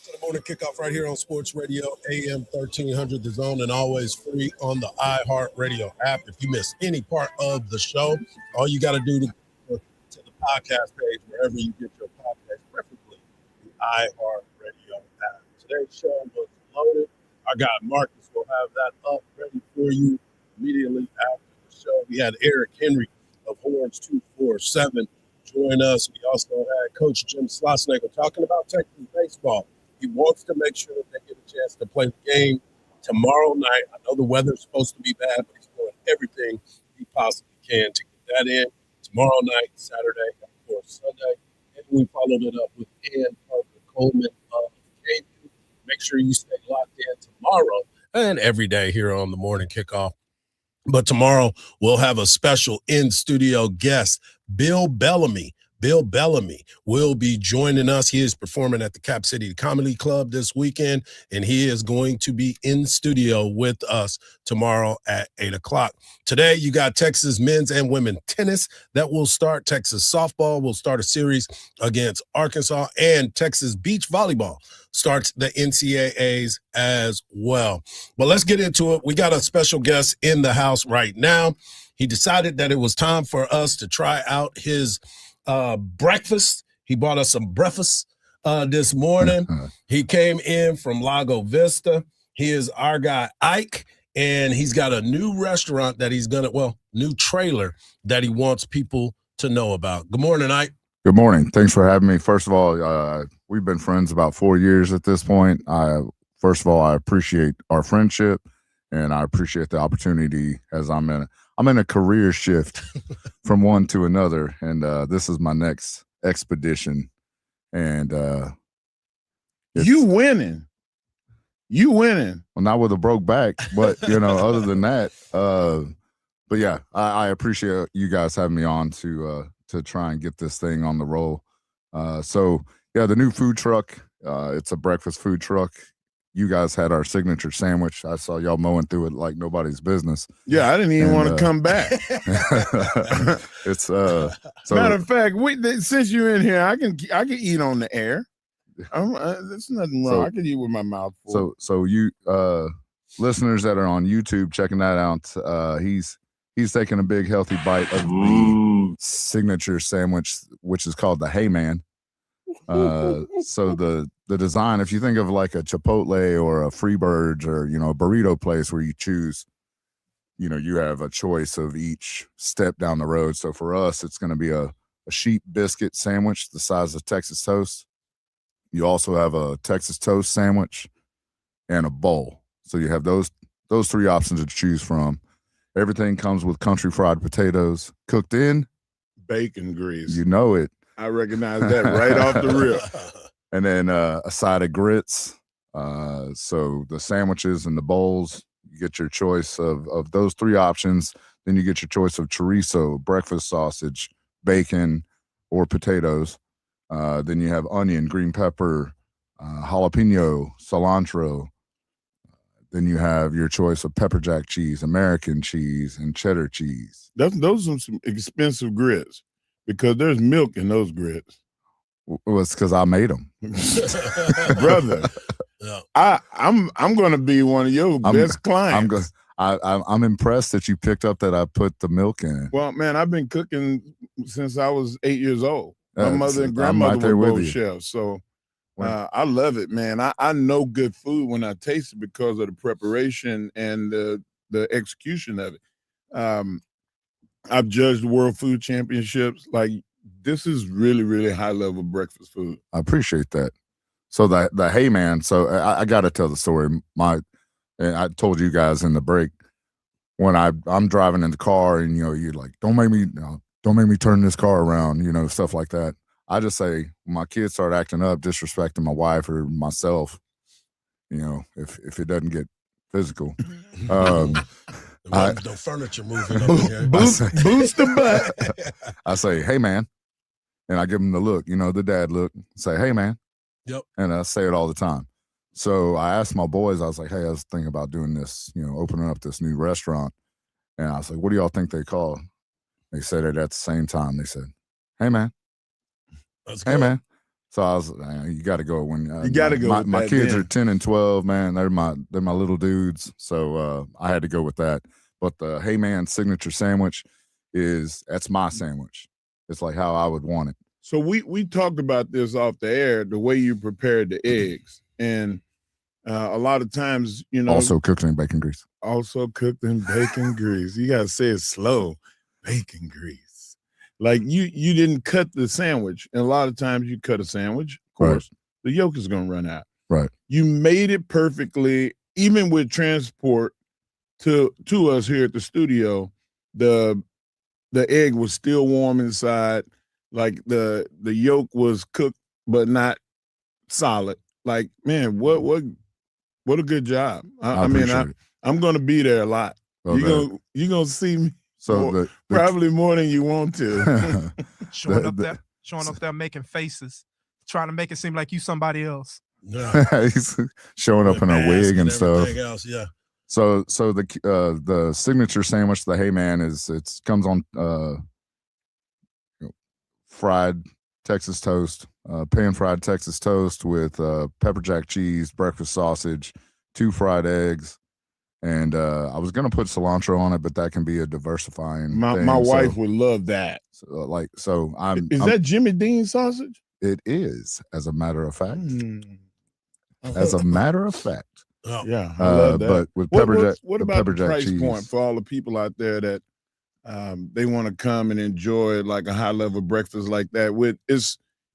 The morning kickoff right here on Sports Radio AM 1300, The Zone, and always free on the iHeartRadio app. If you miss any part of the show, all you got to do to go to the podcast page wherever you get your podcast, preferably the iHeartRadio app. Today's show was loaded. Our guy Marcus will have that up ready for you immediately after the show. We had Eric Henry of Horns 247 join us. We also had Coach Jim Schlossnagle talking about Texas baseball. He wants to make sure that they get a chance to play the game tomorrow night. I know the weather's supposed to be bad, but he's doing everything he possibly can to get that in tomorrow night, Saturday, and of course Sunday. And we followed it up with Ann Parker Coleman of KU. Make sure you stay locked in tomorrow and every day here on the Morning Kickoff. But tomorrow we'll have a special in-studio guest, Bill Bellamy. Bill Bellamy will be joining us. He is performing at the Cap City Comedy Club this weekend, and he is going to be in studio with us tomorrow at 8 o'clock. Today, you got Texas men's and women tennis that will start. Texas softball will start a series against Arkansas, and Texas beach volleyball starts the NCAAs as well. But let's get into it. We got a special guest in the house right now. He decided that it was time for us to try out his breakfast. He bought us some breakfast this morning. He came in from Lago Vista. He is our guy Ike, and he's got a new restaurant that he's new trailer that he wants people to know about. Good morning, Ike. Good morning. Thanks for having me. First of all, we've been friends about 4 years at this point. First of all, I appreciate our friendship, and I appreciate the opportunity as I'm in a career shift from one to another, and this is my next expedition. And you winning. Well, not with a broke back, but other than that, but yeah, I appreciate you guys having me on to try and get this thing on the roll. So yeah, the new food truck, it's a breakfast food truck. You guys had our signature sandwich. I saw y'all mowing through it like nobody's business. Yeah, I didn't even want to come back. It's so, matter of fact, since you're in here, I can eat on the air. There's nothing wrong. I can eat with my mouth full. So you listeners that are on YouTube checking that out, he's taking a big healthy bite of the signature sandwich, which is called the Hey Man. So the design, if you think of like a Chipotle or a Freebirds or a burrito place where you choose, you have a choice of each step down the road. So for us, it's going to be a sheep biscuit sandwich the size of Texas toast. You also have a Texas toast sandwich and a bowl. So you have those three options to choose from. Everything comes with country fried potatoes cooked in bacon grease. You know it. I recognize that right off the rip. And then a side of grits. So the sandwiches and the bowls, you get your choice of those three options. Then you get your choice of chorizo, breakfast sausage, bacon, or potatoes. Then you have onion, green pepper, jalapeno, cilantro. Then you have your choice of pepper jack cheese, American cheese, and cheddar cheese. Those are some expensive grits because there's milk in those grits. Well, it's because I made them, brother. Yeah. I'm going to be one of your best clients. I'm impressed that you picked up that I put the milk in. Well, man, I've been cooking since I was 8 years old. My mother and grandmother were both chefs, so I love it, man. I know good food when I taste it because of the preparation and the execution of it. I've judged World Food Championships. Like, this is really, really high level breakfast food. I appreciate that. So the Hey Man. So I got to tell the story. And I told you guys in the break when I'm driving in the car and you're like, don't make me turn this car around, stuff like that. I just say when my kids start acting up, disrespecting my wife or myself, if it doesn't get physical. No furniture moving up here. Boost the butt. I say, hey man, and I give them the look, the dad look. Say, hey man. Yep. And I say it all the time. So I asked my boys. I was like, hey, I was thinking about doing this, opening up this new restaurant. And I was like, what do y'all think they call it? They said it at the same time. They said, hey man. Hey man. So I was, you got to go when you got to go. My kids are 10 and 12, man. They're my little dudes. So I had to go with that. But the Hey Man signature sandwich that's my sandwich. It's like how I would want it. So we talked about this off the air, the way you prepared the eggs, and A lot of times, also cooked in bacon grease. Also cooked in bacon grease. You gotta say it slow. Bacon grease. Like you didn't cut the sandwich. And a lot of times you cut a sandwich, of course, the yolk is gonna run out. Right. You made it perfectly, even with transport to us here at the studio. The egg was still warm inside. Like the yolk was cooked but not solid. Like, man, what a good job. I mean, I'm gonna be there a lot. You're gonna see me probably more than you want to. showing up there making faces, trying to make it seem like you somebody else. Yeah. He's showing up in a wig and stuff. Else, yeah. So the signature sandwich, the Hey Man, comes on fried Texas toast, pan-fried Texas toast with pepper jack cheese, breakfast sausage, 2 fried eggs, and I was gonna put cilantro on it, but that can be a diversifying thing. My wife would love that. Is that Jimmy Dean sausage? It is, as a matter of fact. As a matter of fact. Oh. Yeah, I love that. But with pepper jack, what about the price point for all the people out there that they want to come and enjoy like a high level breakfast like that?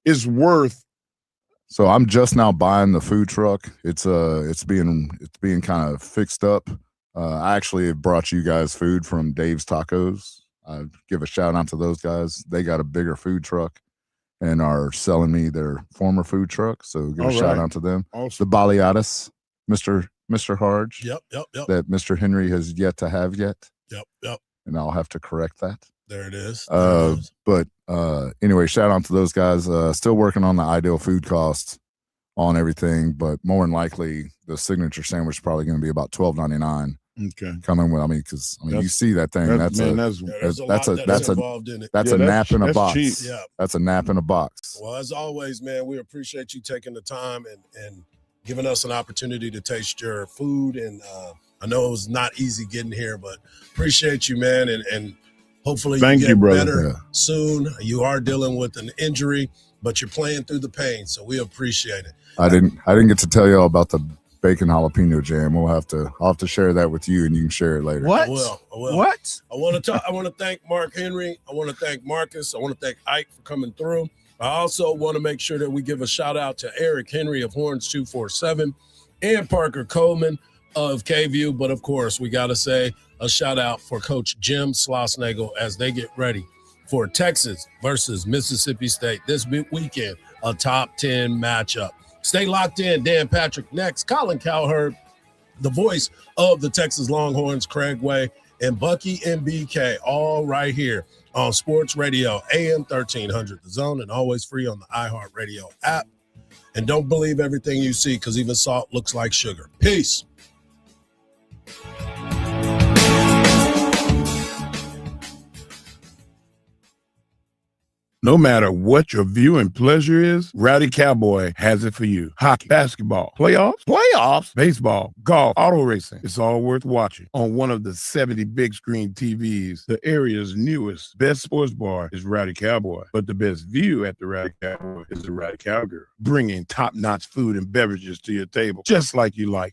It's worth. So I'm just now buying the food truck. It's being kind of fixed up. I actually brought you guys food from Dave's Tacos. I give a shout out to those guys. They got a bigger food truck and are selling me their former food truck. So give a shout out to them. Awesome. The Baleadas, Mr. Hardge. Yep. That Mr. Henry has yet to have yet. Yep. And I'll have to correct that. There it is. But anyway, shout out to those guys. Still working on the ideal food costs on everything, but more than likely the signature sandwich is probably going to be about $12.99. Okay. Coming with, because you see that thing. That's a nap in a box. Cheap. Yeah. That's a nap in a box. Well, as always, man, we appreciate you taking the time and giving us an opportunity to taste your food. And I know it was not easy getting here, but appreciate you, man. And hopefully you get better soon. You are dealing with an injury, but you're playing through the pain. So we appreciate it. I didn't get to tell you all about the bacon jalapeno jam. I'll have to share that with you, and you can share it later. What? I will. What? I want to thank Mark Henry. I want to thank Marcus. I want to thank Ike for coming through. I also want to make sure that we give a shout out to Eric Henry of Horns 247 and Parker Coleman of KView. But of course, we got to say a shout out for Coach Jim Schlossnagel as they get ready for Texas versus Mississippi State this weekend, a top 10 matchup. Stay locked in. Dan Patrick next. Colin Cowherd, the voice of the Texas Longhorns, Craig Way, and Bucky and BK, all right here on Sports Radio, AM 1300, The Zone, and always free on the iHeartRadio app. And don't believe everything you see, because even salt looks like sugar. Peace. No matter what your viewing pleasure is, Rowdy Cowboy has it for you. Hockey, basketball, playoffs, baseball, golf, auto racing. It's all worth watching on one of the 70 big screen TVs. The area's newest, best sports bar is Rowdy Cowboy. But the best view at the Rowdy Cowboy is the Rowdy Cowgirl, bringing top-notch food and beverages to your table, just like you like.